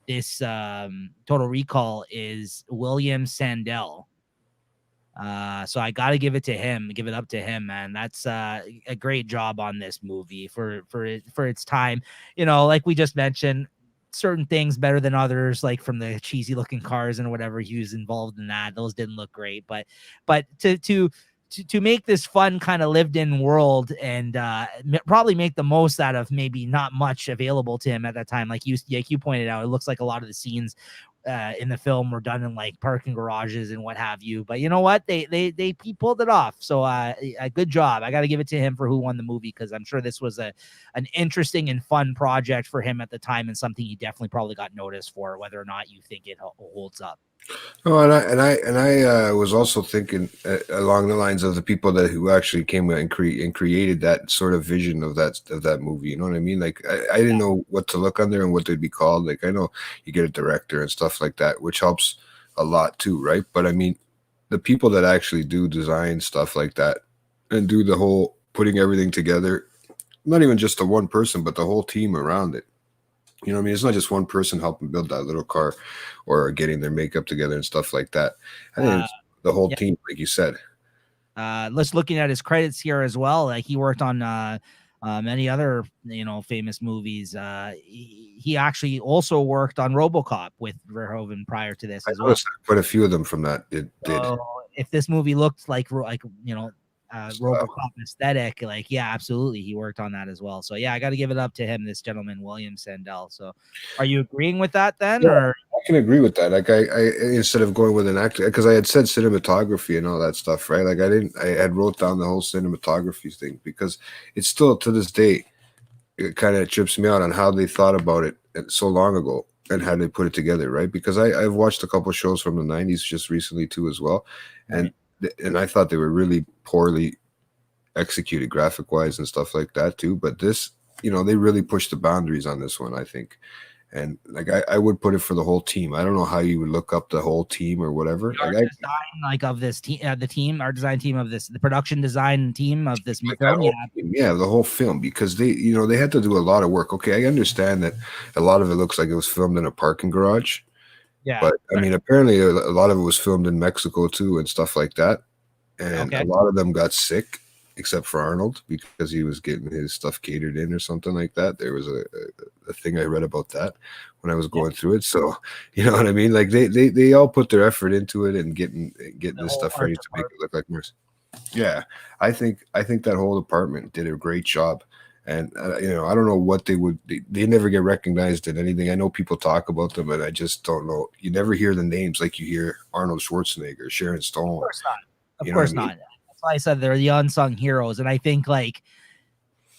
this Total Recall is William Sandell. So I got to give it up to him, man. That's a great job on this movie for its time. Like we just mentioned, certain things better than others, like from the cheesy looking cars and whatever he was involved in that. Those didn't look great, but to make this fun kind of lived in world and probably make the most out of maybe not much available to him at that time. Like you pointed out, it looks like a lot of the scenes in the film were done in like parking garages and what have you, but you know what, he pulled it off. So a good job. I got to give it to him for who won the movie, because I'm sure this was an interesting and fun project for him at the time, and something he definitely probably got noticed for, whether or not you think it holds up. Oh, and I was also thinking along the lines of the people who actually came and created that sort of vision of that movie. You know what I mean? Like I didn't know what to look under and what they'd be called. Like I know you get a director and stuff like that, which helps a lot too, right? But I mean, the people that actually do design stuff like that and do the whole putting everything together, not even just the one person, but the whole team around it. You know what I mean? It's not just one person helping build that little car or getting their makeup together and stuff like that. I think it's the whole Yeah. team, like you said. Let's looking at his credits here as well. Like he worked on many other famous movies. He actually also worked on RoboCop with Verhoeven prior to this as well. Quite a few of them from that did. If this movie looked like RoboCop aesthetic, like absolutely, he worked on that as well. So I got to give it up to him, this gentleman William Sandell. So, are you agreeing with that then, or? I can agree with that. Like I instead of going with an actor, because I had said cinematography and all that stuff, right? Like I had wrote down the whole cinematography thing because it's still to this day, it kind of trips me out on how they thought about it so long ago and how they put it together, right? Because I've watched a couple of shows from the 90s just recently too as well, and I thought they were really poorly executed graphic wise and stuff like that too. But this, they really pushed the boundaries on this one, I think. And like I would put it for the whole team. I don't know how you would look up the whole team or whatever. Of this team, the team, our design team of this, the production design team of this film. The whole film, because they had to do a lot of work. Okay, I understand that a lot of it looks like it was filmed in a parking garage. Yeah, but I mean, apparently a lot of it was filmed in Mexico too and stuff like that. And a lot of them got sick, except for Arnold, because he was getting his stuff catered in or something like that. There was a thing I read about that when I was going through it. So you know what I mean? Like they all put their effort into it and getting this stuff ready to make it look like Mercy. Yeah, I think that whole department did a great job. And I don't know what they never get recognized in anything. I know people talk about them, but I just don't know. You never hear the names like you hear Arnold Schwarzenegger, Sharon Stone. Of course not. Of course not. That's why I said they're the unsung heroes. And I think, like,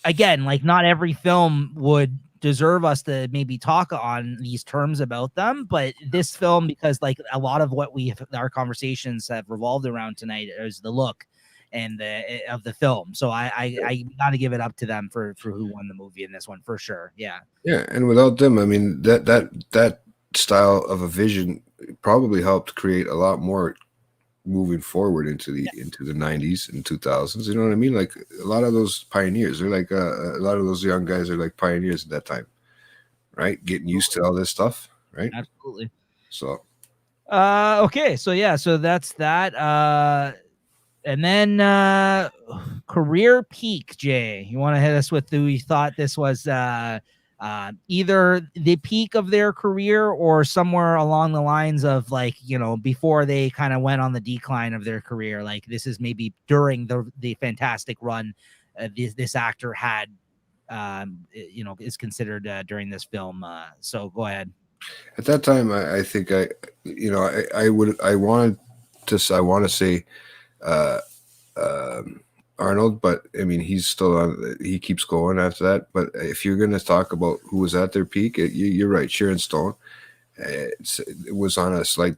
again, like not every film would deserve us to maybe talk on these terms about them, but this film, because like a lot of what our conversations have revolved around tonight is the look and of the film. So I got to give it up to them for who won the movie in this one for sure. Yeah. And without them, I mean, that style of a vision probably helped create a lot more moving forward into the 90s and 2000s. You know what I mean? Like a lot of those pioneers, they're like a lot of those young guys are like pioneers at that time, right? Getting used to all this stuff, right? Absolutely. So okay, so that's that. And then career peak, Jay. You want to hit us with who you thought this was either the peak of their career or somewhere along the lines of, like, before they kind of went on the decline of their career. Like this is maybe during the fantastic run this actor had, is considered during this film. So go ahead. At that time, I think I want to say Arnold, but I mean he's still on. He keeps going after that. But if you're going to talk about who was at their peak, you're right. Sharon Stone. It was on a slight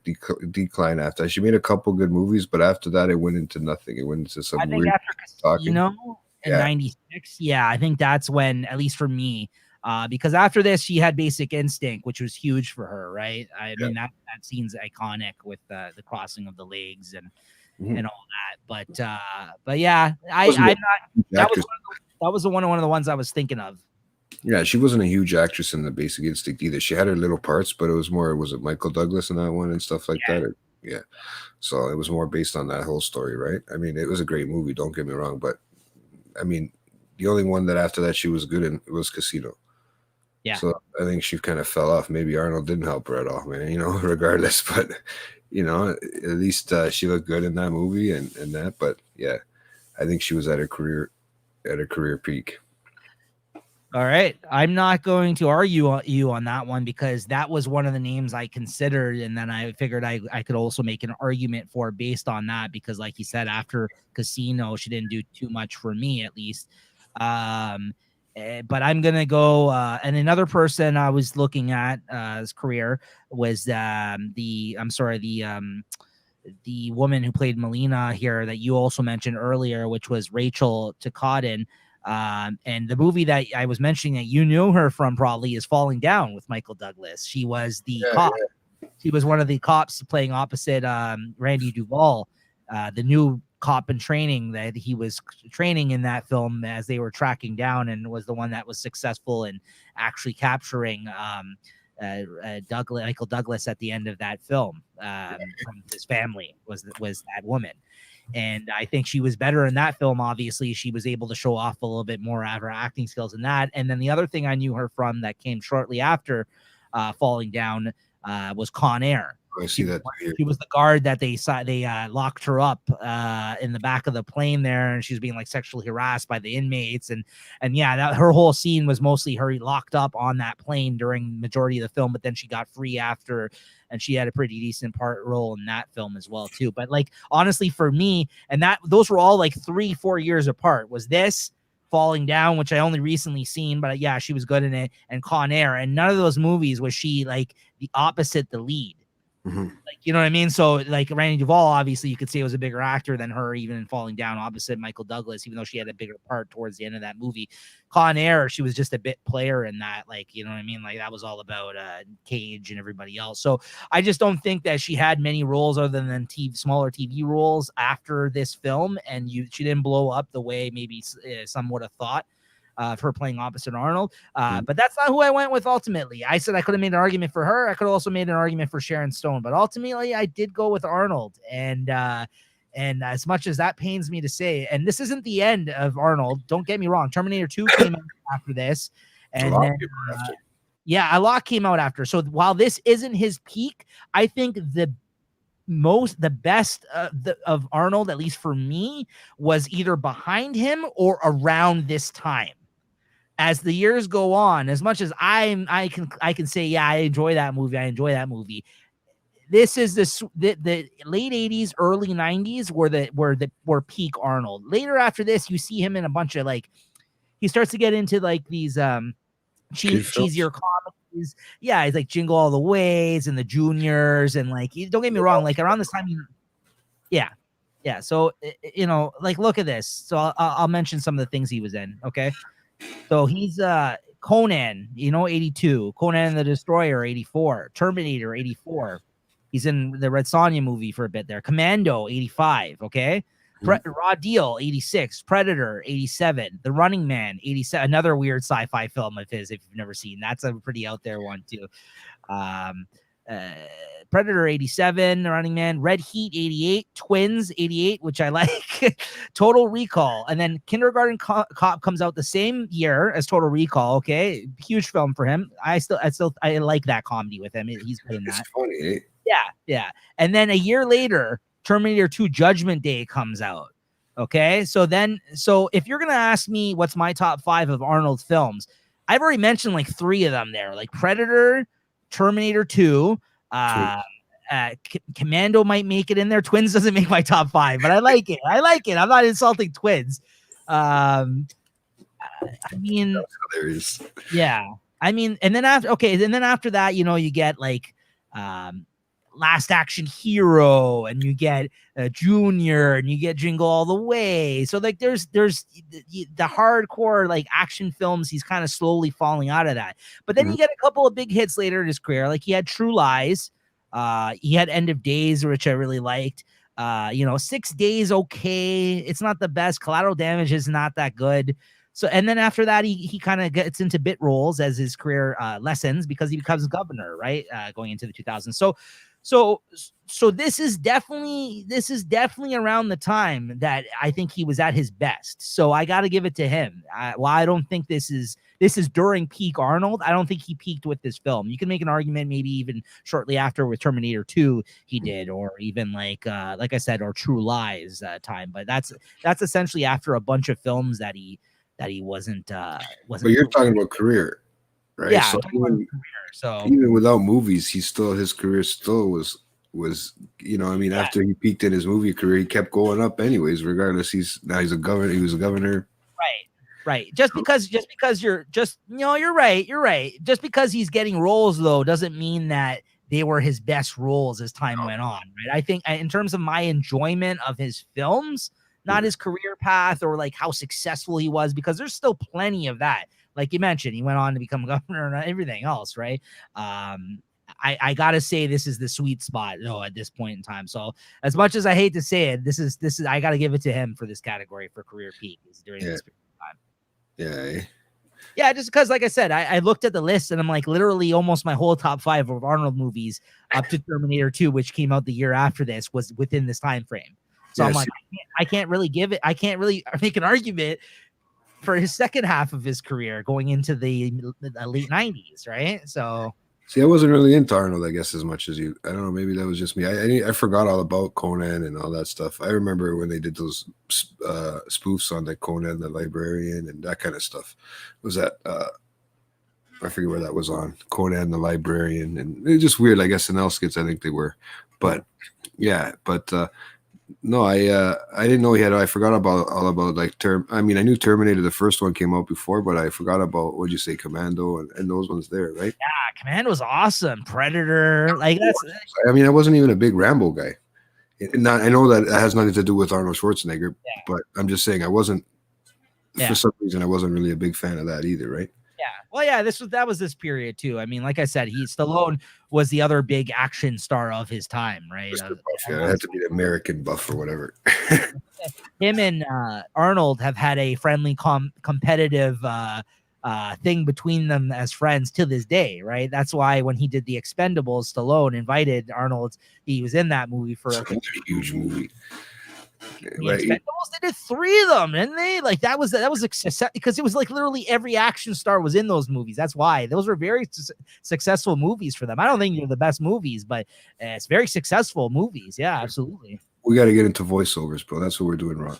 decline after. She made a couple good movies, but after that, it went into nothing. It went into some weird talking. In '96, I think that's when, at least for me, because after this, she had Basic Instinct, which was huge for her, right? I mean that scene's iconic with the crossing of the legs and all that. But yeah, I'm not. That was one of the ones I was thinking of. Yeah, she wasn't a huge actress in the Basic Instinct either. She had her little parts, but it was it Michael Douglas in that one and stuff like that? So it was more based on that whole story, right? I mean, it was a great movie, don't get me wrong, but I mean, the only one that after that she was good in was Casino. Yeah. So I think she kind of fell off. Maybe Arnold didn't help her at all, man, regardless. But, at least she looked good in that movie and that. But, yeah, I think she was at her career peak. All right. I'm not going to argue you on that one because that was one of the names I considered. And then I figured I could also make an argument for based on that because, like you said, after Casino, she didn't do too much for me, at least. But I'm going to go. And another person I was looking at his career was the woman who played Melina here that you also mentioned earlier, which was Rachel Ticotin. And the movie that I was mentioning that you knew her from probably is Falling Down with Michael Douglas. She was the cop. Yeah. She was one of the cops playing opposite Randy Duvall, the new cop in training that he was training in that film as they were tracking down, and was the one that was successful in actually capturing Michael Douglas at the end of that film. From his family was that woman. And I think she was better in that film. Obviously, she was able to show off a little bit more of her acting skills in that. And then the other thing I knew her from that came shortly after Falling Down was Con Air. I see that. She was the guard that they locked her up in the back of the plane there, and she was being like sexually harassed by the inmates, and yeah, her whole scene was mostly her locked up on that plane during majority of the film, but then she got free after, and she had a pretty decent role in that film as well too. But like honestly, for me, and those were all like 3-4 years apart. Was this Falling Down, which I only recently seen, but yeah, she was good in it, and Con Air, and none of those movies was she like the opposite, the lead. Mm-hmm. Like, you know what I mean? So like Randy Duvall, obviously you could say was a bigger actor than her, even in Falling Down, opposite Michael Douglas, even though she had a bigger part towards the end of that movie. Con Air, she was just a bit player in that, like, you know what I mean? Like that was all about Cage and everybody else. So I just don't think that she had many roles other than smaller TV roles after this film, and she didn't blow up the way maybe some would have thought. Of her playing opposite Arnold. But that's not who I went with ultimately. I said I could have made an argument for her. I could have also made an argument for Sharon Stone, but ultimately I did go with Arnold. And as much as that pains me to say, and this isn't the end of Arnold, don't get me wrong. Terminator 2 came out after this. And then, a lot came out after. So while this isn't his peak, I think the best of Arnold, at least for me, was either behind him or around this time. As the years go on, as much as I can say, yeah, I enjoy that movie. This is the late 80s, early 90s were peak Arnold. Later after this, you see him in a bunch of like, he starts to get into like these cheesier comedies. Yeah, he's like Jingle All the Ways and the Juniors, and like, don't get me wrong, like around this time, yeah. So you know, like look at this. So I'll mention some of the things he was in. Okay. So he's Conan, 82, Conan the Destroyer, 84, Terminator, 84. He's in the Red Sonja movie for a bit there. Commando, 85, okay? Raw Deal, 86, Predator, 87, The Running Man, 87, another weird sci-fi film of his if you've never seen. That's a pretty out there one too. Predator 87, The Running Man, Red Heat 88, Twins 88, which I like, Total Recall, and then Kindergarten Cop comes out the same year as Total Recall. Okay, huge film for him. I like that comedy with him. He's good in that. It's funny, eh? Yeah. And then a year later, Terminator 2 Judgment Day comes out. Okay, so if you're gonna ask me what's my top 5 of Arnold's films, I've already mentioned like 3 of them there, like Predator, Terminator 2, Commando might make it in there. Twins doesn't make my top 5, but I like it. I'm not insulting Twins. I mean, that's hilarious. Yeah. I mean, and then after that, you get like Last Action Hero, and you get Junior, and you get Jingle All the Way. So like there's the hardcore like action films. He's kind of slowly falling out of that. But then you get a couple of big hits later in his career. Like he had True Lies. He had End of Days, which I really liked. 6 Days, okay. It's not the best. Collateral Damage is not that good. So, and then after that, he kind of gets into bit roles as his career lessens, because he becomes governor, right? Going into the 2000s. So this is definitely around the time that I think he was at his best. So I got to give it to him. While I don't think this is during peak Arnold, I don't think he peaked with this film. You can make an argument maybe even shortly after with Terminator 2 he did, or even like I said, or True Lies time. But that's essentially after a bunch of films that he wasn't. But you're talking about career, right? Yeah. So even without movies, his career still was after he peaked in his movie career, he kept going up anyways, regardless. He was a governor. Right. Just because you're right. Just because he's getting roles though doesn't mean that they were his best roles as time went on, right? I think in terms of my enjoyment of his films, not his career path or like how successful he was, because there's still plenty of that. Like you mentioned, he went on to become governor and everything else, right? I gotta say this is the sweet spot at this point in time. So as much as I hate to say it, this is I gotta give it to him for this category for career peak is during this period of time. Yeah. Yeah, just because, like I said, I looked at the list and I'm like, literally almost my whole top 5 of Arnold movies up to Terminator 2, which came out the year after this, was within this time frame. So I'm like, I can't really make an argument for his second half of his career going into the late 90s, right? So see, I wasn't really into Arnold, I guess, as much as you. I don't know. Maybe that was just me. I forgot all about Conan and all that stuff. I remember when they did those spoofs on the Conan the Librarian and that kind of stuff. Was that I forget where that was on, Conan the Librarian, and it's just weird. Like SNL skits, I think they were, but yeah, but no, I didn't know he had. I forgot all about like I mean, I knew Terminator, the first one, came out before, but I forgot about, what'd you say, Commando and those ones there, right? Yeah, Commando was awesome. Predator, like that's. I mean, I wasn't even a big Rambo guy. I know that it has nothing to do with Arnold Schwarzenegger, but I'm just saying I wasn't. For some reason, I wasn't really a big fan of that either, right? Yeah. Well, yeah, that was this period too. I mean, like I said, Stallone was the other big action star of his time, right? Buff, yeah, it had to be the American Buff or whatever. Him and Arnold have had a friendly, competitive thing between them as friends to this day, right? That's why when he did the Expendables, Stallone invited Arnold. He was in that movie for a huge movie. Right. Expendables, they did 3 of them, didn't they? Like that was a success because it was like literally every action star was in those movies. That's why those were very successful movies for them. I don't think they're the best movies, but it's very successful movies. Yeah, absolutely. We got to get into voiceovers, bro. That's what we're doing wrong.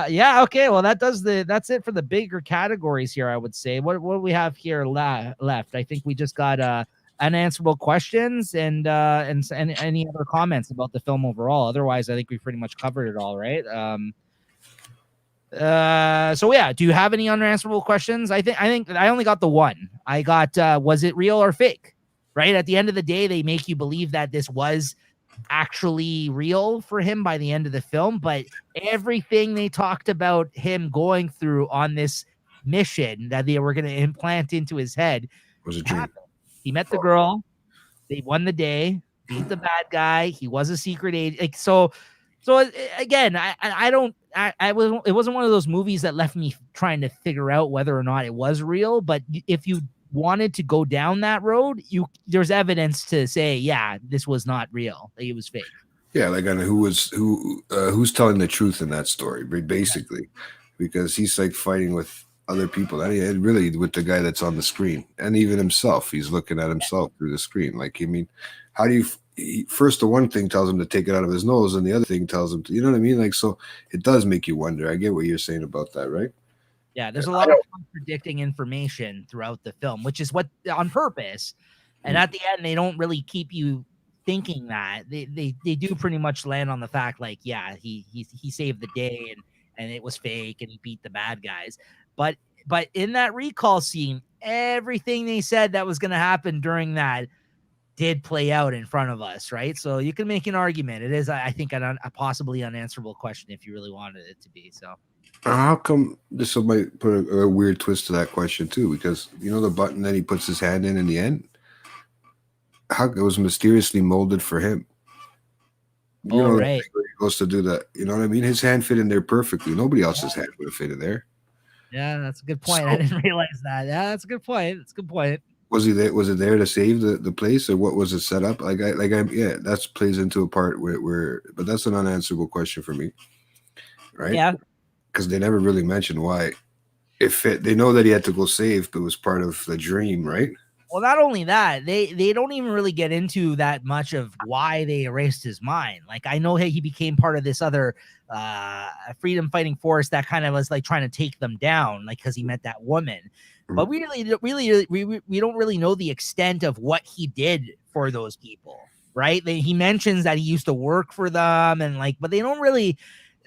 Yeah, okay. Well, that's it for the bigger categories here, I would say. What do we have here left? I think we just got unanswerable questions and any other comments about the film overall. Otherwise, I think we pretty much covered it all, right? So yeah, do you have any unanswerable questions? I think I only got the one. I got was it real or fake? Right? At the end of the day, they make you believe that this was actually real for him by the end of the film, but everything they talked about him going through on this mission that they were going to implant into his head was a dream. He met the girl, they won the day, beat the bad guy. He was a secret agent. Like, so again, it wasn't one of those movies that left me trying to figure out whether or not it was real. But if you wanted to go down that road, there's evidence to say, yeah, this was not real. Like, it was fake. Yeah, like on who's telling the truth in that story, basically, because he's like fighting with other people, and really with the guy that's on the screen, and even himself, he's looking at himself through the screen. Like, I mean, how do you first, the one thing tells him to take it out of his nose, and the other thing tells him to, you know what I mean? Like, so it does make you wonder. I get what you're saying about that, right? Yeah, there's a lot of contradicting information throughout the film, which is what on purpose. And at the end, they don't really keep you thinking that. They do pretty much land on the fact, like, yeah, he saved the day and it was fake and he beat the bad guys. But in that recall scene, everything they said that was going to happen during that did play out in front of us, right? So you can make an argument. It is, I think, a possibly unanswerable question if you really wanted it to be. So how come this might put a weird twist to that question too? Because you know the button that he puts his hand in the end, how it was mysteriously molded for him. You know, right. He goes to do that. You know what I mean? His hand fit in there perfectly. Nobody else's hand would have fit in there. Yeah, that's a good point. I didn't realize that. Yeah, that's a good point. That's a good point. Was he there? Was it there to save the place, or what was it set up? Yeah, that plays into a part where, but that's an unanswerable question for me, right? Yeah, because they never really mentioned why it fit. They know that he had to go save, but it was part of the dream, right? Well, not only that, they don't even really get into that much of why they erased his mind. Like, I know he became part of this other freedom fighting force that kind of was like trying to take them down, like because he met that woman. Mm-hmm. But we don't really know the extent of what he did for those people, right? He mentions that he used to work for them, and like, but they don't really.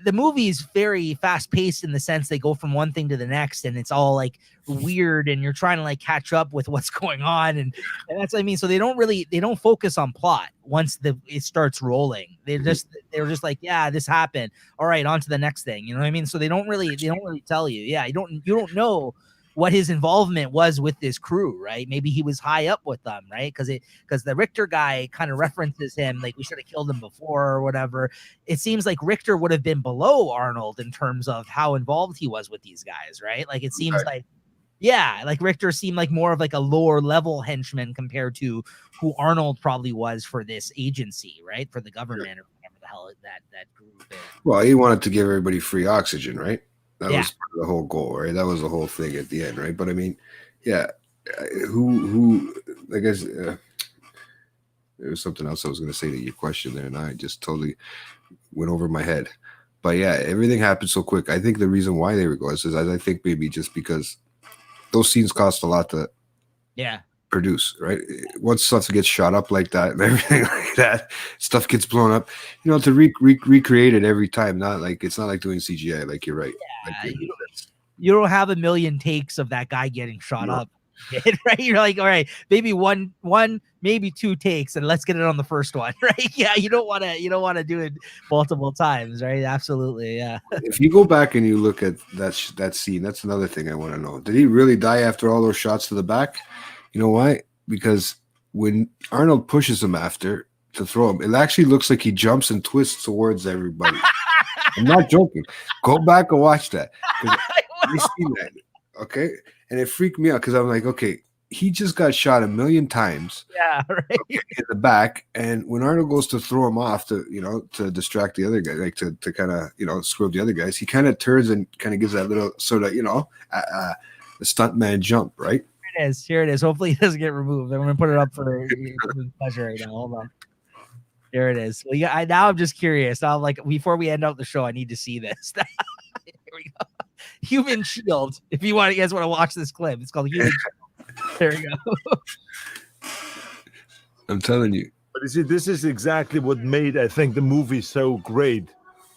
The movie is very fast paced in the sense they go from one thing to the next, and it's all like weird, and you're trying to like catch up with what's going on, and that's what I mean. So they don't focus on plot once it starts rolling. They're just like, yeah, this happened. All right, on to the next thing. You know what I mean? So they don't really tell you. Yeah, you don't know what his involvement was with this crew, right? Maybe he was high up with them, right? Because the Richter guy kind of references him like we should have killed him before or whatever. It seems like Richter would have been below Arnold in terms of how involved he was with these guys, right? Like it seems like, yeah, like Richter seemed like more of like a lower level henchman compared to who Arnold probably was for this agency, right? For the government or whatever the hell that group is. Well, he wanted to give everybody free oxygen, right? That Yeah. was part of the whole goal, right? That was the whole thing at the end, right? But I mean, yeah, who I guess there was something else I was going to say to your question there, and I just totally went over my head. But yeah, everything happened so quick. I think the reason why they were going is I think maybe just because those scenes cost a lot to produce, right? Once stuff gets shot up like that and everything like that, stuff gets blown up, you know, to recreate it every time. Not like it's not like doing CGI. Like you're right. Yeah, like, you don't have a million takes of that guy getting shot up, right? You're like, all right, maybe one, maybe 2 takes, and let's get it on the first one, right? Yeah, you don't want to do it multiple times, right? Absolutely, yeah. If you go back and you look at that scene, that's another thing I want to know. Did he really die after all those shots to the back? You know why? Because when Arnold pushes him after to throw him, it actually looks like he jumps and twists towards everybody. I'm not joking. Go back and watch that. I seen that. Okay. And it freaked me out because I'm like, okay, he just got shot 1,000,000 times. Yeah, right. In the back. And when Arnold goes to throw him off to, you know, to distract the other guy, like to kind of, you know, screw up the other guys, he kind of turns and kind of gives that little sort of, you know, a stuntman jump, right? Here it is. Hopefully it doesn't get removed. I'm gonna put it up for pleasure right now. Hold on. Here it is. Well, yeah, now I'm just curious. Now, like before we end up the show, I need to see this. Here we go. Human Shield. If you guys want to watch this clip, it's called Human Shield. There we go. I'm telling you. But you see, this is exactly what made, I think, the movie so great,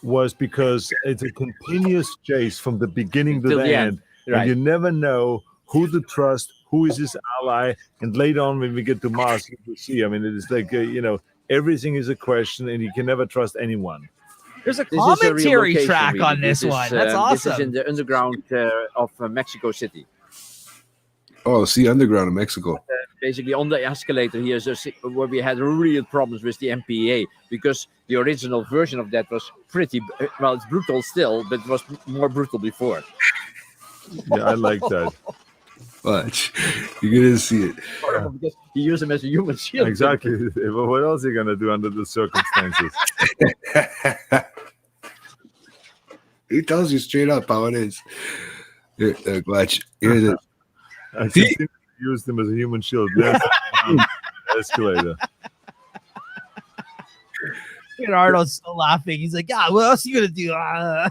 was because it's a continuous chase from the beginning to the end. Right. And you never know who to trust, who is his ally. And later on, when we get to Mars, you will see, I mean, it is like, you know, everything is a question and you can never trust anyone. There's a commentary track on this one. That's awesome. This is in the underground of Mexico City. Oh, see, underground in Mexico. Basically, on the escalator here is where we had real problems with the MPA because the original version of that was pretty, well, it's brutal still, but it was more brutal before. Yeah, I like that. Watch. You're going to see it. Because he used him as a human shield. Exactly. What else are you going to do under the circumstances? He tells you straight up how it is. Here, watch. Here it is. I continue to use them as a human shield. Yes, escalator. And Arnold's still laughing. He's like, "Yeah, what else are you gonna do?" That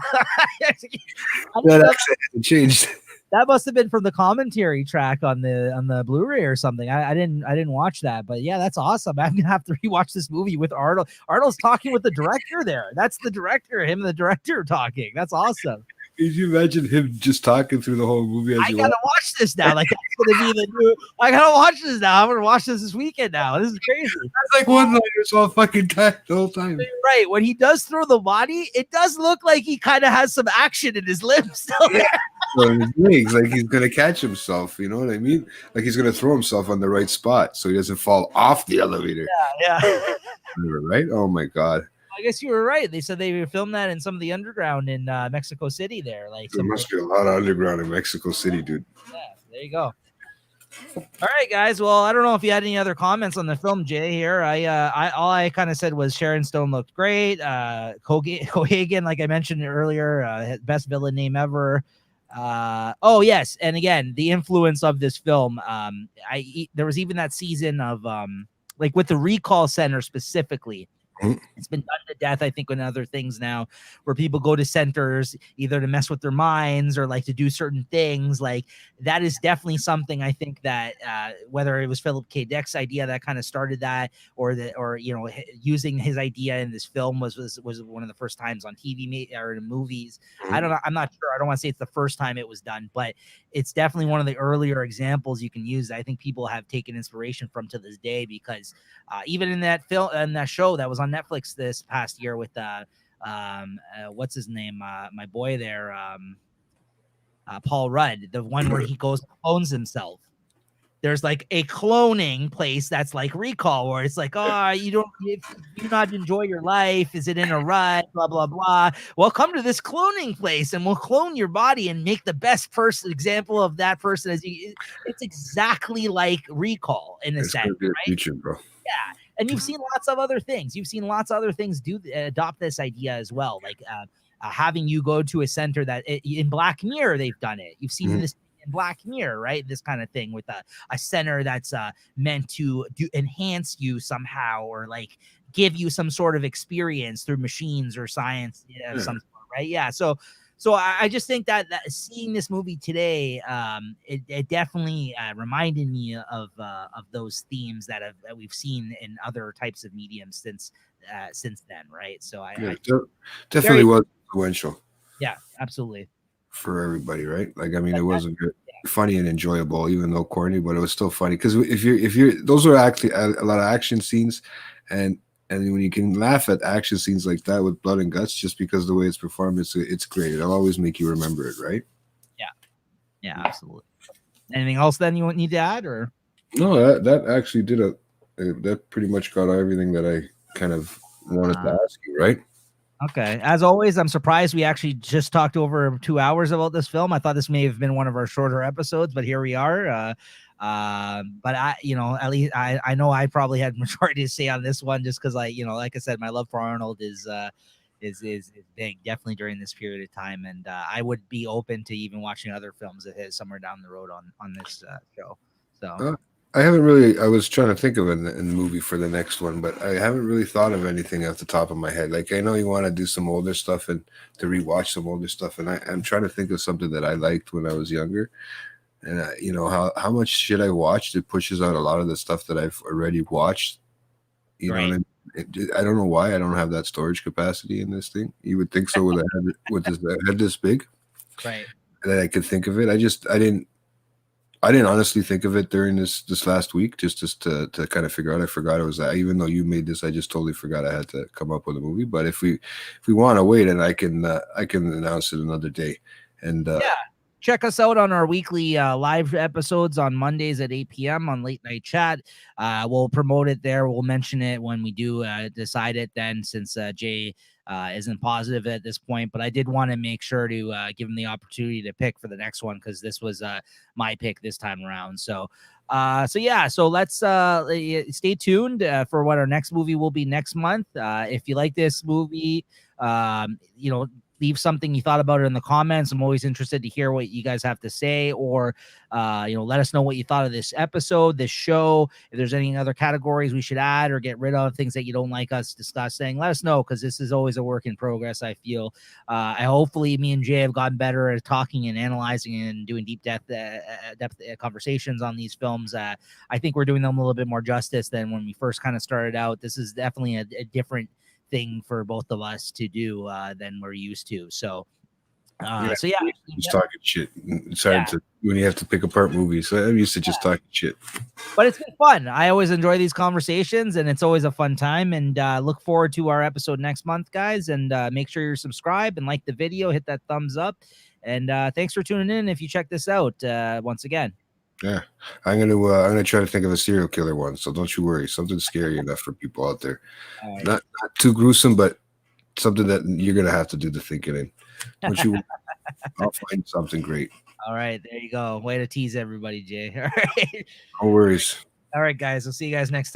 accent hasn't changed. That must have been from the commentary track on the Blu-ray or something. I didn't watch that, but yeah, that's awesome. I'm gonna have to rewatch this movie with Arnold. Arnold's talking with the director there. That's the director. Him and the director talking. That's awesome. Could you imagine him just talking through the whole movie? I gotta watch this now. Like that's gonna be the new. I gotta watch this now. I'm gonna watch this weekend now. This is crazy. That's like one-liners all fucking time, the whole time. Right. When he does throw the body, it does look like he kind of has some action in his limbs still there. So his legs, like he's gonna catch himself. You know what I mean? Like he's gonna throw himself on the right spot so he doesn't fall off the elevator. Yeah. Right? Oh my god. I guess you were right. They said they filmed that in some of the underground in Mexico City there. Like there must be a lot of underground in Mexico City, dude. Yeah, there you go. All right, guys. Well, I don't know if you had any other comments on the film, Jay. Here, all I kind of said was Sharon Stone looked great. Cohagen, like I mentioned earlier, best villain name ever. Oh yes, and again, the influence of this film. There was even that season of like with the Recall Center specifically. It's been done to death, I think, in other things now, where people go to centers either to mess with their minds or like to do certain things. Like that is definitely something I think that whether it was Philip K. Dick's idea that kind of started that, or you know, using his idea in this film was one of the first times on TV or in movies. I don't know. I'm not sure. I don't want to say it's the first time it was done, but it's definitely one of the earlier examples you can use. I think people have taken inspiration from to this day because even in that film and that show that was on Netflix this past year with what's his name, my boy there, Paul Rudd, the one where he goes clones himself. There's like a cloning place that's like Recall, where it's like, oh, you do not enjoy your life? Is it in a rut? Blah, blah, blah. Well, come to this cloning place and we'll clone your body and make the best person example of that person. It's exactly like Recall in a sense, right? Future, bro. Yeah. And you've seen lots of other things. You've seen lots of other things adopt this idea as well. Like having you go to a center that in Black Mirror, they've done it. You've seen this in Black Mirror, right? This kind of thing with a center that's meant to enhance you somehow, or like give you some sort of experience through machines or science, some sort, right? Yeah. So I just think that seeing this movie today, it definitely reminded me of those themes that we've seen in other types of mediums since then, right? So definitely was influential. Yeah, absolutely. For everybody, right? Like, I mean, it wasn't good, funny and enjoyable, even though corny, but it was still funny because if you're those were actually a lot of action scenes, and when you can laugh at action scenes like that with blood and guts just because of the way it's performed, it's great. It'll always make you remember it, right? Yeah, absolutely. Anything else then you need to add, or no? That actually did that pretty much got everything that I kind of wanted to ask you, right? Okay. As always, I'm surprised we actually just talked over 2 hours about this film. I thought this may have been one of our shorter episodes, but here we are. But at least I know I probably had majority to say on this one, just because like I said, my love for Arnold is big, definitely during this period of time, and I would be open to even watching other films of his somewhere down the road on this show. So. I haven't really. I was trying to think of a movie for the next one, but I haven't really thought of anything off the top of my head. Like, I know you want to do some older stuff and to rewatch some older stuff, and I'm trying to think of something that I liked when I was younger. And how much shit I watched, it pushes out a lot of the stuff that I've already watched. You know, and I don't know why I don't have that storage capacity in this thing. You would think so with a head this big, right? That I could think of it. I didn't honestly think of it during this last week, just to kind of figure out. I forgot it was that. Even though you made this, I just totally forgot I had to come up with a movie. But if we want to wait, and I can announce it another day. And check us out on our weekly live episodes on Mondays at 8 p.m. on Late Night Chat. We'll promote it there. We'll mention it when we do decide it then, since Jay isn't positive at this point. But I did want to make sure to give him the opportunity to pick for the next one, because this was my pick this time around. So let's stay tuned for what our next movie will be next month. If you like this movie, leave something you thought about it in the comments. I'm always interested to hear what you guys have to say, or let us know what you thought of this episode, this show. If there's any other categories we should add or get rid of, things that you don't like us discussing, let us know, because this is always a work in progress. I feel hopefully me and Jay have gotten better at talking and analyzing and doing deep depth conversations on these films. I think we're doing them a little bit more justice than when we first kind of started out. This is definitely a different thing for both of us to do than we're used to. So just talking shit. It's hard to when you have to pick apart movies. So I'm used to just talking shit. But it's been fun. I always enjoy these conversations, and it's always a fun time. And look forward to our episode next month, guys. And make sure you're subscribed and like the video, hit that thumbs up. And thanks for tuning in. If you check this out once again. Yeah, I'm gonna try to think of a serial killer one. So don't you worry, something scary enough for people out there. Right. Not too gruesome, but something that you're gonna have to do the thinking in. Don't you? I'll find something great. All right, there you go. Way to tease everybody, Jay. All right. No worries. All right, guys. We'll see you guys next time.